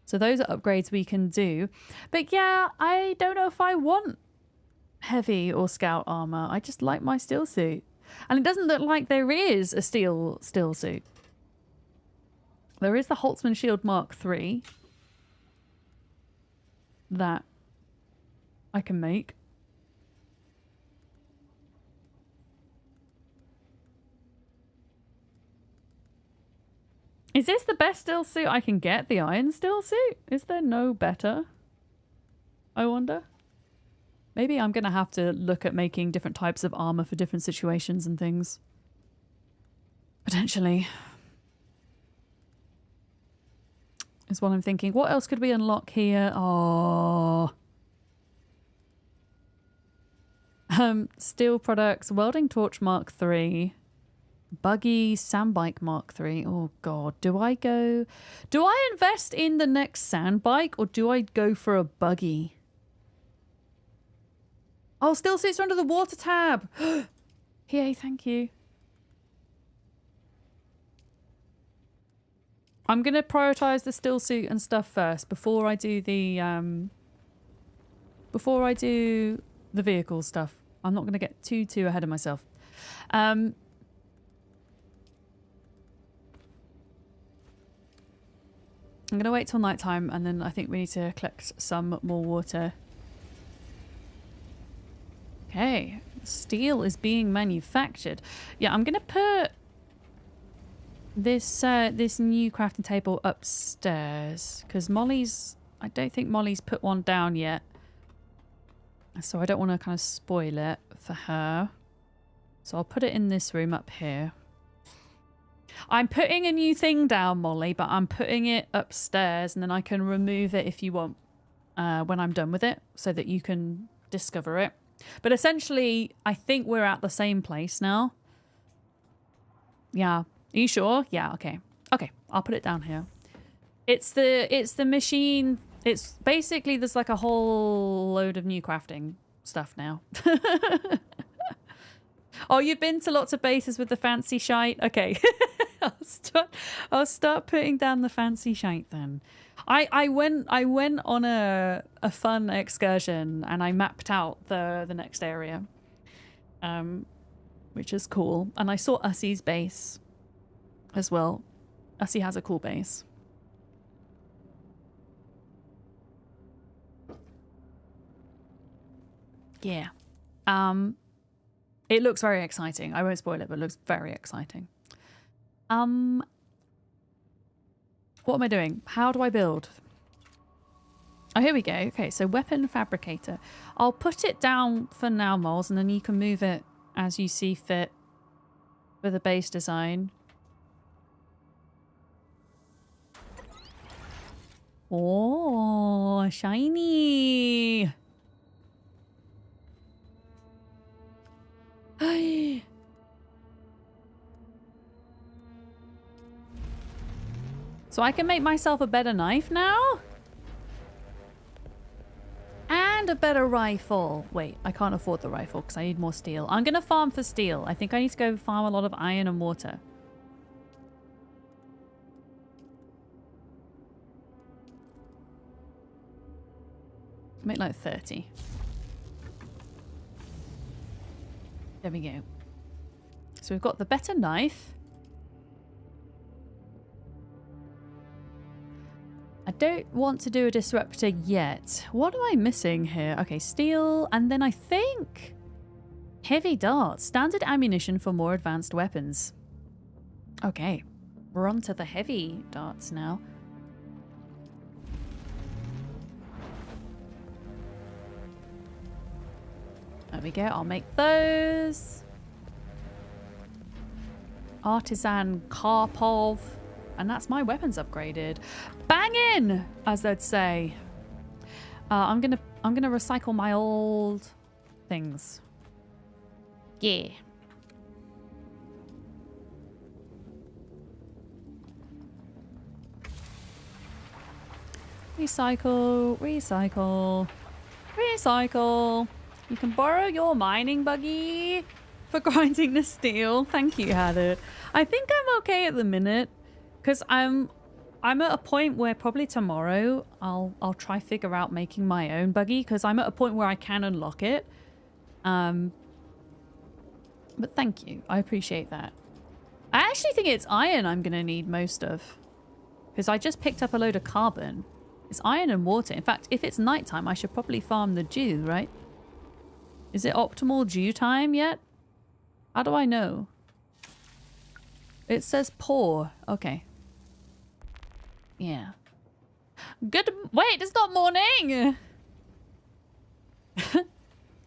So those are upgrades we can do. But yeah, I don't know if I want heavy or scout armor. I just like my steel suit. And it doesn't look like there is a steel suit. There is the Holtzman Shield Mark III that I can make. Is this the best steel suit I can get? The iron steel suit? Is there no better? I wonder. Maybe I'm going to have to look at making different types of armor for different situations and things. Potentially. Is what I'm thinking. What else could we unlock here? Oh. Steel products. Welding torch Mark III. Buggy sandbike Mark III. Oh god. Do I invest in the next sandbike or do I go for a buggy? Oh, steel suits are under the water tab. Yay, thank you. I'm going to prioritize the still suit and stuff first before I do the vehicle stuff. I'm not going to get too ahead of myself. I'm going to wait till nighttime, and then I think we need to collect some more water. Okay, steel is being manufactured. Yeah, I'm going to put this this new crafting table upstairs because I don't think Molly's put one down yet, so I don't want to kind of spoil it for her. So I'll put it in this room up here. I'm putting a new thing down, Molly, but I'm putting it upstairs, and then I can remove it if you want when I'm done with it, so that you can discover it. But essentially, I think we're at the same place now. Yeah. Are you sure? Yeah, okay. Okay, I'll put it down here. It's the machine. It's basically, there's like a whole load of new crafting stuff now. Oh, you've been to lots of bases with the fancy shite? Okay. I'll start putting down the fancy shite then. I went on a fun excursion and I mapped out the next area. Which is cool. And I saw Ussie's base as well. Ussie has a cool base. Yeah. It looks very exciting. I won't spoil it, but it looks very exciting. What am I doing? How do I build? Oh, here we go. Okay, so weapon fabricator. I'll put it down for now, Moles, and then you can move it as you see fit for the base design. Oh, shiny. So I can make myself a better knife now? And a better rifle. Wait, I can't afford the rifle because I need more steel. I'm going to farm for steel. I think I need to go farm a lot of iron and water. Make like 30. There we go. So we've got the better knife. I don't want to do a disruptor yet. What am I missing here? Okay, steel, and then I think heavy darts. Standard ammunition for more advanced weapons. Okay, we're on to the heavy darts now. There we go. I'll make those. Artisan Karpov. And that's my weapons upgraded. Bangin', as they'd say. I'm gonna recycle my old things. Yeah. Recycle, recycle, recycle. You can borrow your mining buggy for grinding the steel. Thank you, Heather. I think I'm okay at the minute. Because I'm at a point where probably tomorrow I'll try figure out making my own buggy, because I'm at a point where I can unlock it. But thank you. I appreciate that. I actually think it's iron I'm going to need most of, because I just picked up a load of carbon. It's iron and water. In fact, if it's nighttime, I should probably farm the dew, right? Is it optimal dew time yet? How do I know? It says pour. Okay. Yeah. Good. Wait, it's not morning. Good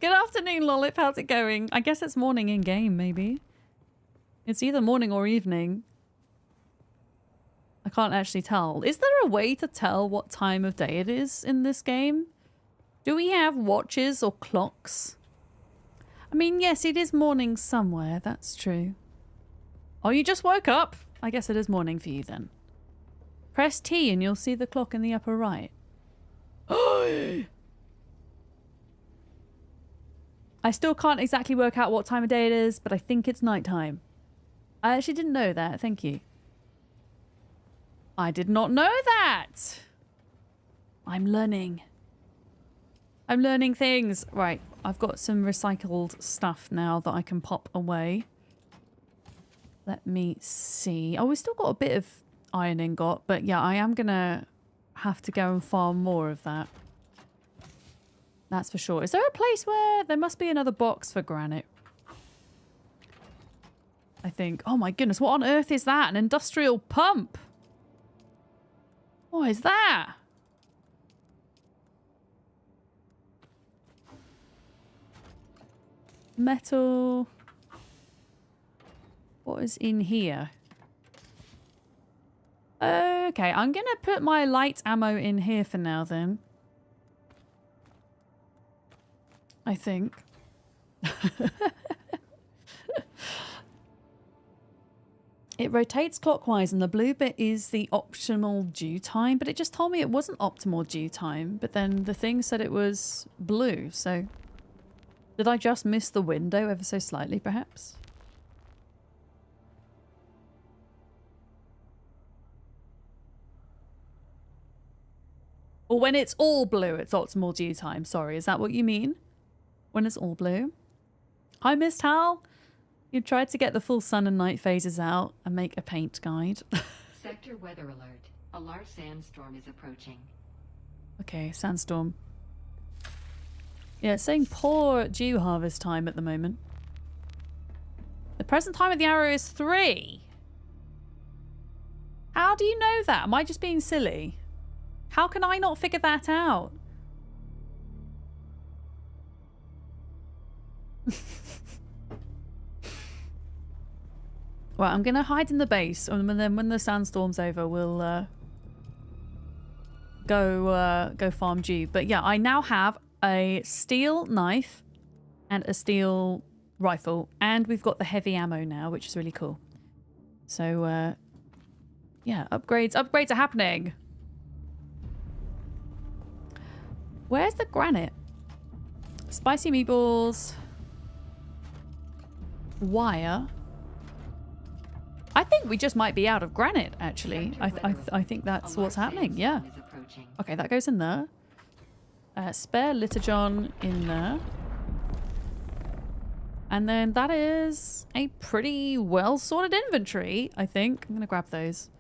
afternoon, Lollip. How's it going? I guess it's morning in game, maybe. It's either morning or evening. I can't actually tell. Is there a way to tell what time of day it is in this game? Do we have watches or clocks? I mean, yes, it is morning somewhere. That's true. Oh, you just woke up? I guess it is morning for you then. Press T and you'll see the clock in the upper right. I still can't exactly work out what time of day it is, but I think it's nighttime. I actually didn't know that. Thank you. I did not know that. I'm learning. I'm learning things. Right, I've got some recycled stuff now that I can pop away. Let me see. Oh, we've still got a bit of iron ingot, but yeah, I am gonna have to go and farm more of that. That's for sure. Is there a place where there must be another box for granite? I think. Oh my goodness, what on earth is that? An industrial pump? What is that? Metal. What is in here? Okay, I'm going to put my light ammo in here for now then. I think. It rotates clockwise and the blue bit is the optimal dew time, but it just told me it wasn't optimal dew time, but then the thing said it was blue, so did I just miss the window ever so slightly perhaps? Or when it's all blue, it's optimal dew time. Sorry, is that what you mean? When it's all blue? Hi, Miss Hal. You tried to get the full sun and night phases out and make a paint guide. Sector weather alert. A large sandstorm is approaching. Okay, sandstorm. Yeah, it's saying poor dew harvest time at the moment. The present time of the arrow is 3. How do you know that? Am I just being silly? How can I not figure that out? Well, I'm going to hide in the base, and then when the sandstorm's over, we'll go farm dew. But yeah, I now have a steel knife and a steel rifle, and we've got the heavy ammo now, which is really cool. So yeah, upgrades are happening. Where's the granite? Spicy meatballs. Wire. I think we just might be out of granite, actually. I think that's what's happening, yeah. Okay, that goes in there. Spare Liturgon in there. And then that is a pretty well sorted inventory, I think. I'm going to grab those.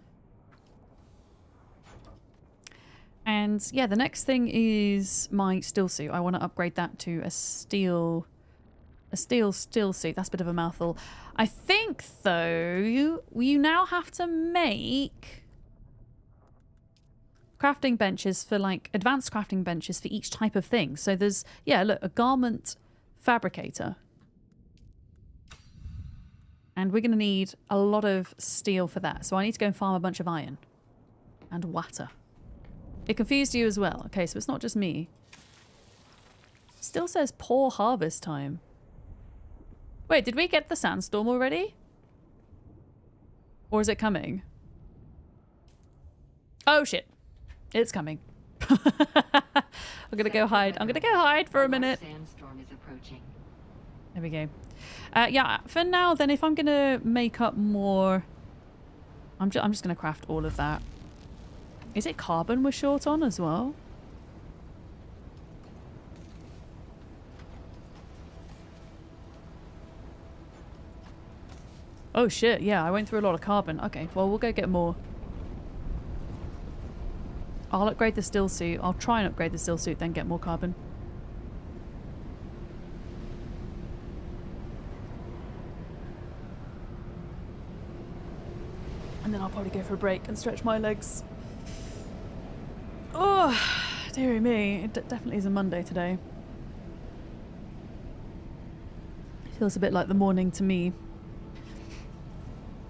And yeah, the next thing is my steel suit. I want to upgrade that to a steel suit. That's a bit of a mouthful. I think though, you now have to make crafting benches for like advanced crafting benches for each type of thing. So there's, yeah, look, a garment fabricator. And we're going to need a lot of steel for that. So I need to go and farm a bunch of iron and water. It confused you as well. Okay, so it's not just me. Still says poor harvest time. Wait, did we get the sandstorm already? Or is it coming? Oh shit. It's coming. I'm gonna go hide. I'm gonna go hide for a minute. Sandstorm is approaching. There we go. Yeah, for now then, if I'm gonna make up more... I'm just gonna craft all of that. Is it carbon we're short on as well? Oh shit, yeah, I went through a lot of carbon. Okay, well, we'll go get more. I'll upgrade the steel suit. I'll try and upgrade the steel suit, then get more carbon. And then I'll probably go for a break and stretch my legs. Oh, dearie me. It definitely is a Monday today. Feels a bit like the morning to me.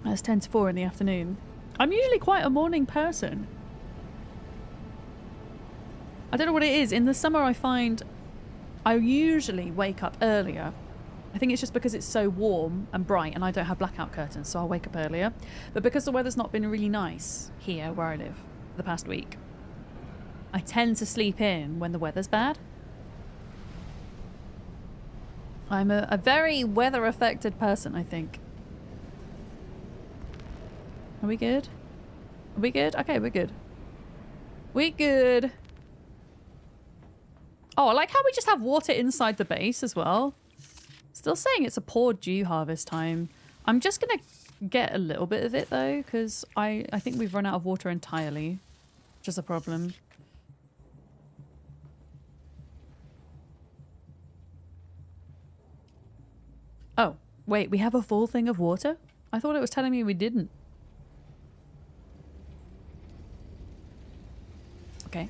It's 10 to 4 in the afternoon. I'm usually quite a morning person. I don't know what it is. In the summer I find I usually wake up earlier. I think it's just because it's so warm and bright and I don't have blackout curtains, so I'll wake up earlier. But because the weather's not been really nice here where I live the past week, I tend to sleep in when the weather's bad. I'm a very weather-affected person, I think. Are we good? Are we good? Okay, we're good. We good. Oh, I like how we just have water inside the base as well. Still saying it's a poor dew harvest time. I'm just going to get a little bit of it though, because I think we've run out of water entirely. Which is a problem. Oh, wait, we have a full thing of water? I thought it was telling me we didn't. Okay.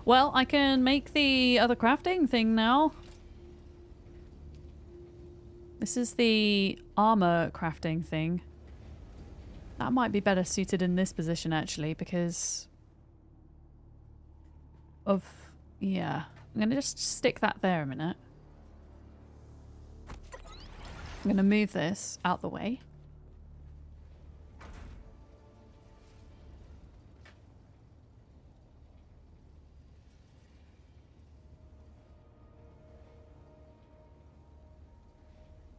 Well, I can make the other crafting thing now. This is the armor crafting thing. That might be better suited in this position actually because of... yeah. I'm going to just stick that there a minute. I'm going to move this out the way.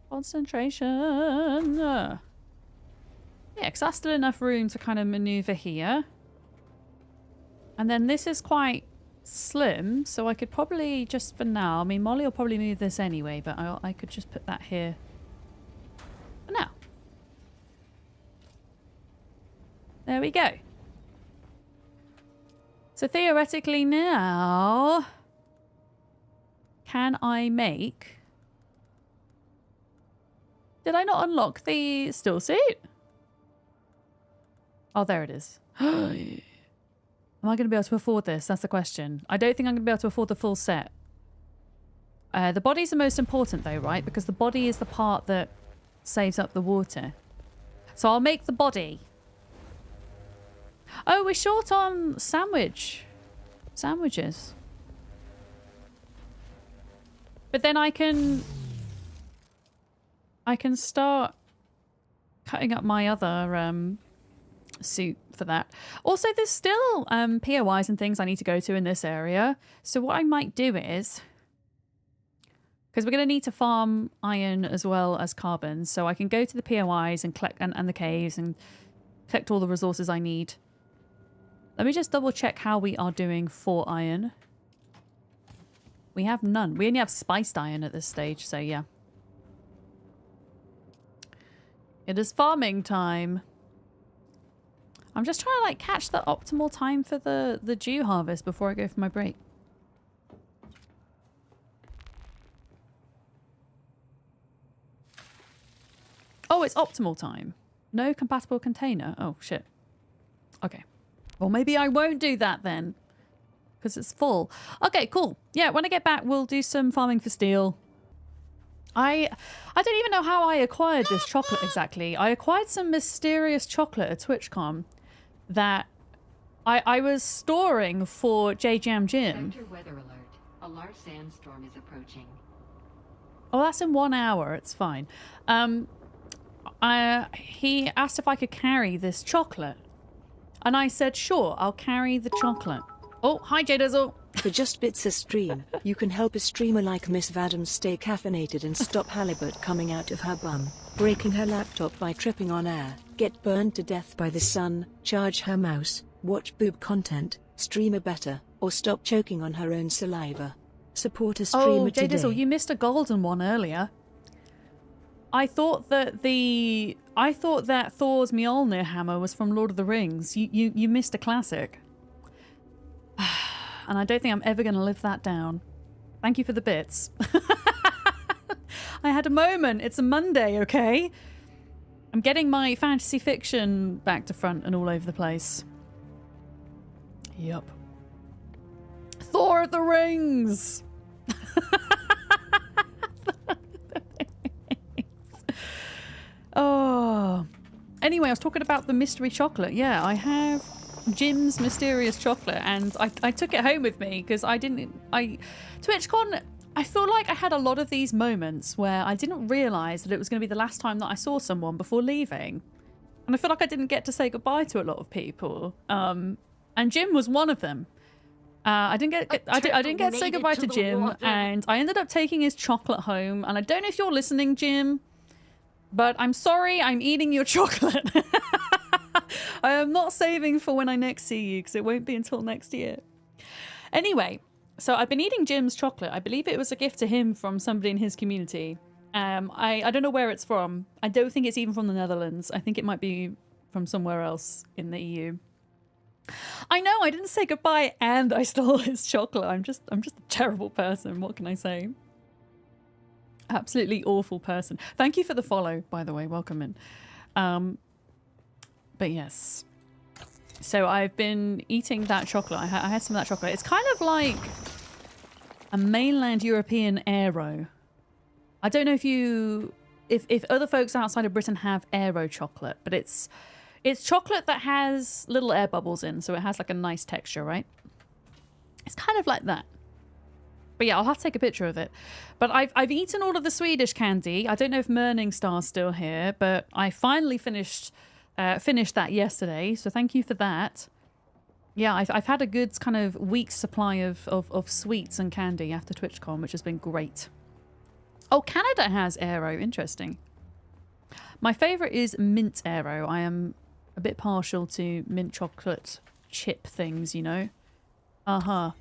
Concentration. Yeah, because that's still enough room to kind of maneuver here. And then this is quite slim, so I could probably just for now, I mean Molly will probably move this anyway, but I could just put that here for now. There we go. So theoretically now, can I make... Did I not unlock the still suit? Oh, there it is. Am I going to be able to afford this? That's the question. I don't think I'm going to be able to afford the full set. The body's the most important though, right? Because the body is the part that saves up the water. So I'll make the body. Oh, we're short on sandwiches. But then I can start cutting up my other suit for that. Also, there's still POIs and things I need to go to in this area. So what I might do is, because we're going to need to farm iron as well as carbon, so I can go to the POIs and collect and the caves and collect all the resources I need. Let me just double check how we are doing for iron. We have none. We only have spiced iron at this stage, so yeah. It is farming time. I'm just trying to like catch the optimal time for the dew harvest before I go for my break. Oh, it's optimal time. No compatible container. Oh, shit. Okay. Well, maybe I won't do that then. Because it's full. Okay, cool. Yeah, when I get back, we'll do some farming for steel. I don't even know how I acquired this chocolate exactly. I acquired some mysterious chocolate at TwitchCon that I was storing for JJam Jim. Sector weather alert. A large sandstorm is approaching. Oh, that's in 1 hour. It's fine. He asked if I could carry this chocolate. And I said, sure, I'll carry the chocolate. Oh, hi, J-Dizzle. For just bits a stream, you can help a streamer like Miss Vadam stay caffeinated and stop halibut coming out of her bum, breaking her laptop by tripping on air, get burned to death by the sun, charge her mouse, watch boob content, streamer better, or stop choking on her own saliva. Support a streamer today. Oh, J-Dizzle, you missed a golden one earlier. I thought that Thor's Mjolnir hammer was from Lord of the Rings. You missed a classic. And I don't think I'm ever going to live that down. Thank you for the bits. I had a moment. It's a Monday, okay? I'm getting my fantasy fiction back to front and all over the place. Yup. Thor of the Rings! Oh. Anyway, I was talking about the mystery chocolate. Yeah, I have Jim's mysterious chocolate, and I took it home with me because TwitchCon, I feel like I had a lot of these moments where I didn't realise that it was going to be the last time that I saw someone before leaving. And I feel like I didn't get to say goodbye to a lot of people. And Jim was one of them. I didn't get to say goodbye to Jim, and I ended up taking his chocolate home. And I don't know if you're listening, Jim, but I'm sorry, I'm eating your chocolate. I'm not saving for when I next see you because it won't be until next year. Anyway, so I've been eating Jim's chocolate. I believe it was a gift to him from somebody in his community. I don't know where it's from. I don't think it's even from the Netherlands. I think it might be from somewhere else in the EU. I know, I didn't say goodbye and I stole his chocolate. I'm just a terrible person. What can I say? Absolutely awful person. Thank you for the follow, by the way. Welcome in. But yes. So I've been eating that chocolate. I had some of that chocolate. It's kind of like a mainland European Aero. I don't know if other folks outside of Britain have Aero chocolate, but it's chocolate that has little air bubbles in, so it has like a nice texture, right? It's kind of like that. But yeah, I'll have to take a picture of it. But I've eaten all of the Swedish candy. I don't know if Morningstar's still here, but I finally finished that yesterday, so thank you for that. Yeah, I've had a good kind of week's supply of sweets and candy after TwitchCon, which has been great. Oh, Canada has Aero. Interesting. My favourite is mint Aero. I am a bit partial to mint chocolate chip things, you know. Uh-huh.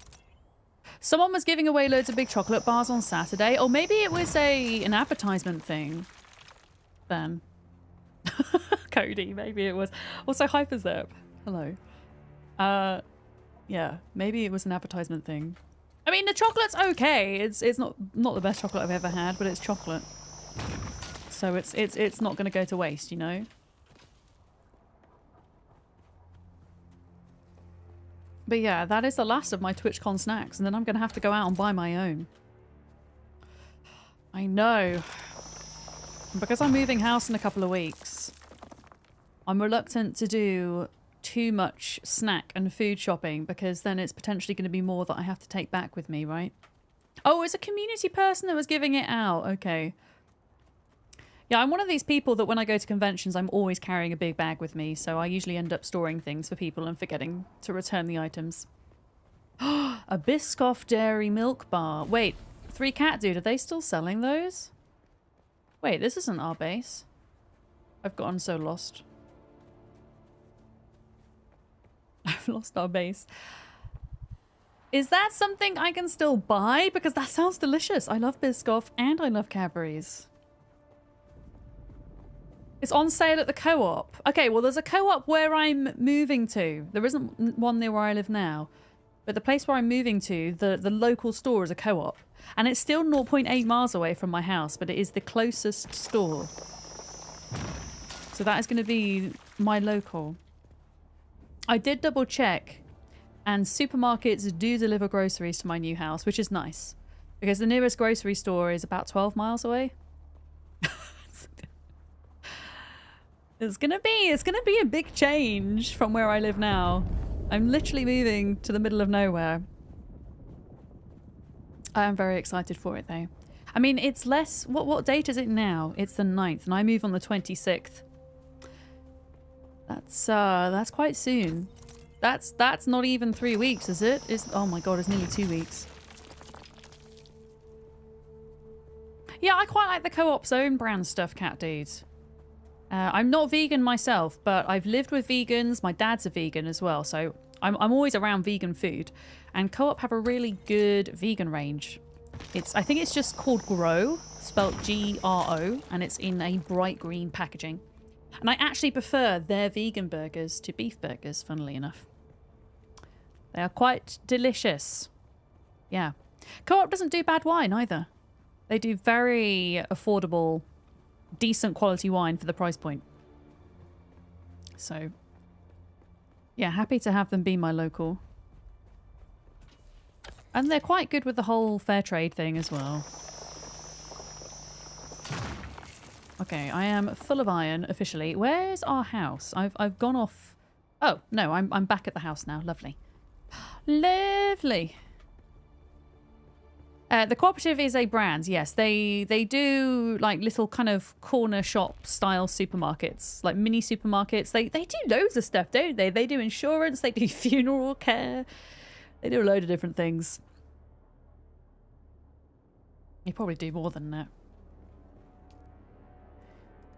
Someone was giving away loads of big chocolate bars on Saturday. Or maybe it was an advertisement thing. Then. Cody, maybe it was. Also, Hyperzep. Hello. Yeah, maybe it was an advertisement thing. I mean, the chocolate's okay. It's not the best chocolate I've ever had, but it's chocolate. So it's not going to go to waste, you know? But yeah, that is the last of my TwitchCon snacks, and then I'm going to have to go out and buy my own. I know. Because I'm moving house in a couple of weeks, I'm reluctant to do too much snack and food shopping because then it's potentially going to be more that I have to take back with me, right? Oh, it's a community person that was giving it out. Okay. Yeah, I'm one of these people that when I go to conventions, I'm always carrying a big bag with me, so I usually end up storing things for people and forgetting to return the items. A Biscoff Dairy Milk Bar. Wait, 3 Cat Dude, are they still selling those? Wait, this isn't our base. I've gotten so lost. I've lost our base. Is that something I can still buy? Because that sounds delicious. I love Biscoff and I love Cadbury's. It's on sale at the co-op. Okay, well, there's a co-op where I'm moving to. There isn't one near where I live now. But the place where I'm moving to, the local store is a co-op. And it's still 0.8 miles away from my house, but it is the closest store. So that is going to be my local. I did double check, and supermarkets do deliver groceries to my new house, which is nice. Because the nearest grocery store is about 12 miles away. It's gonna be a big change from where I live now. I'm literally moving to the middle of nowhere. I am very excited for it though. I mean, it's less... What date is it now? It's the 9th, and I move on the 26th. That's quite soon. That's not even 3 weeks, is it? Oh my god, it's nearly 2 weeks. Yeah, I quite like the co-op's own brand stuff, Cat Dudes. I'm not vegan myself, but I've lived with vegans. My dad's a vegan as well, so I'm always around vegan food. And Co-op have a really good vegan range. I think it's just called Grow, spelt G-R-O, and it's in a bright green packaging. And I actually prefer their vegan burgers to beef burgers, funnily enough. They are quite delicious. Yeah. Co-op doesn't do bad wine either. They do very affordable, decent quality wine for the price point. So, yeah, happy to have them be my local. And they're quite good with the whole fair trade thing as well. Okay, I am full of iron officially. Where's our house? I've gone off. Oh, no, I'm back at the house now. Lovely. Lovely. The cooperative is a brand, yes. They do like little kind of corner shop style supermarkets, like mini supermarkets. They do loads of stuff, don't they? They do insurance, they do funeral care. They do a load of different things. You probably do more than that.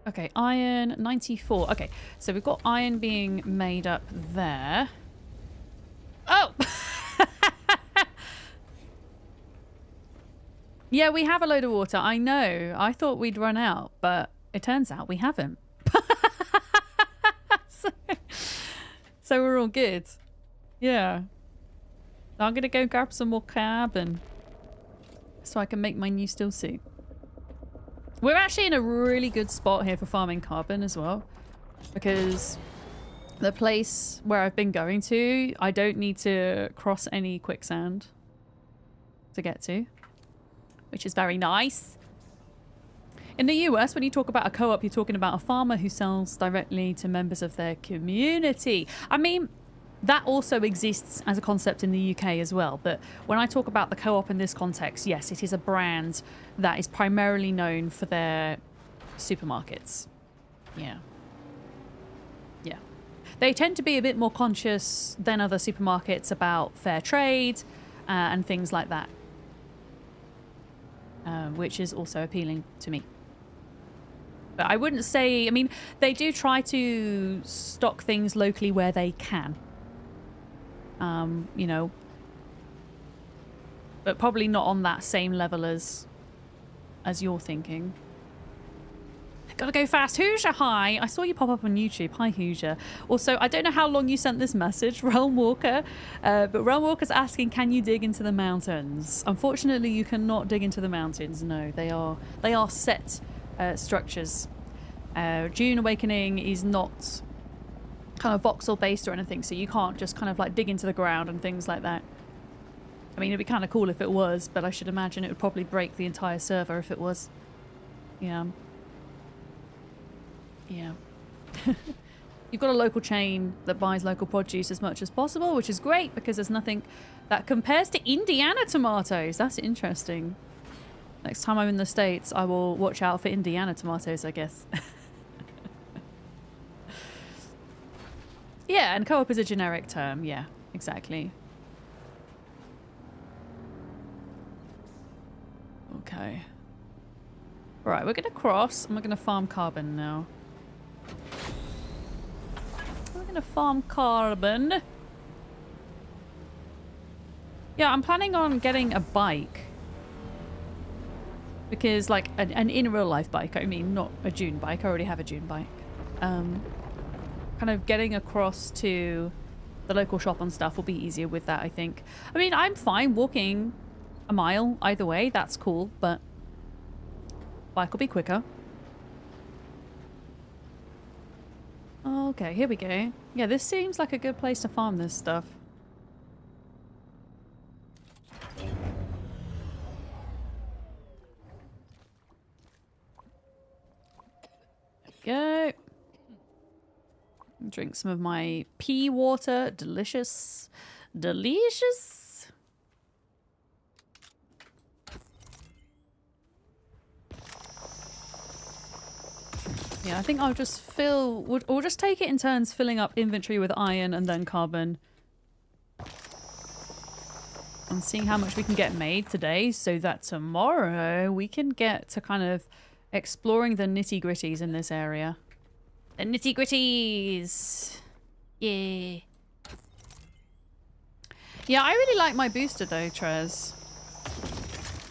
Okay, iron 94. Okay, so we've got iron being made up there. Oh! Yeah, we have a load of water. I know. I thought we'd run out, but it turns out we haven't. So we're all good. Yeah. I'm going to go grab some more carbon so I can make my new steel suit. We're actually in a really good spot here for farming carbon as well, because the place where I've been going to, I don't need to cross any quicksand to get to, which is very nice. In the US, when you talk about a co-op, you're talking about a farmer who sells directly to members of their community. I mean, that also exists as a concept in the UK as well. But when I talk about the co-op in this context, yes, it is a brand that is primarily known for their supermarkets. Yeah. Yeah. They tend to be a bit more conscious than other supermarkets about fair trade and things like that. Which is also appealing to me. But I wouldn't say... I mean, they do try to stock things locally where they can. You know, but probably not on that same level as you're thinking. Gotta go fast. Hoosier, hi. I saw you pop up on YouTube. Hi, Hoosier. Also, I don't know how long you sent this message, Realm Walker, but Realm Walker's asking, can you dig into the mountains? Unfortunately, you cannot dig into the mountains. No, they are set structures. Dune Awakening is not kind of voxel based or anything, so you can't just kind of like dig into the ground and things like that. I mean, it'd be kind of cool if it was, but I should imagine it would probably break the entire server if it was. Yeah. Yeah. You've got a local chain that buys local produce as much as possible, which is great because there's nothing that compares to Indiana tomatoes. That's interesting. Next time I'm in the States, I will watch out for Indiana tomatoes, I guess. Yeah, and co-op is a generic term. Yeah, exactly. Okay. Right, we're going to cross and we're going to farm carbon now. We're going to farm carbon. Yeah, I'm planning on getting a bike. Because, like, an in real life bike. I mean, not a Dune bike. I already have a Dune bike. Kind of getting across to the local shop and stuff will be easier with that, I think. I mean, I'm fine walking a mile either way. That's cool, but bike will be quicker. Okay, here we go. Yeah, this seems like a good place to farm this stuff. There we go. Drink some of my pea water. Delicious. Delicious. Yeah, I think I'll just fill... We'll just take it in turns filling up inventory with iron and then carbon. And seeing how much we can get made today so that tomorrow we can get to kind of exploring the nitty-gritties in this area. The nitty-gritties! Yeah. Yeah, I really like my booster though, Trez.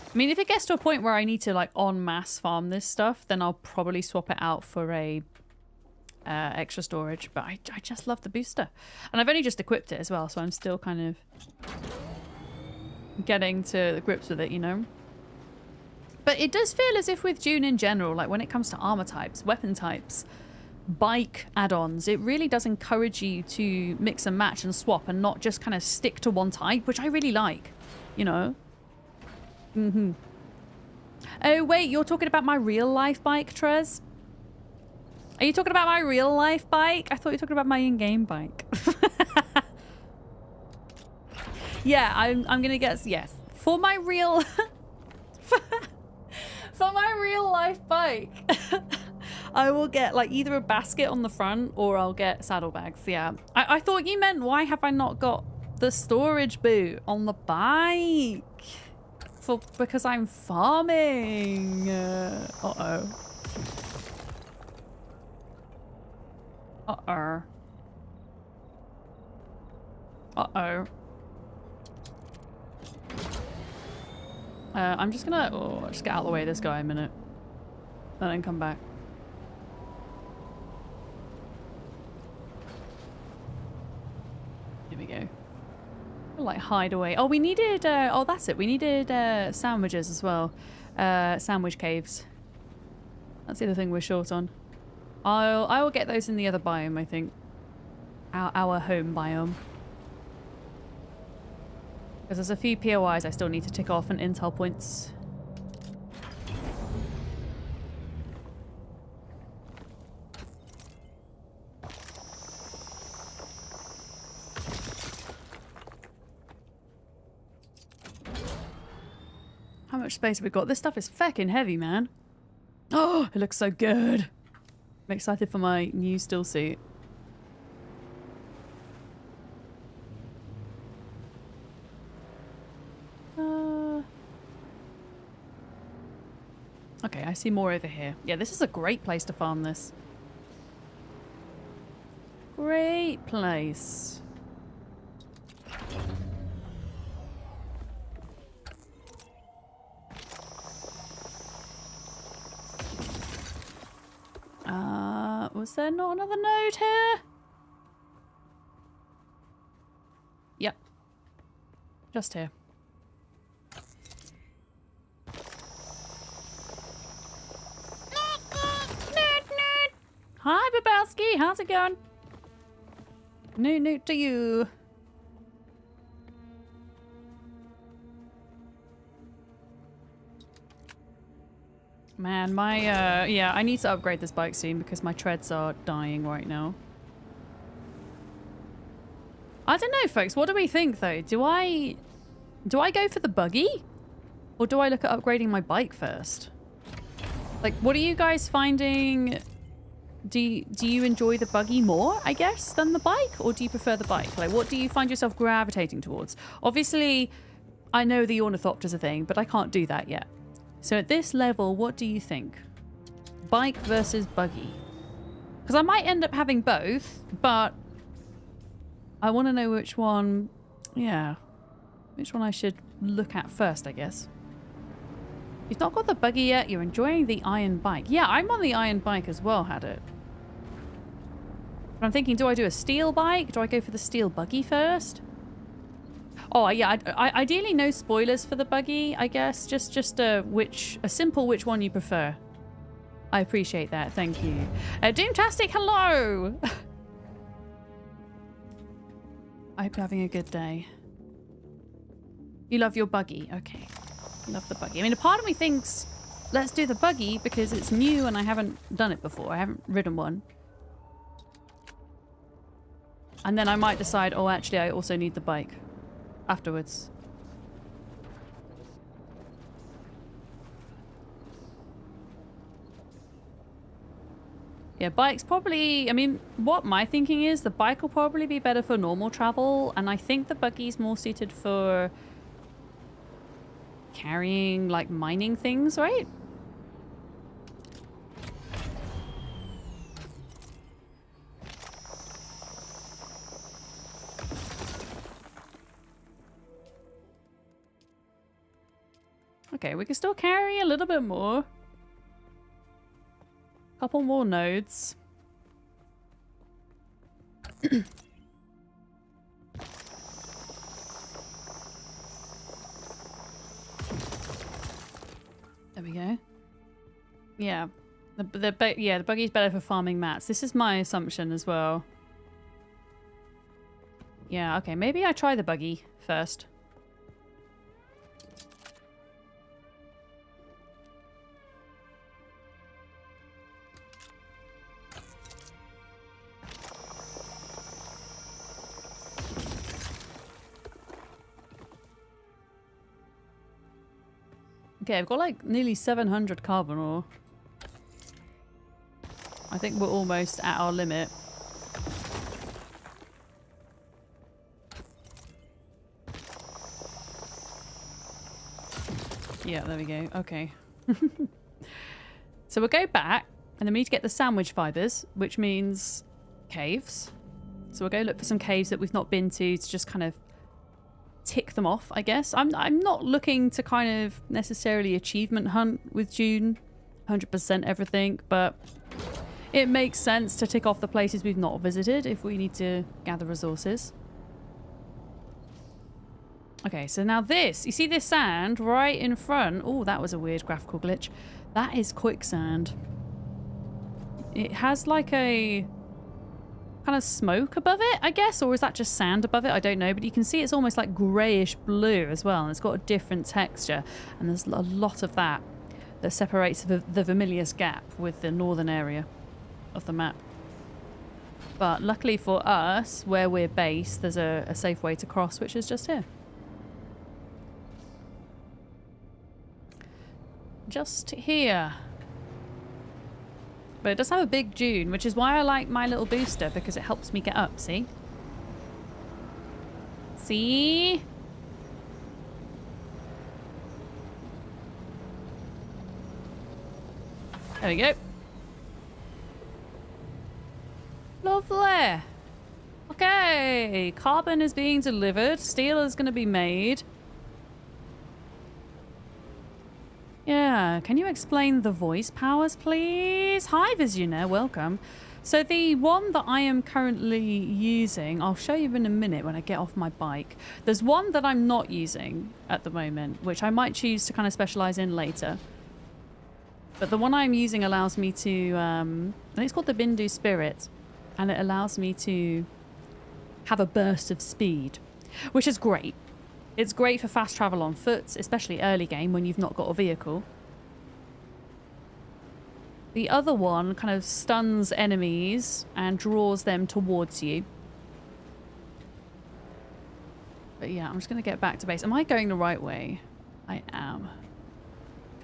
I mean, if it gets to a point where I need to like en masse farm this stuff, then I'll probably swap it out for a extra storage. But I just love the booster. And I've only just equipped it as well, so I'm still kind of getting to grips with it, you know? But it does feel as if with Dune in general, like when it comes to armor types, weapon types, bike add-ons, it really does encourage you to mix and match and swap and not just kind of stick to one type, which I really like, you know? Mm-hmm. Oh, wait, you're talking about my real-life bike, Trez? Are you talking about my real-life bike? I thought you were talking about my in-game bike. Yeah, I'm gonna guess, yes. For my real... for my real-life bike... I will get like either a basket on the front or I'll get saddlebags. Yeah. I thought you meant why have I not got the storage boot on the bike? Because I'm farming. Uh-oh. Uh-oh. Uh-oh. I'm just gonna... Oh, just get out of the way of this guy a minute. And then come back. Here we go. Like hide away. Oh, we needed... oh, that's it. We needed sandwiches as well. Sandwich caves. That's the other thing we're short on. I will get those in the other biome, I think. Our home biome. Because there's a few POIs I still need to tick off and intel points. How much space have we got? This stuff is feckin' heavy, man. Oh, it looks so good. I'm excited for my new still suit. Okay, I see more over here. Yeah, this is a great place to farm this. Great place. Was there not another node here? Yep. Just here. Hi, Babowski. How's it going? Noot to you. Man, my, yeah, I need to upgrade this bike soon because my treads are dying right now. I don't know, folks. What do we think, though? Do I go for the buggy? Or do I look at upgrading my bike first? Like, what are you guys finding? Do you enjoy the buggy more, I guess, than the bike? Or do you prefer the bike? Like, what do you find yourself gravitating towards? Obviously, I know the ornithopter's a thing, but I can't do that yet. So at this level, what do you think? Bike versus buggy? Because I might end up having both, but I want to know which one, yeah, which one I should look at first, I guess. You've not got the buggy yet. You're enjoying the iron bike. Yeah, I'm on the iron bike as well, had it. But I'm thinking, do I do a steel bike? Do I go for the steel buggy first? Oh, yeah, I ideally no spoilers for the buggy, I guess. Just a simple which one you prefer. I appreciate that. Thank you. Doomtastic, hello! I hope you're having a good day. You love your buggy. Okay. You love the buggy. I mean, a part of me thinks, let's do the buggy because it's new and I haven't done it before. I haven't ridden one. And then I might decide, oh, actually, I also need the bike afterwards. Yeah, bike's probably, I mean, what my thinking is, the bike will probably be better for normal travel, and I think the buggy's more suited for carrying, like, mining things, right? Okay, we can still carry a little bit more. Couple more nodes. There we go. Yeah. The buggy's better for farming mats. This is my assumption as well. Yeah, okay, maybe I try the buggy first. Okay, I've got like nearly 700 carbon ore. I think we're almost at our limit. Yeah, there we go. Okay. So we'll go back and then we need to get the sandwich fibers, which means caves. So we'll go look for some caves that we've not been to just kind of tick them off, I guess. I'm not looking to kind of necessarily achievement hunt with Dune, 100% everything, but it makes sense to tick off the places we've not visited if we need to gather resources. Okay, so now this, you see this sand right in front? Oh, that was a weird graphical glitch. That is quicksand. It has like a kind of smoke above it, I guess, or is that just sand above it? I don't know, but you can see it's almost like greyish blue as well, and it's got a different texture, and there's a lot of that separates the Vermilius Gap with the northern area of the map. But luckily for us, where we're based, there's a safe way to cross, which is just here. Just here. But it does have a big dune, which is why I like my little booster, because it helps me get up, see? See? There we go. Lovely. Okay, carbon is being delivered. Steel is going to be made. Yeah, can you explain the voice powers, please? Hi, Visionaire, welcome. So the one that I am currently using, I'll show you in a minute when I get off my bike. There's one that I'm not using at the moment, which I might choose to kind of specialize in later. But the one I'm using allows me to, I think it's called the Bindu Spirit, and it allows me to have a burst of speed, which is great. It's great for fast travel on foot, especially early game when you've not got a vehicle. The other one kind of stuns enemies and draws them towards you. But yeah, I'm just going to get back to base. Am I going the right way? I am.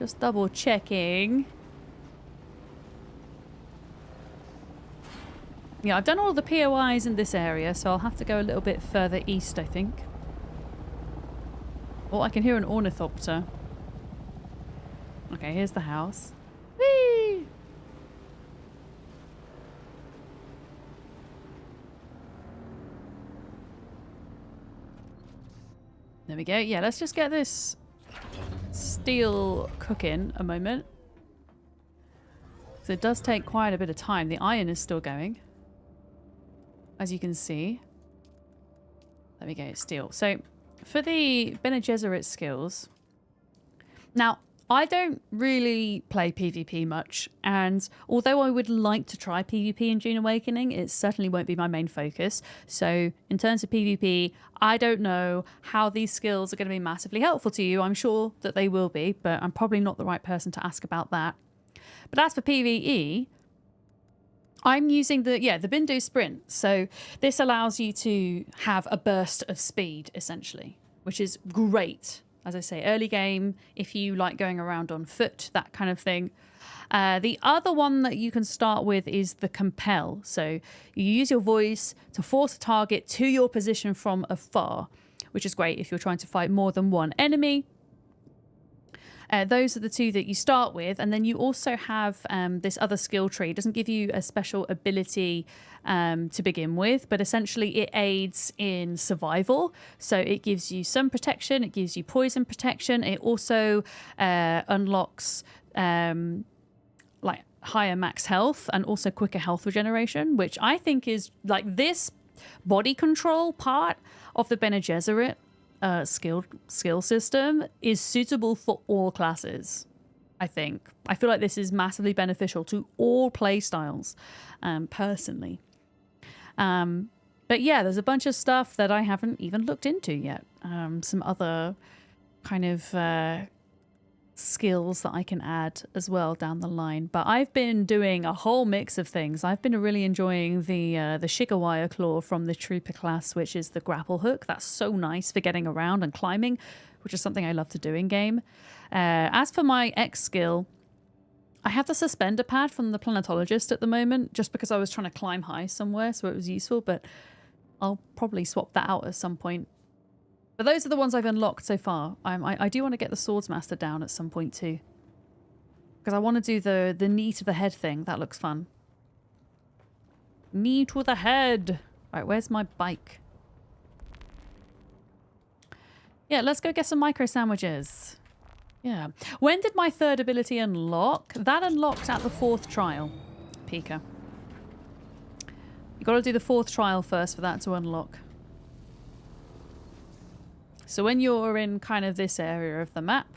Just double checking. Yeah, I've done all the POIs in this area, so I'll have to go a little bit further east, I think. Oh, I can hear an ornithopter. Okay, here's the house. Whee! There we go. Yeah, let's just get this steel cooking a moment. So it does take quite a bit of time. The iron is still going, as you can see. There we go, steel. So for the Bene Gesserit skills, now I don't really play PvP much, and although I would like to try PvP in Dune Awakening, it certainly won't be my main focus. So in terms of PvP, I don't know how these skills are going to be massively helpful to you. I'm sure that they will be, but I'm probably not the right person to ask about that. But as for PvE, I'm using the Bindu Sprint. So this allows you to have a burst of speed, essentially, which is great. As I say, early game, if you like going around on foot, that kind of thing. The other one that you can start with is the Compel. So you use your voice to force a target to your position from afar, which is great if you're trying to fight more than one enemy. Those are the two that you start with, and then you also have this other skill tree. It doesn't give you a special ability to begin with, but essentially it aids in survival. So it gives you some protection, it gives you poison protection. It also unlocks like higher max health and also quicker health regeneration, which I think is like this body control part of the Bene Gesserit skill system is suitable for all classes. I feel like this is massively beneficial to all play styles, personally. But yeah, there's a bunch of stuff that I haven't even looked into yet. Some other kind of skills that I can add as well down the line. But I've been doing a whole mix of things. I've been really enjoying the Shigawire Claw from the Trooper class, which is the grapple hook. That's so nice for getting around and climbing, which is something I love to do in game. As for my X skill, I have the suspender pad from the Planetologist at the moment, just because I was trying to climb high somewhere, so it was useful, but I'll probably swap that out at some point. But those are the ones I've unlocked so far. I do want to get the Swordsmaster down at some point too, because I want to do the knee to the head thing. That looks fun. Knee to the head. Right, where's my bike? Yeah, let's go get some micro sandwiches. Yeah. When did my third ability unlock? That unlocked at the 4th trial. Pika. You got to do the 4th trial first for that to unlock. So when you're in kind of this area of the map,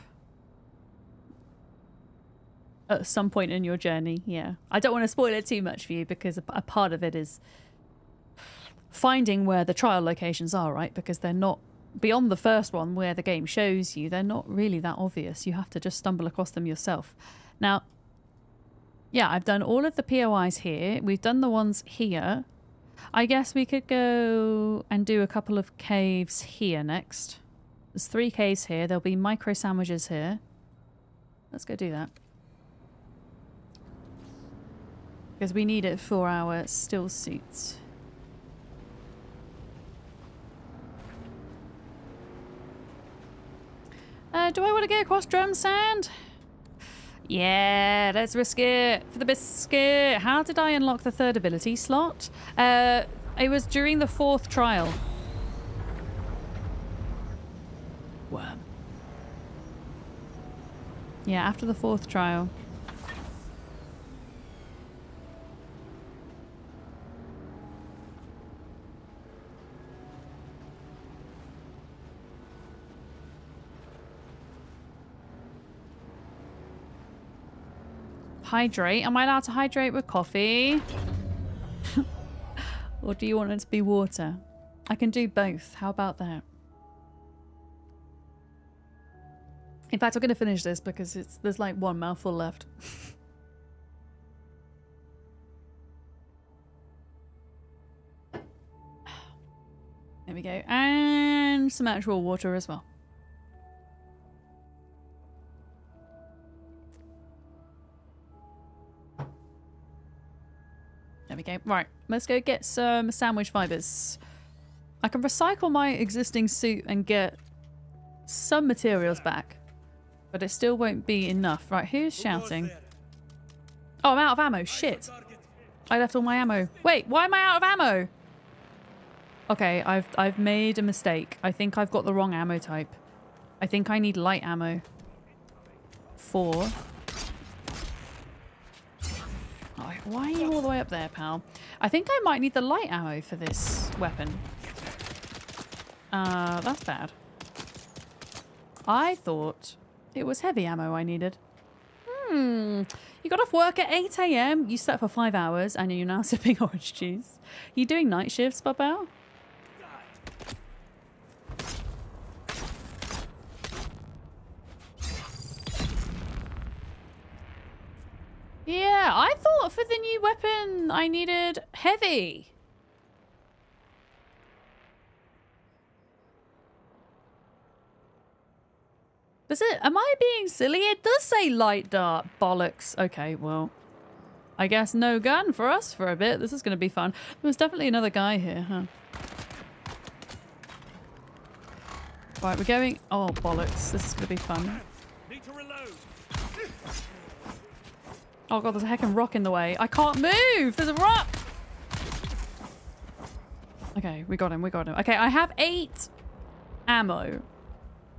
at some point in your journey, yeah. I don't want to spoil it too much for you because a part of it is finding where the trial locations are, right? Because they're not, beyond the first one where the game shows you, they're not really that obvious. You have to just stumble across them yourself. Now, yeah, I've done all of the POIs here. We've done the ones here. I guess we could go and do a couple of caves here next. There's 3 caves here. There'll be micro sandwiches here. Let's go do that. Because we need it for our still suits. Do I want to get across drum sand? Yeah, let's risk it for the biscuit. How did I unlock the 3rd ability slot? It was during the 4th trial. Worm. Yeah, after the 4th trial. Hydrate. Am I allowed to hydrate with coffee? Or do you want it to be water? I can do both. How about that? In fact, I'm going to finish this because there's like 1 mouthful left. There we go. And some actual water as well. There we go. Right, let's go get some sandwich fibers. I can recycle my existing suit and get some materials back, but it still won't be enough. Right, who's shouting? Oh, I'm out of ammo. Shit. I left all my ammo. Wait, why am I out of ammo? Okay, I've made a mistake. I think I've got the wrong ammo type. I think I need light ammo. 4. Why are you all the way up there, pal? I think I might need the light ammo for this weapon. That's bad. I thought it was heavy ammo I needed. You got off work at 8 AM, you slept for 5 hours, and you're now sipping orange juice. You doing night shifts, Babao? Yeah, I thought for the new weapon I needed heavy. Does it? Am I being silly? It does say light dart. Bollocks. Okay, well, I guess no gun for us for a bit. This is going to be fun. There's definitely another guy here, huh? Right, we're going... Oh, bollocks. This is going to be fun. Oh god, there's a heckin' rock in the way. I can't move! There's a rock! Okay, we got him, we got him. Okay, I have 8 ammo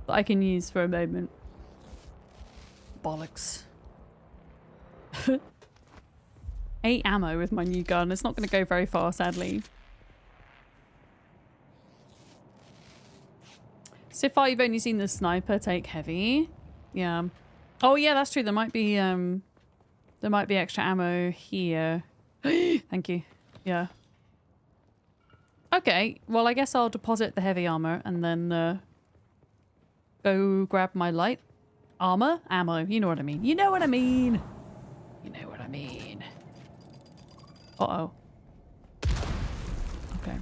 that I can use for a moment. Bollocks. 8 ammo with my new gun. It's not going to go very far, sadly. So far, you've only seen the sniper take heavy. Yeah. Oh yeah, that's true. There might be extra ammo here. Thank you. Yeah. Okay, well I guess I'll deposit the heavy armor and then go grab my light armor? Ammo. You know what I mean. You know what I mean. You know what I mean. Uh-oh. Okay.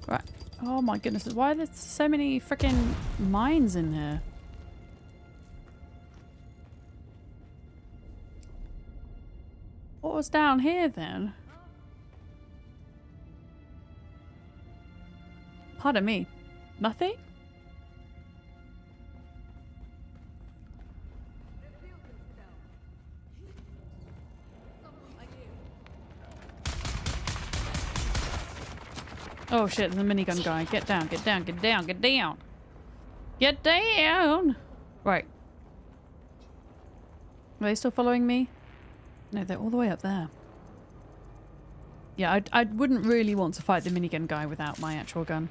Right. Oh my goodness. Why are there so many freaking mines in here? What was down here then? Pardon me. Nothing? Oh shit, there's a minigun guy. Get down, get down, get down, get down. Get down! Right. Are they still following me? No, they're all the way up there. Yeah, I wouldn't really want to fight the minigun guy without my actual gun.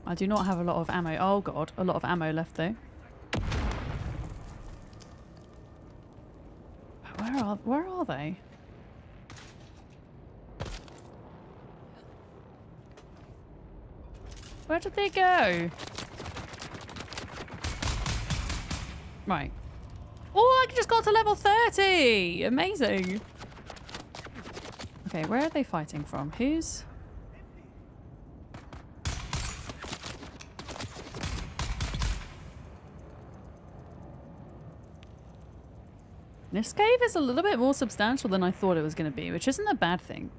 I do not have a lot of ammo. Oh god, a lot of ammo left though. Where are they? Where did they go? Right. Oh, I just got to level 30! Amazing. Okay, where are they fighting from? Who's... This cave is a little bit more substantial than I thought it was going to be, which isn't a bad thing.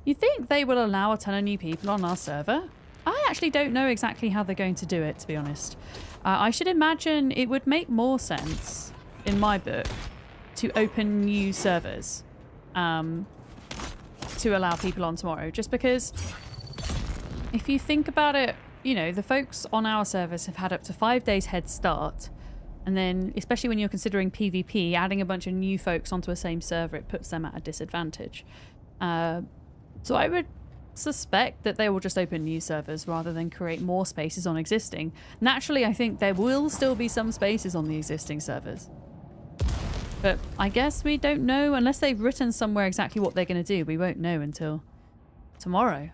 You think they will allow a ton of new people on our server? I actually don't know exactly how they're going to do it, to be honest. I should imagine it would make more sense, in my book, to open new servers to allow people on tomorrow. Just because, if you think about it, you know, the folks on our servers have had up to 5 days head start. And then, especially when you're considering PvP, adding a bunch of new folks onto a same server, it puts them at a disadvantage. So I would suspect that they will just open new servers rather than create more spaces on existing. Naturally, I think there will still be some spaces on the existing servers. But I guess we don't know, unless they've written somewhere exactly what they're going to do. We won't know until tomorrow.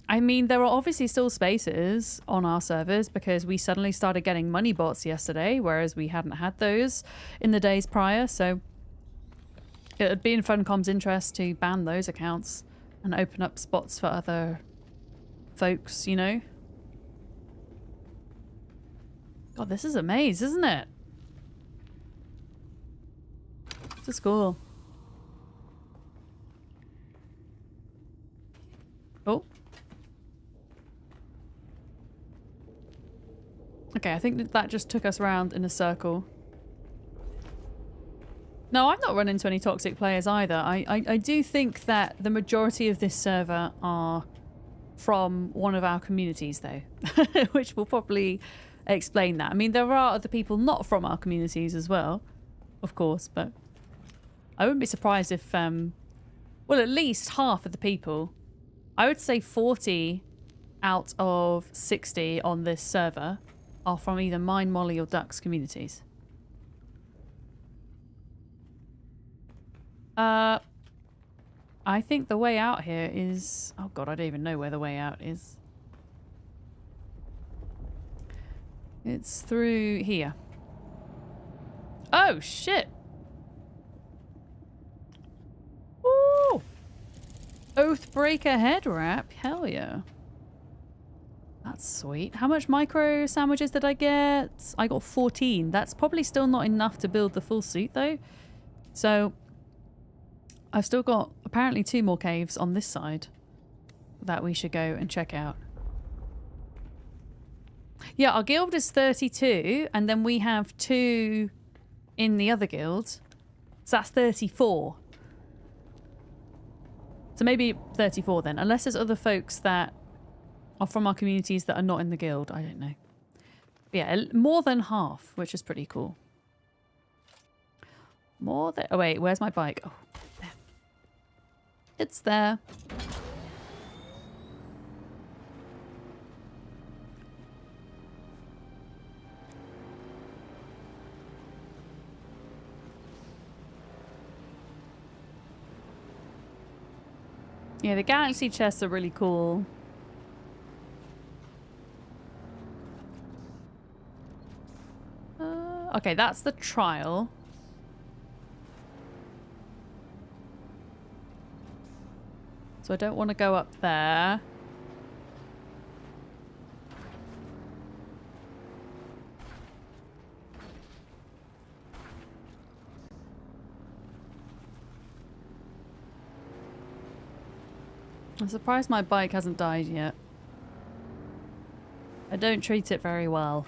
I mean, there are obviously still spaces on our servers because we suddenly started getting money bots yesterday, whereas we hadn't had those in the days prior. So it would be in Funcom's interest to ban those accounts and open up spots for other folks, you know? God, this is a maze, isn't it? This is cool. Oh. Okay, I think that just took us around in a circle. No, I've not run into any toxic players either. I do think that the majority of this server are from one of our communities, though, which will probably explain that. I mean, there are other people not from our communities as well, of course, but I wouldn't be surprised if, well, at least half of the people, I would say 40 out of 60 on this server are from either mine, Molly, or Duck's communities. I think the way out here is... Oh god, I don't even know where the way out is. It's through here. Oh, shit! Ooh! Oathbreaker head wrap? Hell yeah. That's sweet. How much micro sandwiches did I get? I got 14. That's probably still not enough to build the full suit, though. So... I've still got apparently 2 more caves on this side that we should go and check out. Yeah, our guild is 32, and then we have 2 in the other guild. So that's 34. So maybe 34 then, unless there's other folks that are from our communities that are not in the guild. I don't know. But yeah, more than half, which is pretty cool. More than... Oh wait, where's my bike? Oh. It's there. Yeah, the galaxy chests are really cool. Okay, that's the trial. So I don't want to go up there. I'm surprised my bike hasn't died yet. I don't treat it very well.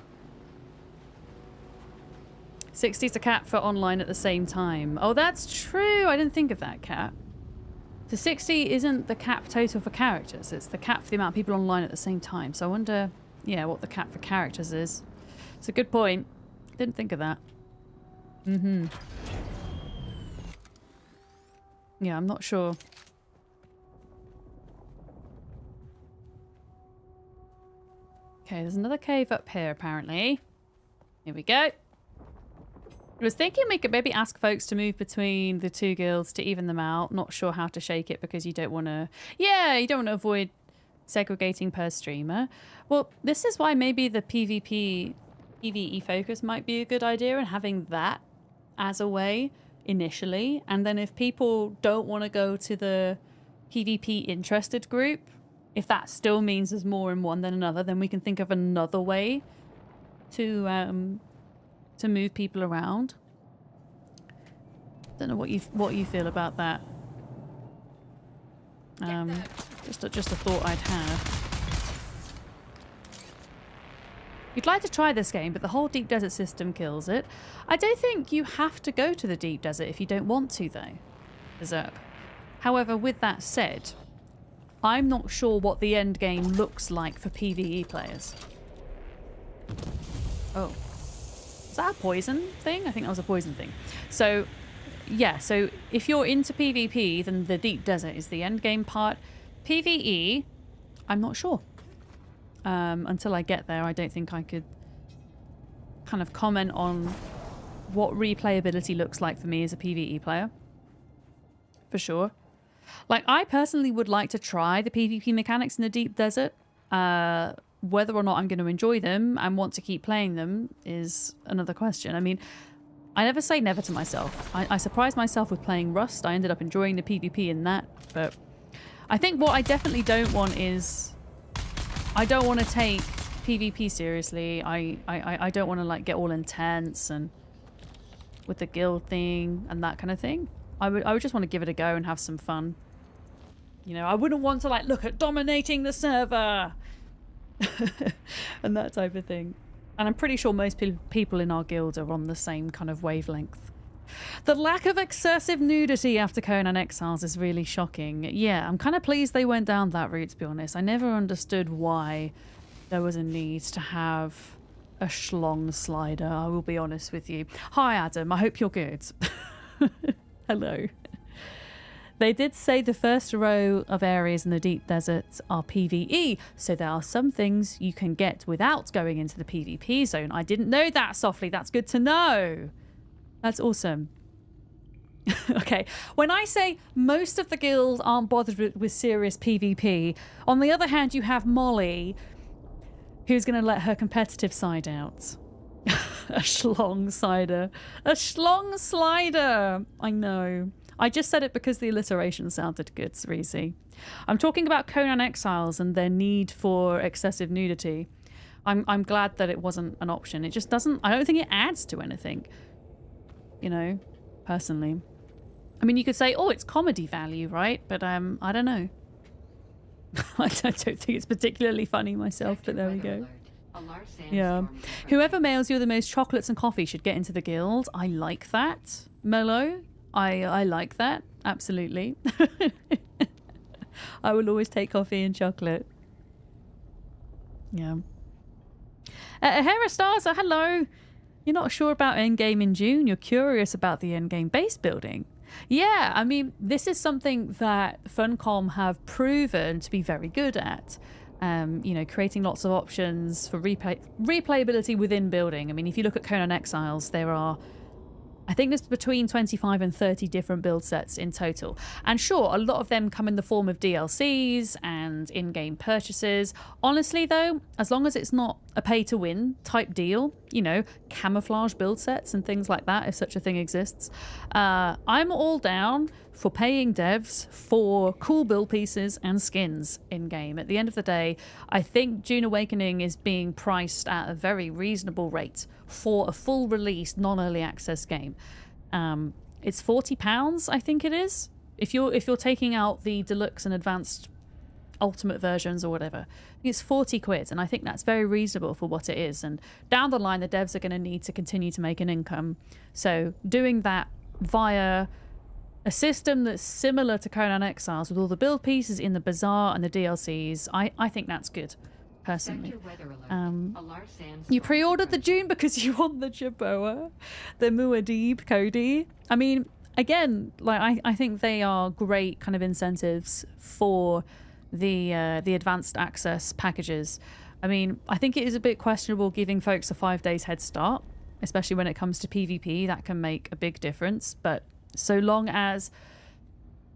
60's a cap for online at the same time. Oh, that's true. I didn't think of that, Cat. The 60 isn't the cap total for characters. It's the cap for the amount of people online at the same time. So I wonder, yeah, what the cap for characters is. It's a good point. Didn't think of that. Mm-hmm. Yeah, I'm not sure. Okay, there's another cave up here, apparently. Here we go. I was thinking we could maybe ask folks to move between the two guilds to even them out. Not sure how to shake it because you don't want to... Yeah, you don't want to avoid segregating per streamer. Well, this is why maybe the PvE focus might be a good idea, and having that as a way initially. And then if people don't want to go to the PvP interested group, if that still means there's more in one than another, then we can think of another way to move people around. Don't know what you feel about that. Just a thought I'd have. You'd like to try this game, but the whole deep desert system kills it. I don't think you have to go to the deep desert if you don't want to, though. Berserk. However, with that said, I'm not sure what the end game looks like for PvE players. Oh. Is that a poison thing? I think that was a poison thing. So, yeah, so if you're into PvP, then the deep desert is the end game part. PvE, I'm not sure. Until I get there, I don't think I could kind of comment on what replayability looks like for me as a PvE player. For sure. Like, I personally would like to try the PvP mechanics in the deep desert. Whether or not I'm going to enjoy them and want to keep playing them is another question. I mean, I never say never to myself. I surprised myself with playing Rust. I ended up enjoying the PvP in that. But I think what I definitely don't want is... I don't want to take PvP seriously. I don't want to, like, get all intense and with the guild thing and that kind of thing. I would just want to give it a go and have some fun. You know, I wouldn't want to, like, look at dominating the server and that type of thing. And I'm pretty sure most people in our guild are on the same kind of wavelength. The lack of excessive nudity after Conan Exiles is really shocking. Yeah, I'm kind of pleased they went down that route, to be honest. I never understood why there was a need to have a schlong slider, I will be honest with you. Hi, Adam. I hope you're good. Hello. They did say the first row of areas in the deep desert are PvE, so there are some things you can get without going into the PvP zone. I didn't know that, Softly. That's good to know. That's awesome. Okay, when I say most of the guild aren't bothered with serious PvP, on the other hand, you have Molly, who's going to let her competitive side out. A schlong slider. A schlong slider. I know. I just said it because the alliteration sounded good, Reezy. I'm talking about Conan Exiles and their need for excessive nudity. I'm glad that it wasn't an option. It just doesn't... I don't think it adds to anything. You know, personally. I mean, you could say, oh, it's comedy value, right? But I don't know. I don't think it's particularly funny myself, but there we go. Yeah. Whoever mails you the most chocolates and coffee should get into the guild. I like that. Melo, I like that. Absolutely. I will always take coffee and chocolate. Yeah. Herastaza, hello. You're not sure about endgame in June. You're curious about the endgame base building. Yeah, I mean, this is something that Funcom have proven to be very good at. You know, creating lots of options for replayability within building. I mean, if you look at Conan Exiles, there are, I think there's between 25 and 30 different build sets in total. And sure, a lot of them come in the form of DLCs and in-game purchases. Honestly, though, as long as it's not a pay-to-win type deal, you know, camouflage build sets and things like that, if such a thing exists, I'm all down for paying devs for cool build pieces and skins in-game. At the end of the day, I think Dune Awakening is being priced at a very reasonable rate for a full release, non-early access game. It's £40, I think it is. If you're taking out the deluxe and advanced ultimate versions or whatever. I think it's 40 quid, and I think that's very reasonable for what it is. And down the line, the devs are going to need to continue to make an income. So doing that via a system that's similar to Conan Exiles with all the build pieces in the bazaar and the DLCs, I think that's good, personally. You pre-ordered the Dune because you want the Jerboa, the Muad'Dib, Cody. I mean, again, like I think they are great kind of incentives for the advanced access packages. I mean, I think it is a bit questionable giving folks a 5 days head start, especially when it comes to PvP. That can make a big difference, but so long as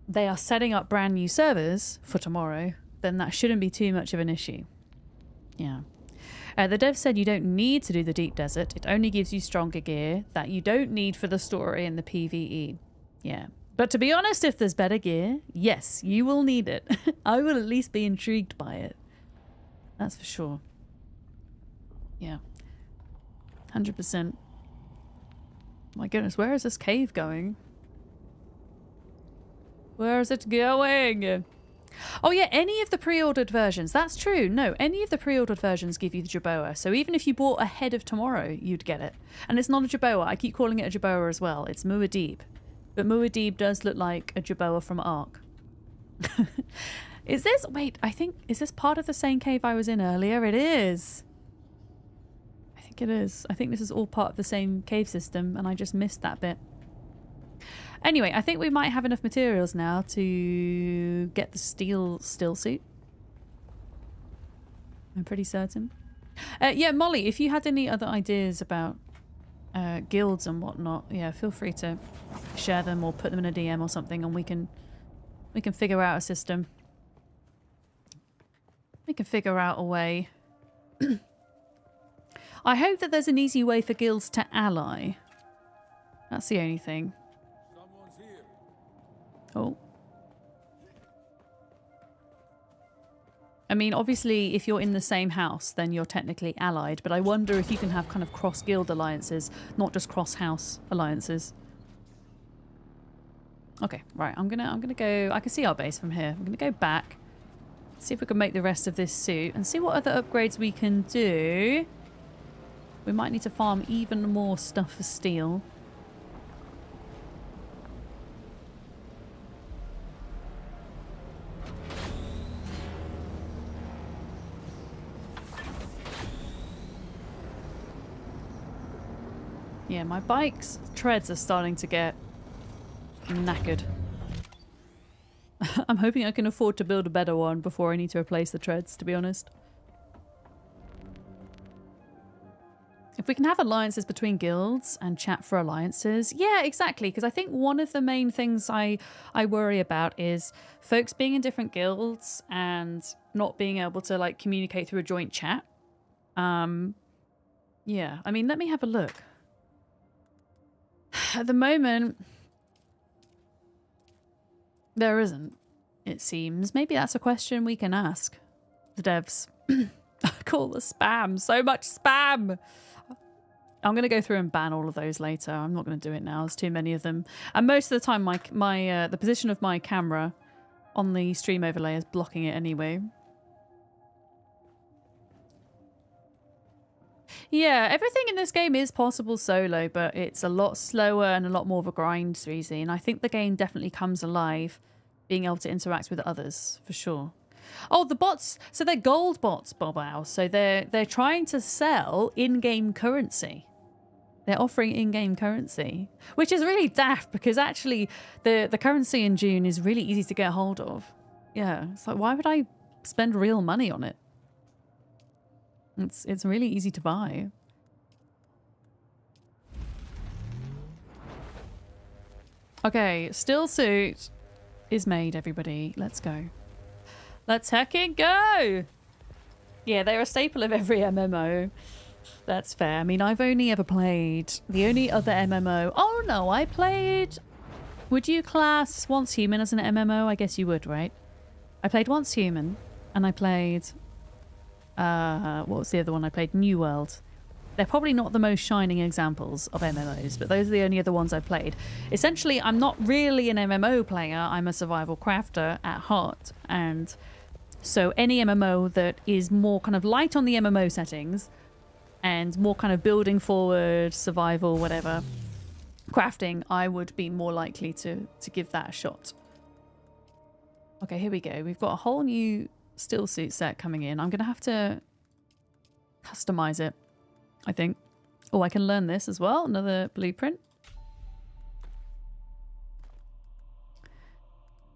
they are setting up brand new servers for tomorrow, then that shouldn't be too much of an issue. Yeah. The dev said you don't need to do the deep desert. It only gives you stronger gear that you don't need for the story and the PvE. Yeah. But to be honest, if there's better gear, yes, you will need it. I will at least be intrigued by it. That's for sure. Yeah. 100%. My goodness, where is this cave going? Where is it going? Oh yeah, any of the pre-ordered versions. That's true. No, any of the pre-ordered versions give you the Jerboa. So even if you bought ahead of tomorrow, you'd get it. And it's not a Jerboa. I keep calling it a Jerboa as well. It's Muad'Dib. But Muad'Dib does look like a Jerboa from Ark. Is this... Wait, I think... Is this part of the same cave I was in earlier? It is. I think it is. I think this is all part of the same cave system, and I just missed that bit. Anyway, I think we might have enough materials now to get the steel suit. I'm pretty certain. Yeah, Molly, if you had any other ideas about guilds and whatnot, yeah, feel free to share them or put them in a DM or something, and we can figure out a system. We can figure out a way. I hope that there's an easy way for guilds to ally. That's the only thing. Oh. I mean, obviously, if you're in the same house, then you're technically allied. But I wonder if you can have kind of cross-guild alliances, not just cross-house alliances. Okay, right. I'm gonna go. I can see our base from here. I'm gonna go back, see if we can make the rest of this suit, and see what other upgrades we can do. We might need to farm even more stuff for steel. Yeah, my bike's treads are starting to get knackered. I'm hoping I can afford to build a better one before I need to replace the treads, to be honest. If we can have alliances between guilds and chat for alliances. Yeah, exactly. Because I think one of the main things I worry about is folks being in different guilds and not being able to like communicate through a joint chat. Yeah, I mean, let me have a look. At the moment, there isn't, it seems. Maybe that's a question we can ask the devs. I call the spam. So much spam. I'm going to go through and ban all of those later. I'm not going to do it now. There's too many of them. And most of the time, the position of my camera on the stream overlay is blocking it anyway. Yeah, everything in this game is possible solo, but it's a lot slower and a lot more of a grind, Sreezy. And I think the game definitely comes alive being able to interact with others, for sure. Oh, the bots. So they're gold bots, Bobow. So they're trying to sell in-game currency. They're offering in-game currency, which is really daft because actually the currency in Dune is really easy to get hold of. Yeah, it's like, why would I spend real money on it? It's really easy to buy. Okay, still suit is made, everybody. Let's go. Let's heckin' go! Yeah, they're a staple of every MMO. That's fair. I mean, I've only ever played the only other MMO. Oh no, I played... Would you class Once Human as an MMO? I guess you would, right? I played Once Human, and I played... what was the other one I played? New World. They're probably not the most shining examples of MMOs, but those are the only other ones I played. Essentially, I'm not really an MMO player. I'm a survival crafter at heart, and So any MMO that is more kind of light on the MMO settings and more kind of building forward, survival, whatever, crafting, I would be more likely to give that a shot. Okay, here we go. We've got a whole new still suit set coming in. I'm going to have to customize it, I think. Oh, I can learn this as well. Another blueprint.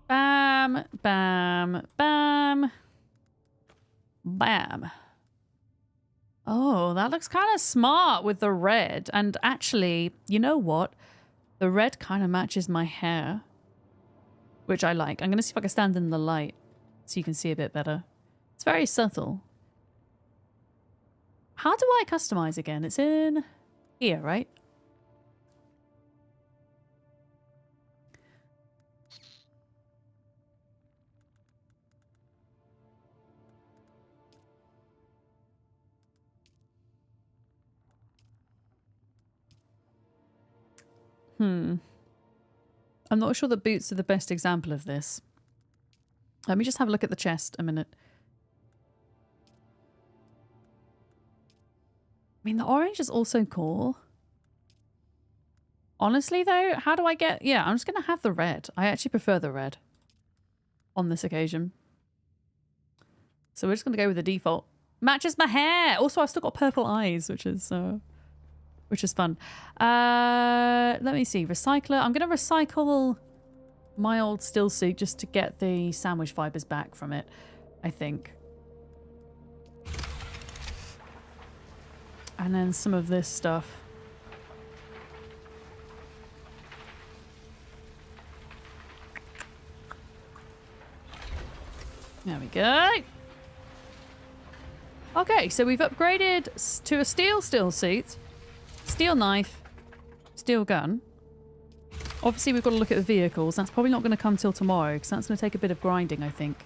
Bam, bam, bam, bam. Oh, that looks kind of smart with the red. And actually, you know what? The red kind of matches my hair, which I like. I'm going to see if I can stand in the light so you can see a bit better. It's very subtle. How do I customize again? It's in here, right? I'm not sure that boots are the best example of this. Let me just have a look at the chest a minute. I mean, the orange is also cool. Honestly, though, how do I get... Yeah, I'm just going to have the red. I actually prefer the red on this occasion. So we're just going to go with the default. Matches my hair! Also, I've still got purple eyes, which is fun. Let me see. Recycler. I'm going to recycle my old still suit just to get the sandwich fibers back from it, I think. And then some of this stuff. There we go. Okay, so we've upgraded to a steel suit, steel knife, steel gun. Obviously, we've got to look at the vehicles. That's probably not going to come till tomorrow because that's going to take a bit of grinding, I think.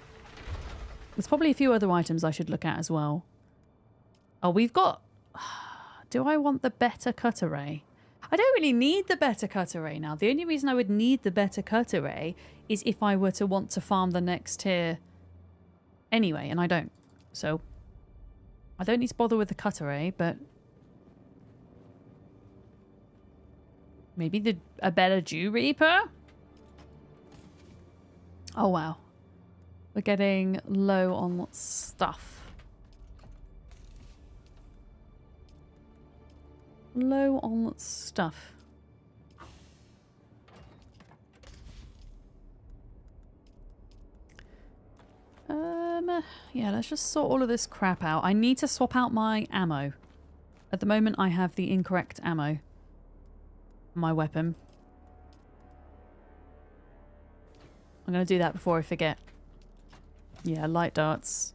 There's probably a few other items I should look at as well. Oh, we've got... Do I want the better cut array? I don't really need the better cut array now. The only reason I would need the better cut array is if I were to want to farm the next tier anyway, and I don't. So, I don't need to bother with the cut array, but... Maybe a better Dew Reaper? Oh, wow. We're getting low on stuff. Low on stuff. Yeah, let's just sort all of this crap out. I need to swap out my ammo. At the moment, I have the incorrect ammo. My weapon. I'm going to do that before I forget. Yeah, light darts.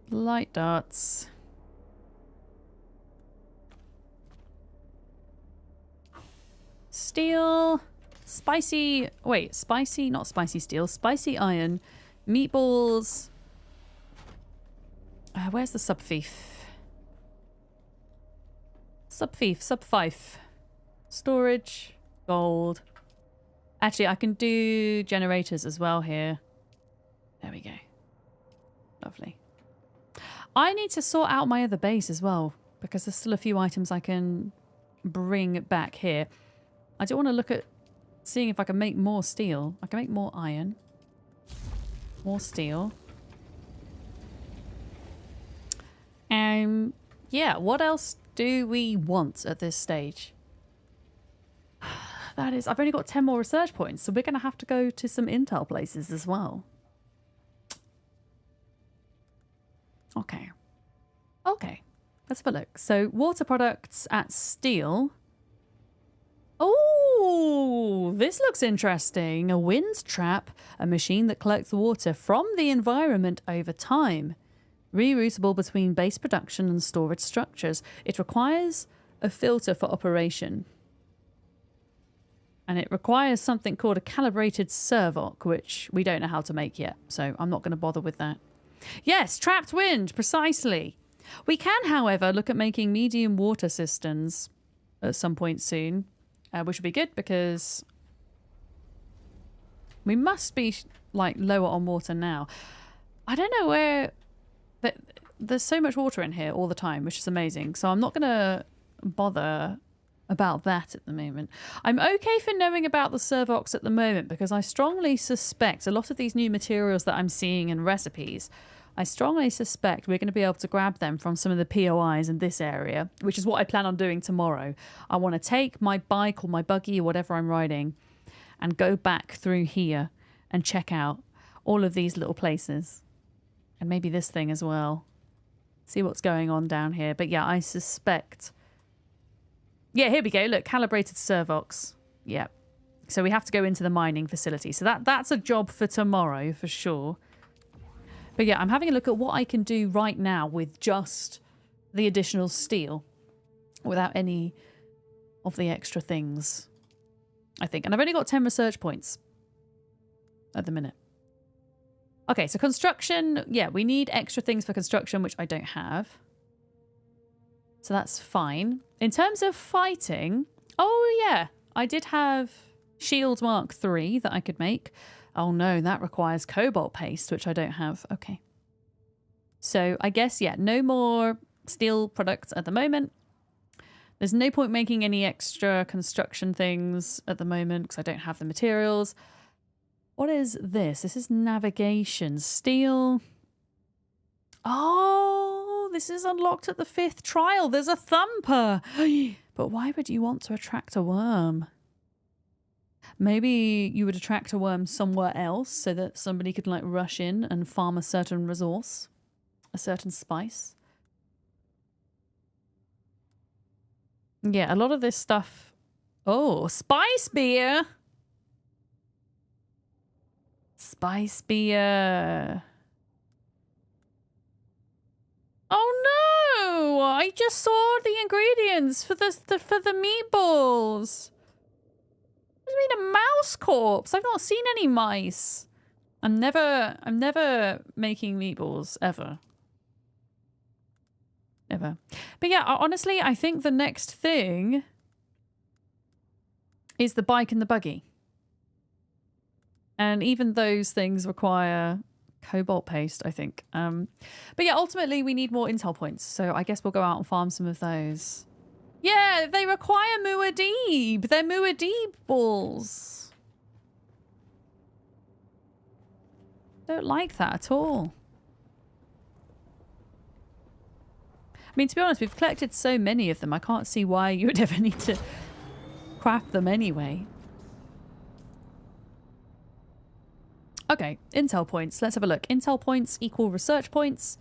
Light darts. Steel. Spicy. Wait, spicy, not spicy steel. Spicy iron. Meatballs. Where's the sub-thief? Sub-thief, sub-fife. Storage. Gold. Actually, I can do generators as well here. There we go. Lovely. I need to sort out my other base as well, because there's still a few items I can bring back here. I do want to look at seeing if I can make more steel. I can make more iron. More steel. Yeah, what else do we want at this stage? That is, I've only got 10 more research points, so we're going to have to go to some intel places as well. Okay. Okay. Let's have a look. So, water products at steel. Oh, this looks interesting. A wind trap, a machine that collects water from the environment over time. Reroutable between base production and storage structures. It requires a filter for operation. And it requires something called a calibrated servoc, which we don't know how to make yet. So I'm not going to bother with that. Yes, trapped wind, precisely. We can, however, look at making medium water cisterns at some point soon. Which would be good because we must be like lower on water now. I don't know where... But there's so much water in here all the time, which is amazing. So I'm not going to bother about that at the moment. I'm okay for knowing about the Servox at the moment because I strongly suspect a lot of these new materials that I'm seeing in recipes, I strongly suspect we're going to be able to grab them from some of the POIs in this area, which is what I plan on doing tomorrow. I want to take my bike or my buggy or whatever I'm riding and go back through here and check out all of these little places. And maybe this thing as well. See what's going on down here. But yeah, I suspect... Yeah, here we go. Look, calibrated Servox. Yep. So we have to go into the mining facility. So that's a job for tomorrow for sure. But yeah, I'm having a look at what I can do right now with just the additional steel without any of the extra things, I think. And I've only got 10 research points at the minute. Okay, so construction. Yeah, we need extra things for construction, which I don't have. So that's fine. In terms of fighting, oh yeah, I did have Shield Mark III that I could make. Oh no, that requires cobalt paste, which I don't have. Okay. So I guess, yeah, no more steel products at the moment. There's no point making any extra construction things at the moment because I don't have the materials. What is this? This is navigation. Steel. Oh, this is unlocked at the 5th trial. There's a thumper. But why would you want to attract a worm? Maybe you would attract a worm somewhere else so that somebody could like rush in and farm a certain resource, a certain spice. Yeah, a lot of this stuff. Oh, spice beer. Spice beer. Oh no! I just saw the ingredients for the meatballs. There's been a mouse corpse. I've not seen any mice. I'm never making meatballs ever. Ever. But yeah, honestly, I think the next thing is the bike and the buggy. And even those things require cobalt paste, I think. But yeah, ultimately we need more intel points. So I guess we'll go out and farm some of those. Yeah, they require Muad'Dib. They're Muad'Dib balls. Don't like that at all. I mean, to be honest, we've collected so many of them. I can't see why you would ever need to craft them anyway. Okay, intel points. Let's have a look. Intel points equal research points.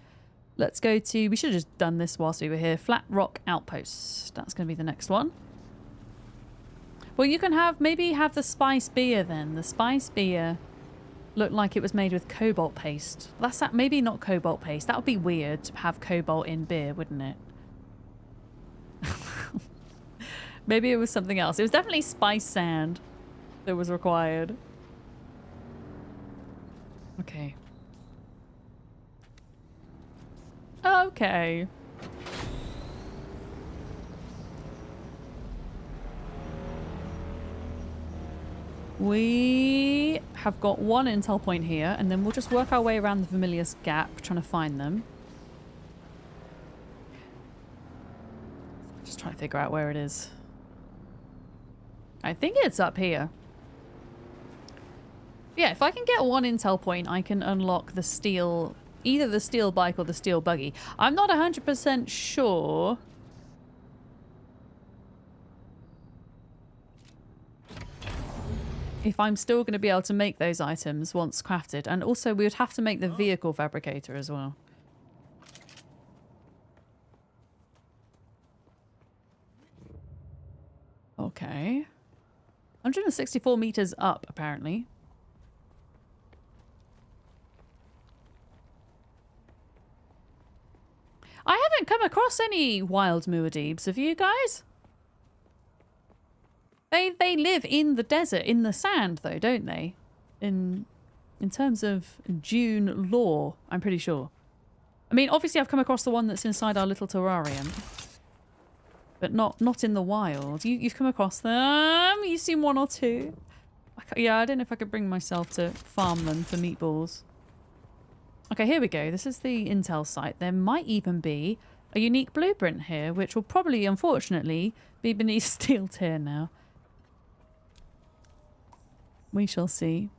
Let's go to... We should have just done this whilst we were here. Flat Rock Outpost. That's going to be the next one. Well, you can have... Maybe have the spice beer then. The spice beer looked like it was made with cobalt paste. That's that. Maybe not cobalt paste. That would be weird to have cobalt in beer, wouldn't it? Maybe it was something else. It was definitely spice sand that was required. Okay. Okay. We have got one intel point here, and then we'll just work our way around the Vermilius Gap, trying to find them. Just trying to figure out where it is. I think it's up here. Yeah, if I can get one intel point, I can unlock the steel... Either the steel bike or the steel buggy. I'm not 100% sure. If I'm still going to be able to make those items once crafted. And also we would have to make the vehicle fabricator as well. Okay. 164 meters up, apparently. I haven't come across any wild Muad'Dibs, have you guys? They live in the desert, in the sand though, don't they? In terms of Dune lore, I'm pretty sure. I mean, obviously I've come across the one that's inside our little terrarium. But not in the wild. You've come across them? You've seen one or two? Yeah, I don't know if I could bring myself to farm them for meatballs. Okay, here we go. This is the intel site. There might even be a unique blueprint here, which will probably, unfortunately, be beneath steel tier now. We shall see.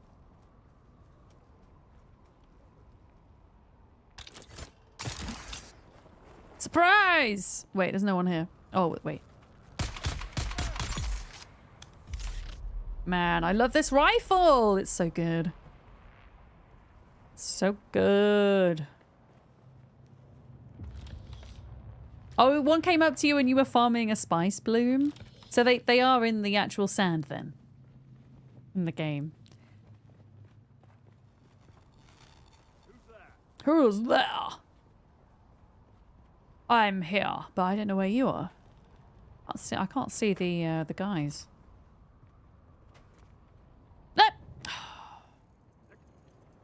Surprise! Wait, there's no one here. Oh, wait. Man, I love this rifle! It's so good. So good. Oh, one came up to you and you were farming a spice bloom? So they are in the actual sand then? In the game. Who's there? I'm here, but I don't know where you are. I can't see the guys. No!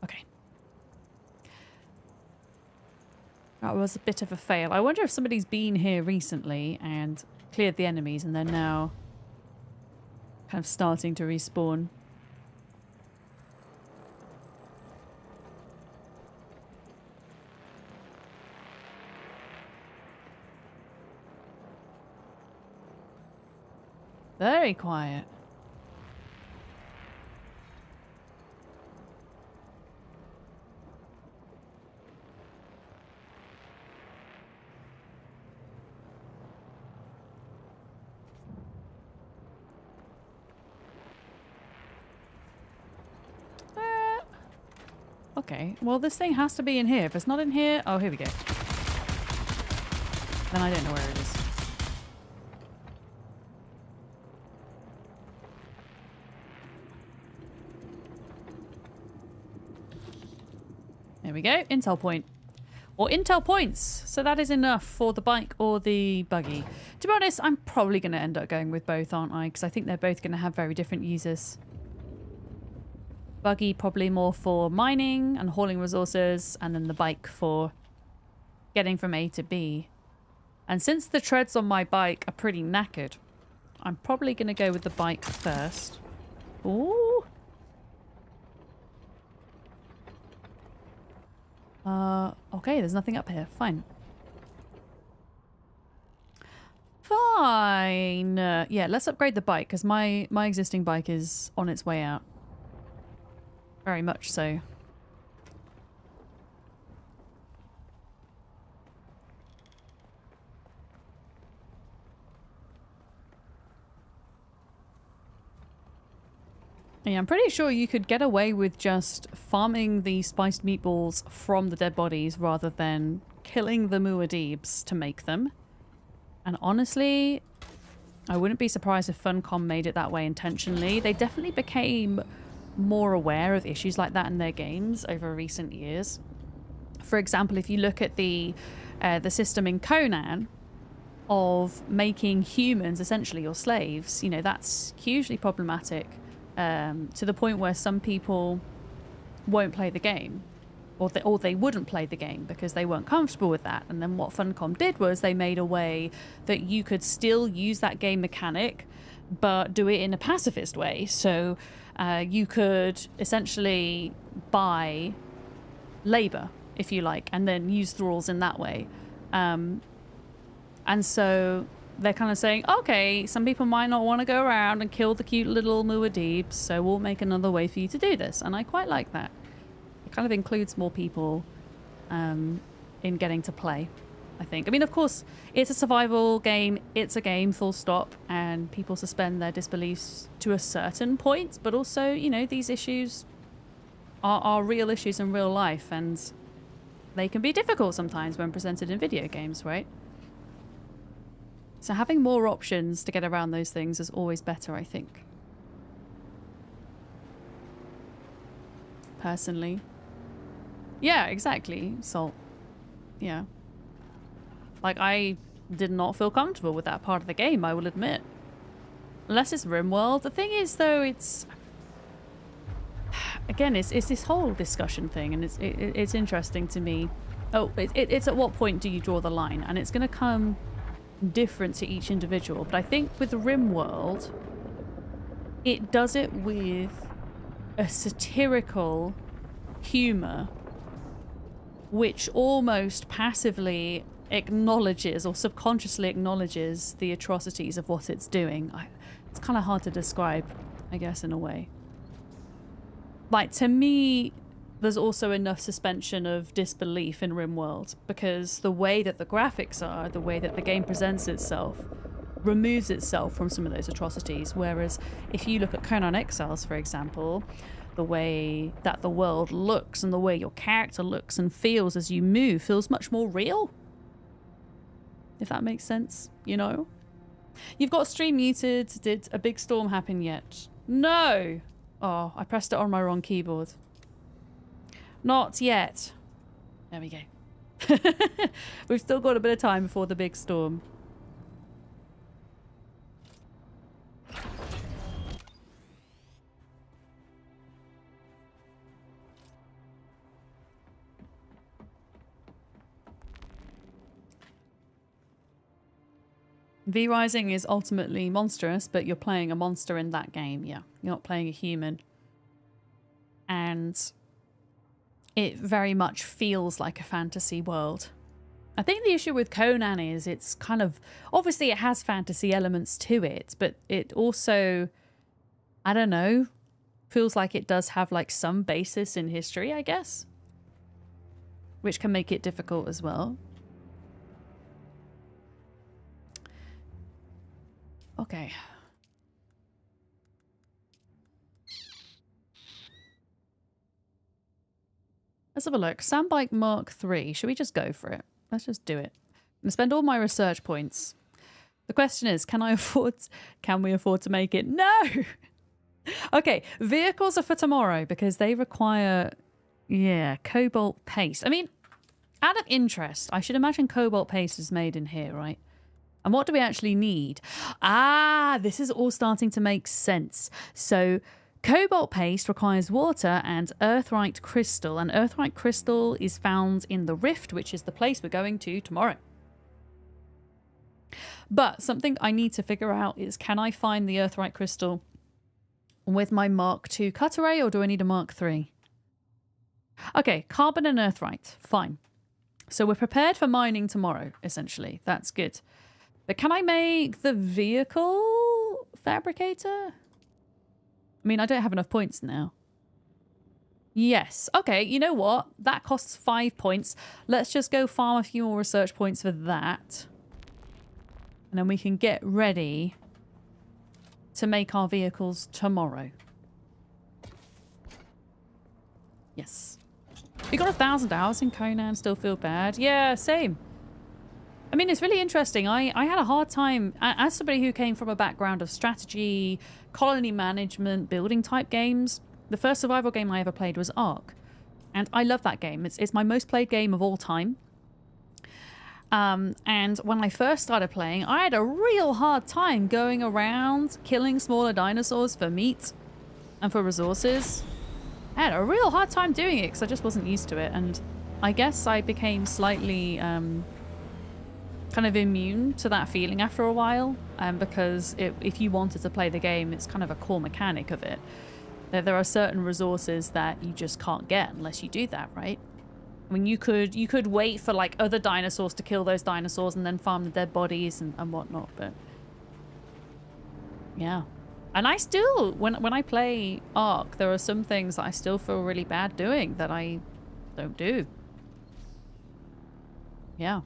Okay. That was a bit of a fail. I wonder if somebody's been here recently and cleared the enemies and they're now kind of starting to respawn. Very quiet. Okay, well this thing has to be in here. If it's not in here... Oh, here we go. Then I don't know where it is. There we go. Intel point. Or intel points. So that is enough for the bike or the buggy. To be honest, I'm probably going to end up going with both, aren't I? Because I think they're both going to have very different uses. Buggy probably more for mining and hauling resources, and then the bike for getting from A to B. And since the treads on my bike are pretty knackered, I'm probably going to go with the bike first. Ooh. Okay, there's nothing up here. Fine. Fine. Yeah, let's upgrade the bike, because my existing bike is on its way out. Very much so. Yeah, I'm pretty sure you could get away with just farming the spiced meatballs from the dead bodies rather than killing the Muad'Dibs to make them. And honestly, I wouldn't be surprised if Funcom made it that way intentionally. They definitely became more aware of issues like that in their games over recent years. For example, if you look at the system in Conan of making humans essentially your slaves, you know, that's hugely problematic. To the point where some people won't play the game, or they wouldn't play the game because they weren't comfortable with that. And then what Funcom did was they made a way that you could still use that game mechanic, but do it in a pacifist way. So you could essentially buy labor, if you like, and then use thralls in that way. And so they're kind of saying, okay, some people might not want to go around and kill the cute little Muad'Dibs, so we'll make another way for you to do this. And I quite like that. It kind of includes more people in getting to play, I think. I mean, of course, it's a survival game. It's a game, full stop. And people suspend their disbeliefs to a certain point. But also, you know, these issues are real issues in real life. And they can be difficult sometimes when presented in video games, right? So having more options to get around those things is always better, I think. Personally. Yeah, exactly. Salt. Yeah. Like, I did not feel comfortable with that part of the game, I will admit. Unless it's RimWorld. The thing is, though, it's... Again, it's this whole discussion thing, and it's interesting to me. Oh, it's at what point do you draw the line? And it's going to come different to each individual, but I think with RimWorld, it does it with a satirical humor which almost passively acknowledges or subconsciously acknowledges the atrocities of what it's doing. It's kind of hard to describe, I guess, in a way. Like, to me, there's also enough suspension of disbelief in RimWorld because the way that the graphics are, the way that the game presents itself, removes itself from some of those atrocities. Whereas if you look at Conan Exiles, for example, the way that the world looks and the way your character looks and feels as you move feels much more real. If that makes sense, you know? You've got stream muted. Did a big storm happen yet? No! Oh, I pressed it on my wrong keyboard. Not yet. There we go. We've still got a bit of time before the big storm. V-Rising is ultimately monstrous, but you're playing a monster in that game, yeah. You're not playing a human. And it very much feels like a fantasy world. I think the issue with Conan is it's kind of... Obviously, it has fantasy elements to it, but it also, I don't know, feels like it does have like some basis in history, I guess. Which can make it difficult as well. Okay. Let's have a look. Sandbike Mark III. Should we just go for it? Let's just do it. I'm gonna spend all my research points. The question is, can we afford to make it? No! Okay, vehicles are for tomorrow because they require, yeah, cobalt paste. I mean, out of interest, I should imagine cobalt paste is made in here, right? And what do we actually need? Ah, this is all starting to make sense. So cobalt paste requires water and earthite crystal. And earthite crystal is found in the Rift, which is the place we're going to tomorrow. But something I need to figure out is, can I find the earthite crystal with my Mark II cutter ray, or do I need a Mark III? Okay, carbon and earthite. Fine. So we're prepared for mining tomorrow, essentially. That's good. But can I make the vehicle fabricator? I mean, I don't have enough points now. Yes. Okay, you know what? That costs 5 points. Let's just go farm a few more research points for that. And then we can get ready to make our vehicles tomorrow. Yes. We got 1,000 hours in Conan, still feel bad. Yeah, same. I mean, it's really interesting. I had a hard time, as somebody who came from a background of strategy, colony management, building type games. The first survival game I ever played was Ark. And I love that game. It's my most played game of all time. And when I first started playing, I had a real hard time going around killing smaller dinosaurs for meat and for resources. I had a real hard time doing it because I just wasn't used to it. And I guess I became slightly... kind of immune to that feeling after a while, because if you wanted to play the game, it's kind of a core mechanic of it. There are certain resources that you just can't get unless you do that, right? I mean, you could wait for like other dinosaurs to kill those dinosaurs and then farm the dead bodies and whatnot, but yeah. And I still, when I play Ark, there are some things that I still feel really bad doing that I don't do. Yeah.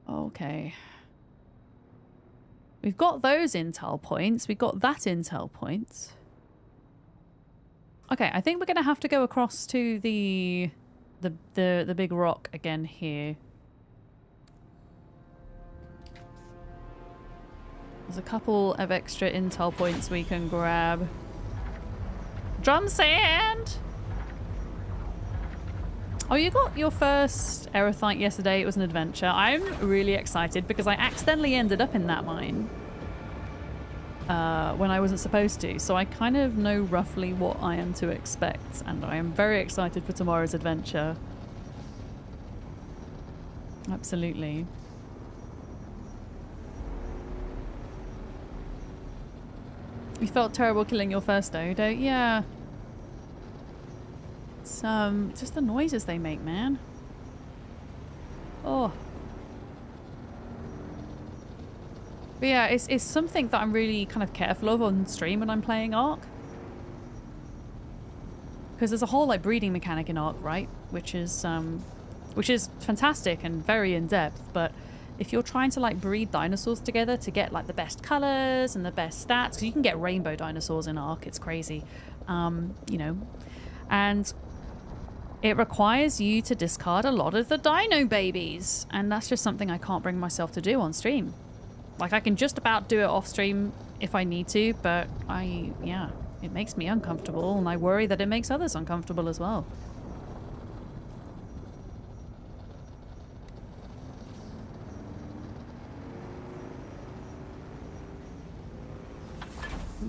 Okay. We've got those intel points. We've got that intel point. Okay, I think we're going to have to go across to the big rock again here. There's a couple of extra intel points we can grab. Drum sand! Oh, you got your first aerothite yesterday. It was an adventure. I'm really excited because I accidentally ended up in that mine when I wasn't supposed to. So I kind of know roughly what I am to expect. And I am very excited for tomorrow's adventure. Absolutely. You felt terrible killing your first dodo. Yeah. It's just the noises they make, man. Oh. But yeah, it's something that I'm really kind of careful of on stream when I'm playing Ark. Because there's a whole like breeding mechanic in Ark, right? Which is fantastic and very in-depth, but if you're trying to like breed dinosaurs together to get like the best colors and the best stats, because you can get rainbow dinosaurs in Ark, it's crazy, you know, and it requires you to discard a lot of the dino babies, and that's just something I can't bring myself to do on stream. Like, I can just about do it off stream if I need to, but yeah, it makes me uncomfortable, and I worry that it makes others uncomfortable as well.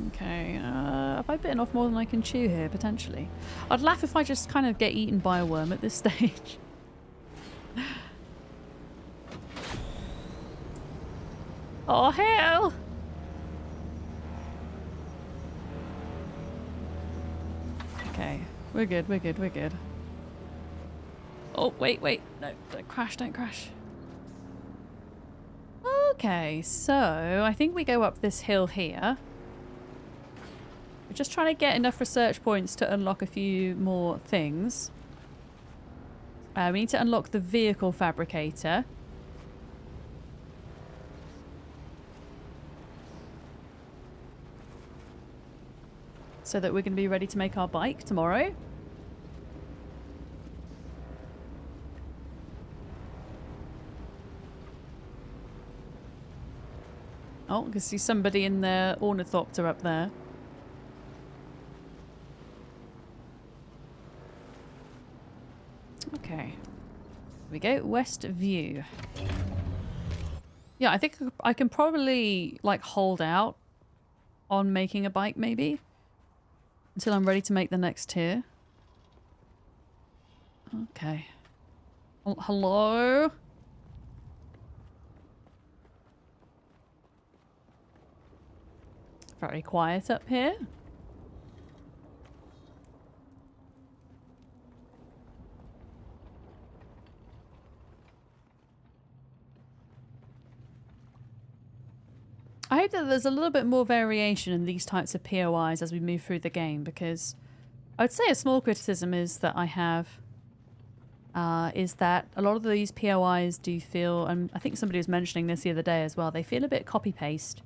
Okay, have I bitten off more than I can chew here, potentially? I'd laugh if I just kind of get eaten by a worm at this stage. Oh, hell! Okay, we're good, we're good, we're good. Oh, wait, wait. No, don't crash, don't crash. Okay, so I think we go up this hill here. We're just trying to get enough research points to unlock a few more things. We need to unlock the vehicle fabricator. So that we're going to be ready to make our bike tomorrow. Oh, I can see somebody in the ornithopter up there. Okay. Here we go. West view. Yeah, I think I can probably like hold out on making a bike maybe until I'm ready to make the next tier. Okay. Hello? Very quiet up here. I hope that there's a little bit more variation in these types of POIs as we move through the game, because I would say a small criticism is that I have is that a lot of these POIs do feel, and I think somebody was mentioning this the other day as well, they feel a bit copy-paste.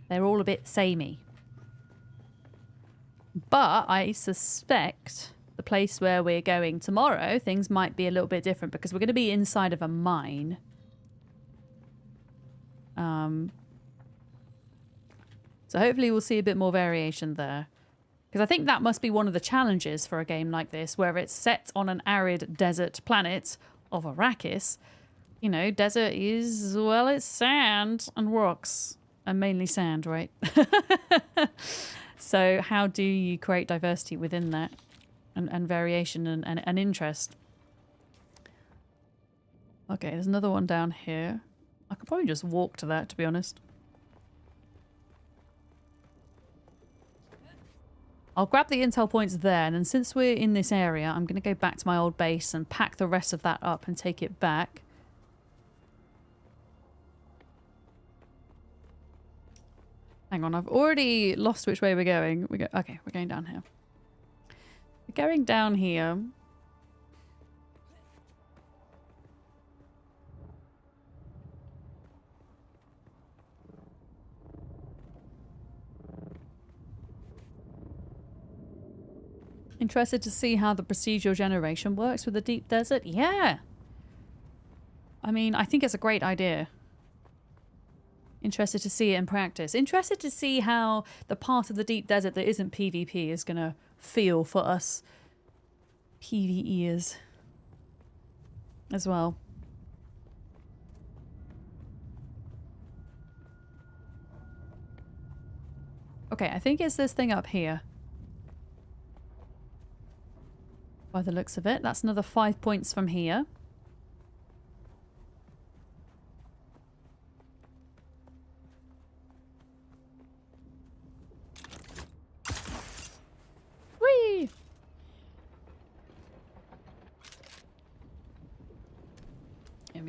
They're all a bit samey. But I suspect the place where we're going tomorrow, things might be a little bit different because we're going to be inside of a mine. So hopefully we'll see a bit more variation there. Because I think that must be one of the challenges for a game like this, where it's set on an arid desert planet of Arrakis. You know, desert is, well, it's sand and rocks. And mainly sand, right? So how do you create diversity within that? And variation and interest? Okay, there's another one down here. I could probably just walk to that, to be honest. I'll grab the intel points there, and then since we're in this area, I'm going to go back to my old base and pack the rest of that up and take it back. Hang on, I've already lost which way we're going. Okay, we're going down here. We're going down here. Interested to see how the procedural generation works with the deep desert? Yeah. I mean, I think it's a great idea. Interested to see it in practice. Interested to see how the part of the deep desert that isn't PvP is going to feel for us PvEers as well. Okay, I think it's this thing up here. By the looks of it. That's another 5 points from here.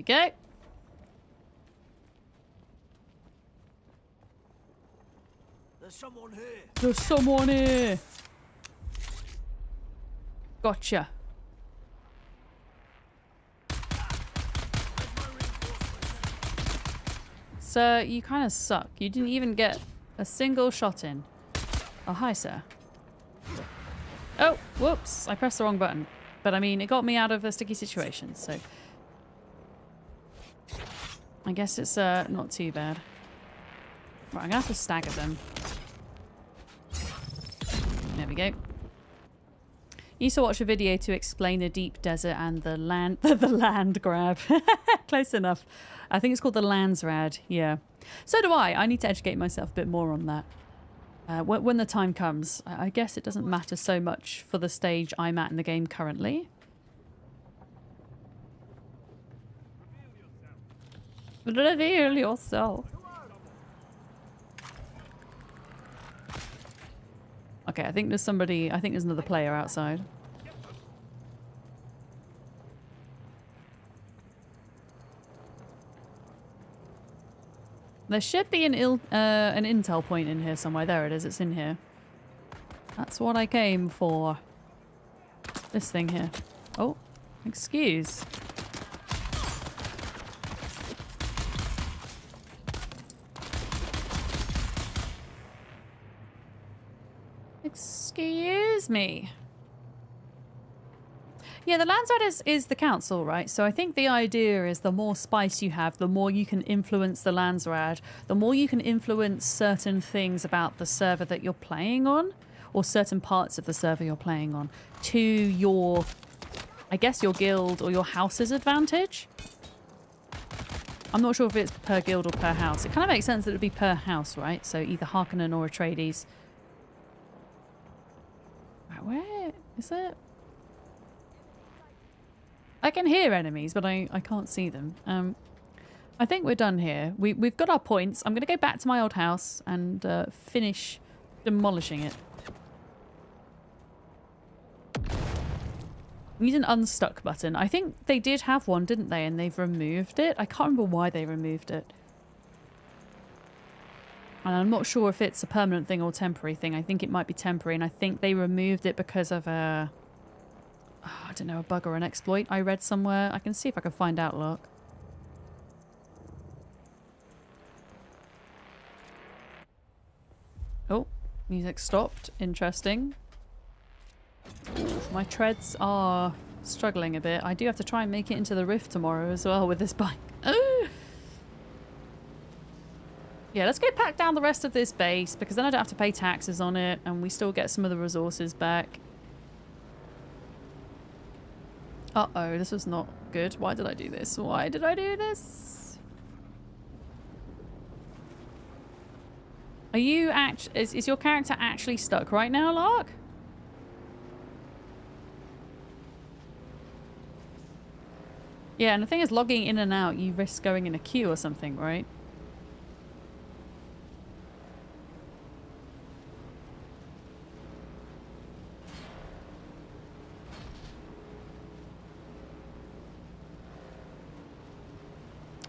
we go. There's someone here. There's someone here. Gotcha. Sir, you kind of suck. You didn't even get a single shot in. Oh, hi, sir. Oh, whoops. I pressed the wrong button. But I mean, it got me out of a sticky situation, so... I guess it's not too bad. Right, I'm gonna have to stagger them. There we go. Used to watch a video to explain the deep desert and the land the land grab. Close enough. I think it's called the Landsrad. Yeah. So do I. I need to educate myself a bit more on that. When the time comes. I guess it doesn't matter so much for the stage I'm at in the game currently. Reveal yourself. Okay, I think there's somebody... I think there's another player outside. There should be an intel point in here somewhere. There it is. It's in here. That's what I came for. This thing here. Oh, excuse. Excuse me. Yeah, the Landsrad is the council, right? So I think the idea is the more spice you have, the more you can influence the Landsrad, the more you can influence certain things about the server that you're playing on, or certain parts of the server you're playing on, to your, I guess, your guild or your house's advantage. I'm not sure if it's per guild or per house. It kind of makes sense that it would be per house, right? So either Harkonnen or Atreides. Right, where is it? I can hear enemies, but I can't see them. I think we're done here. We've got our points. I'm going to go back to my old house and finish demolishing it. Need an unstuck button. I think they did have one, didn't they? And they've removed it. I can't remember why they removed it. And I'm not sure if it's a permanent thing or temporary thing. I think it might be temporary. And I think they removed it because of a... Oh, I don't know, a bug or an exploit I read somewhere. I can see if I can find out, look. Oh, music stopped. Interesting. Ooh, my treads are struggling a bit. I do have to try and make it into the Rift tomorrow as well with this bike. Ooh. Yeah, let's go pack down the rest of this base because then I don't have to pay taxes on it and we still get some of the resources back. Uh-oh, this was not good. Why did I do this? Why did I do this? Are you is your character actually stuck right now, Lark? Yeah, and the thing is, logging in and out, you risk going in a queue or something, right?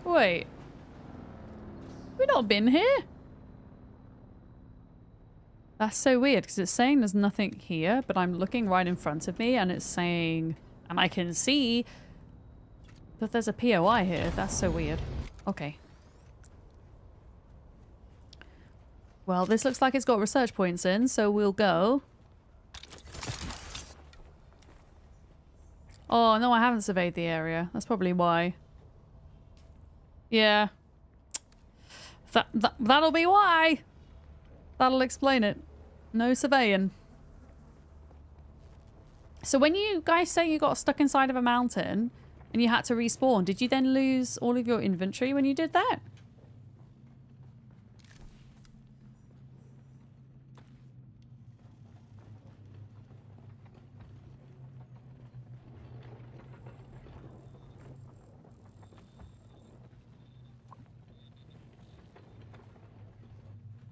Wait. We've not been here? That's so weird because it's saying there's nothing here, but I'm looking right in front of me and it's saying, and I can see that there's a POI here. That's so weird. Okay. Well, this looks like it's got research points in, so we'll go. Oh, no, I haven't surveyed the area. That's probably why. Yeah. That'll be why. That'll explain it. No surveying. So when you guys say you got stuck inside of a mountain and you had to respawn, did you then lose all of your inventory when you did that?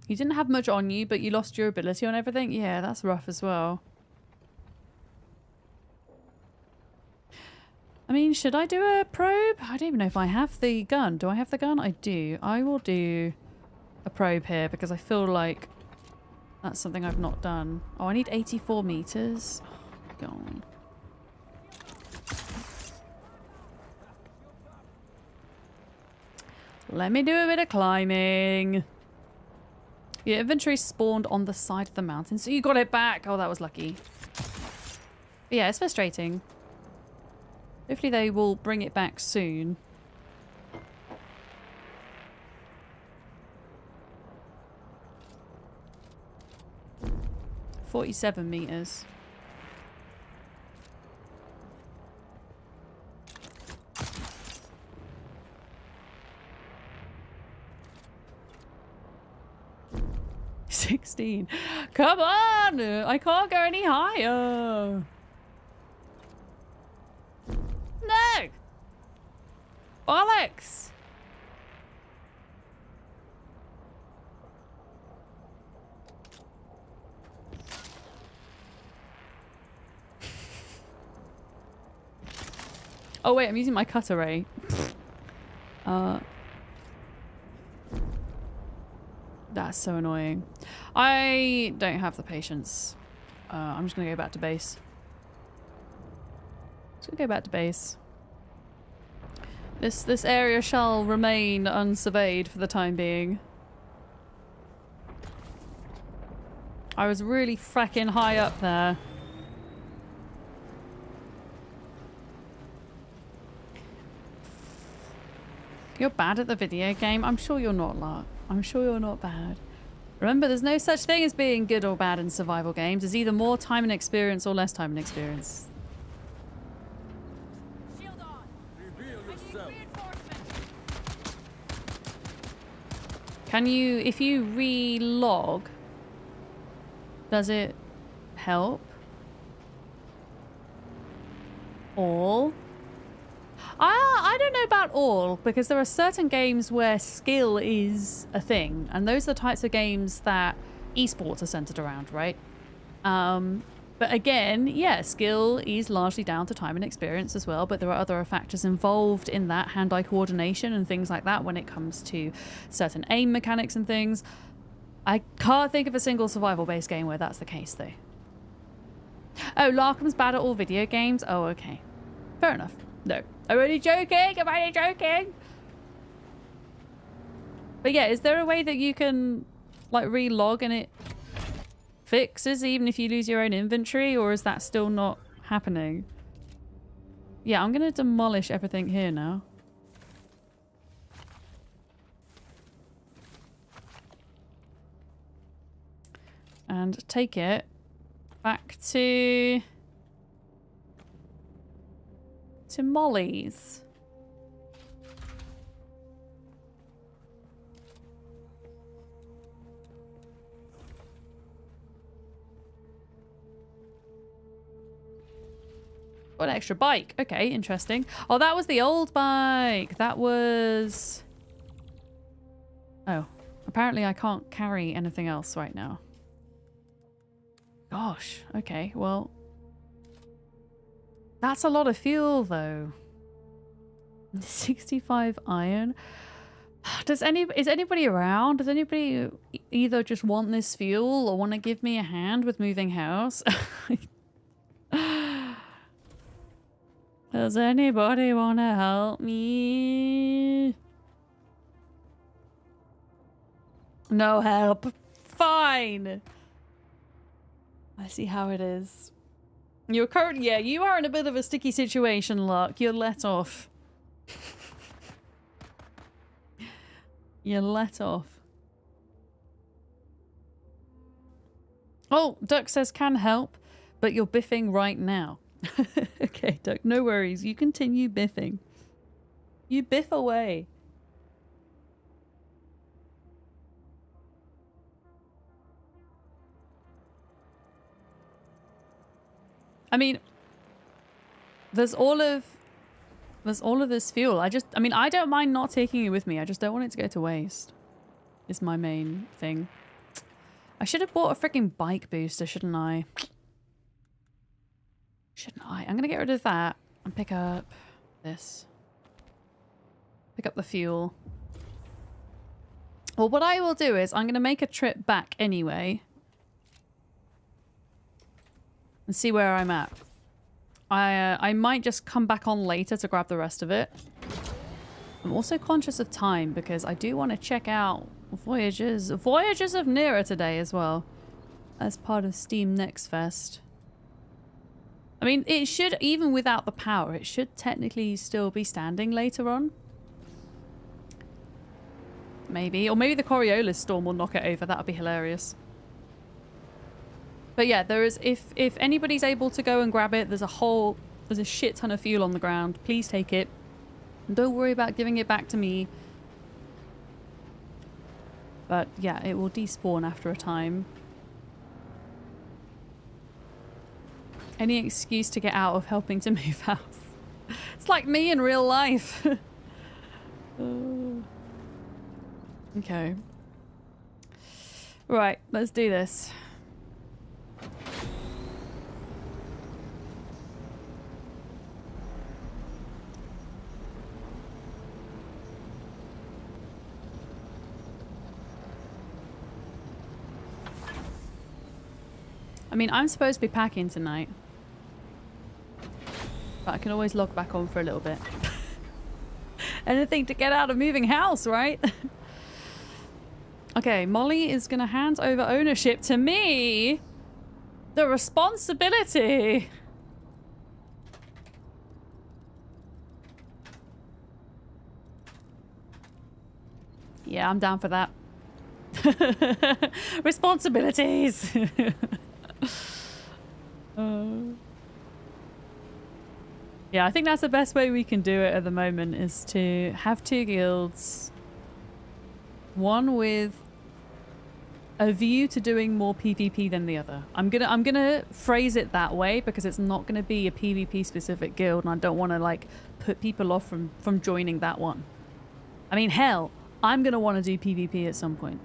You didn't have much on you, but you lost your ability on everything? Yeah, that's rough as well. I mean, should I do a probe? I don't even know if I have the gun. Do I have the gun? I do. I will do a probe here because I feel like that's something I've not done. Oh, I need 84 meters. Oh, God. Let me do a bit of climbing. Your inventory spawned on the side of the mountain, so you got it back. Oh, that was lucky. But yeah, it's frustrating. Hopefully they will bring it back soon. $47 meters. $16. Come on! I can't go any higher. No! Bollocks! Oh wait, I'm using my cutter ray. That's so annoying. I don't have the patience. I'm just gonna go back to base. Just gonna go back to base. This area shall remain unsurveyed for the time being. I was really fracking high up there. You're bad at the video game? I'm sure you're not, Lark. I'm sure you're not bad. Remember, there's no such thing as being good or bad in survival games. There's either more time and experience or less time and experience. Shield on. Reveal yourself. Can you, if you re-log, does it help? All? I don't know about all, because there are certain games where skill is a thing, and those are the types of games that esports are centered around, right? But again, yeah, skill is largely down to time and experience as well, but there are other factors involved in that, hand-eye coordination and things like that when it comes to certain aim mechanics and things. I can't think of a single survival-based game where that's the case, though. Oh, Larkham's bad at all video games? Oh, okay. Fair enough. No. I'm only joking! I'm only joking! But yeah, is there a way that you can, like, re-log and it fixes even if you lose your own inventory, or is that still not happening? Yeah, I'm gonna demolish everything here now. And take it back to Molly's. Got an extra bike. Okay, interesting. Oh, that was the old bike. That was... Oh, apparently I can't carry anything else right now. Gosh, okay, well... That's a lot of fuel, though. 65 iron. Is anybody around? Does anybody either just want this fuel or want to give me a hand with moving house? Does anybody want to help me? No help. Fine. I see how it is. You're currently, yeah, you are in a bit of a sticky situation, Lark. You're let off. You're let off. Oh, Duck says can help, but you're biffing right now. Okay, Duck, no worries. You continue biffing. You biff away. I mean, there's all of this fuel. I mean, I don't mind not taking it with me. I just don't want it to go to waste. Is my main thing. I should have bought a freaking bike booster, shouldn't I? Shouldn't I? I'm gonna get rid of that and pick up this. Pick up the fuel. Well, what I will do is I'm going to make a trip back anyway. And see where I'm at. I might just come back on later to grab the rest of it. I'm also conscious of time because I do want to check out Voyages of Neera today as well. As part of Steam Next Fest. I mean, it should, even without the power, it should technically still be standing later on. Maybe. Or maybe the Coriolis storm will knock it over. That would be hilarious. But yeah, there is, if anybody's able to go and grab it, there's a shit ton of fuel on the ground. Please take it. And don't worry about giving it back to me. But yeah, it will despawn after a time. Any excuse to get out of helping to move house. It's like me in real life. Okay. Right, let's do this. I mean, I'm supposed to be packing tonight. But I can always log back on for a little bit. Anything to get out of moving house, right? Okay, Molly is going to hand over ownership to me. The responsibility. Yeah, I'm down for that. Responsibilities. Yeah, I think that's the best way we can do it at the moment, is to have 2 guilds. One with a view to doing more PvP than the other. I'm gonna phrase it that way because it's not gonna be a PvP specific guild, and I don't want to like put people off from joining that one. I mean, hell, I'm gonna want to do PvP at some point.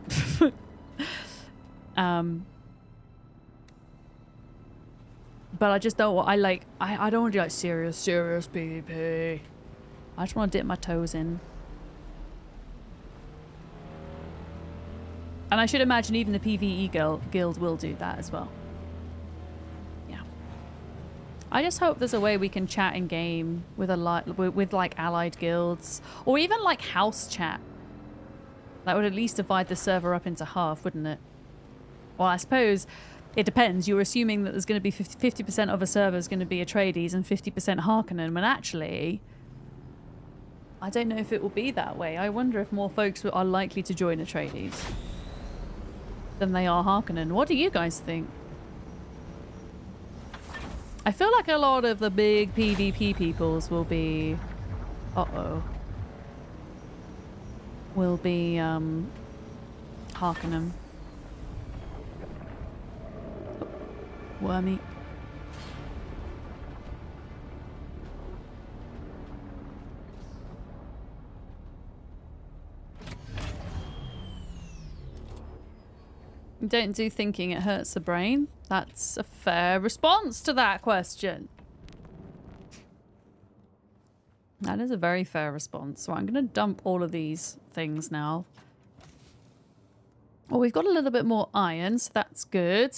But I just don't want, I don't want to do like serious PvP. I just want to dip my toes in. And I should imagine even the PvE guild will do that as well. Yeah. I just hope there's a way we can chat in game with with like allied guilds, or even like house chat. That would at least divide the server up into half, wouldn't it? Well, I suppose it depends. You're assuming that there's going to be 50% of a server is going to be Atreides and 50% Harkonnen, when actually, I don't know if it will be that way. I wonder if more folks are likely to join Atreides than they are Harkonnen. What do you guys think? I feel like a lot of the big PvP peoples will be... will be, Harkonnen. Wormy. Don't do thinking, it hurts the brain. That's a fair response to that question. That is a very fair response. So I'm going to dump all of these things now. Well, we've got a little bit more iron, so that's good.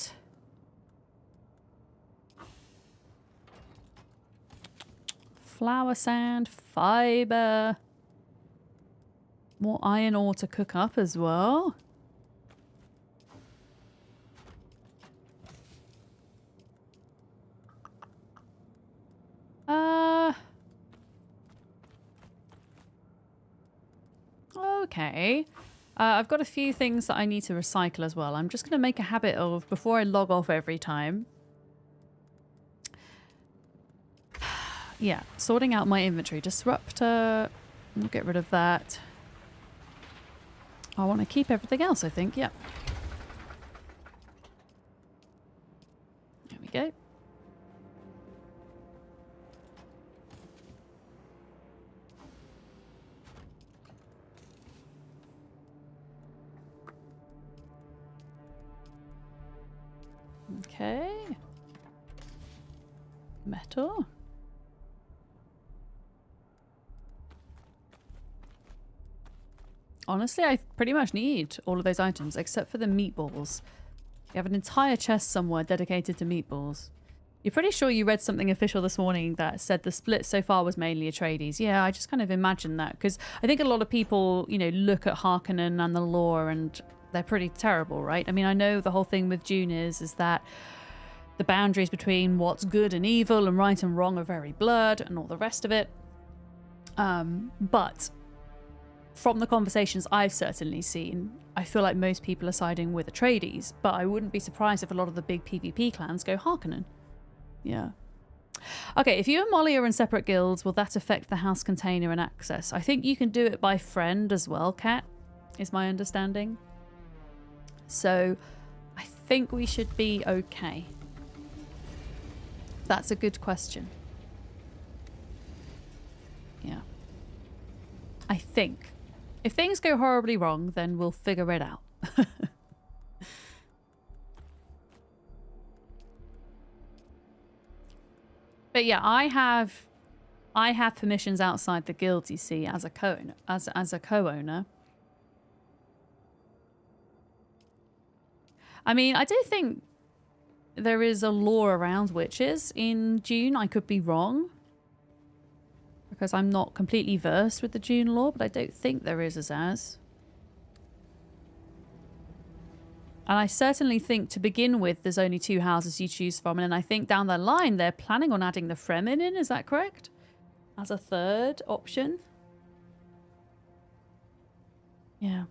Flour sand, fiber. More iron ore to cook up as well. Okay. I've got a few things that I need to recycle as well. I'm just going to make a habit of, before I log off every time, yeah, sorting out my inventory. Disruptor. I'll get rid of that. I want to keep everything else, I think. Yep. There we go. Okay. Metal. Honestly, I pretty much need all of those items except for the meatballs. You have an entire chest somewhere dedicated to meatballs. You're pretty sure you read something official this morning that said the split so far was mainly Atreides. Yeah, I just kind of imagined that because I think a lot of people, you know, look at Harkonnen and the lore and they're pretty terrible, right? I mean, I know the whole thing with Dune is that the boundaries between what's good and evil and right and wrong are very blurred and all the rest of it. But from the conversations I've certainly seen, I feel like most people are siding with Atreides, but I wouldn't be surprised if a lot of the big PvP clans go Harkonnen. Yeah. Okay, if you and Molly are in separate guilds, will that affect the house container and access? I think you can do it by friend as well, Kat, is my understanding. So I think we should be okay. That's a good question. Yeah. I think. If things go horribly wrong, then we'll figure it out. But yeah, I have permissions outside the guild, you see, as a co-owner. As a co-owner. I mean, I do think there is a lore around witches in Dune. I could be wrong, because I'm not completely versed with the Dune lore, but I don't think there is as. And I certainly think to begin with, there's only 2 houses you choose from. And I think down the line, they're planning on adding the Fremen in. Is that correct? As a third option. Yeah.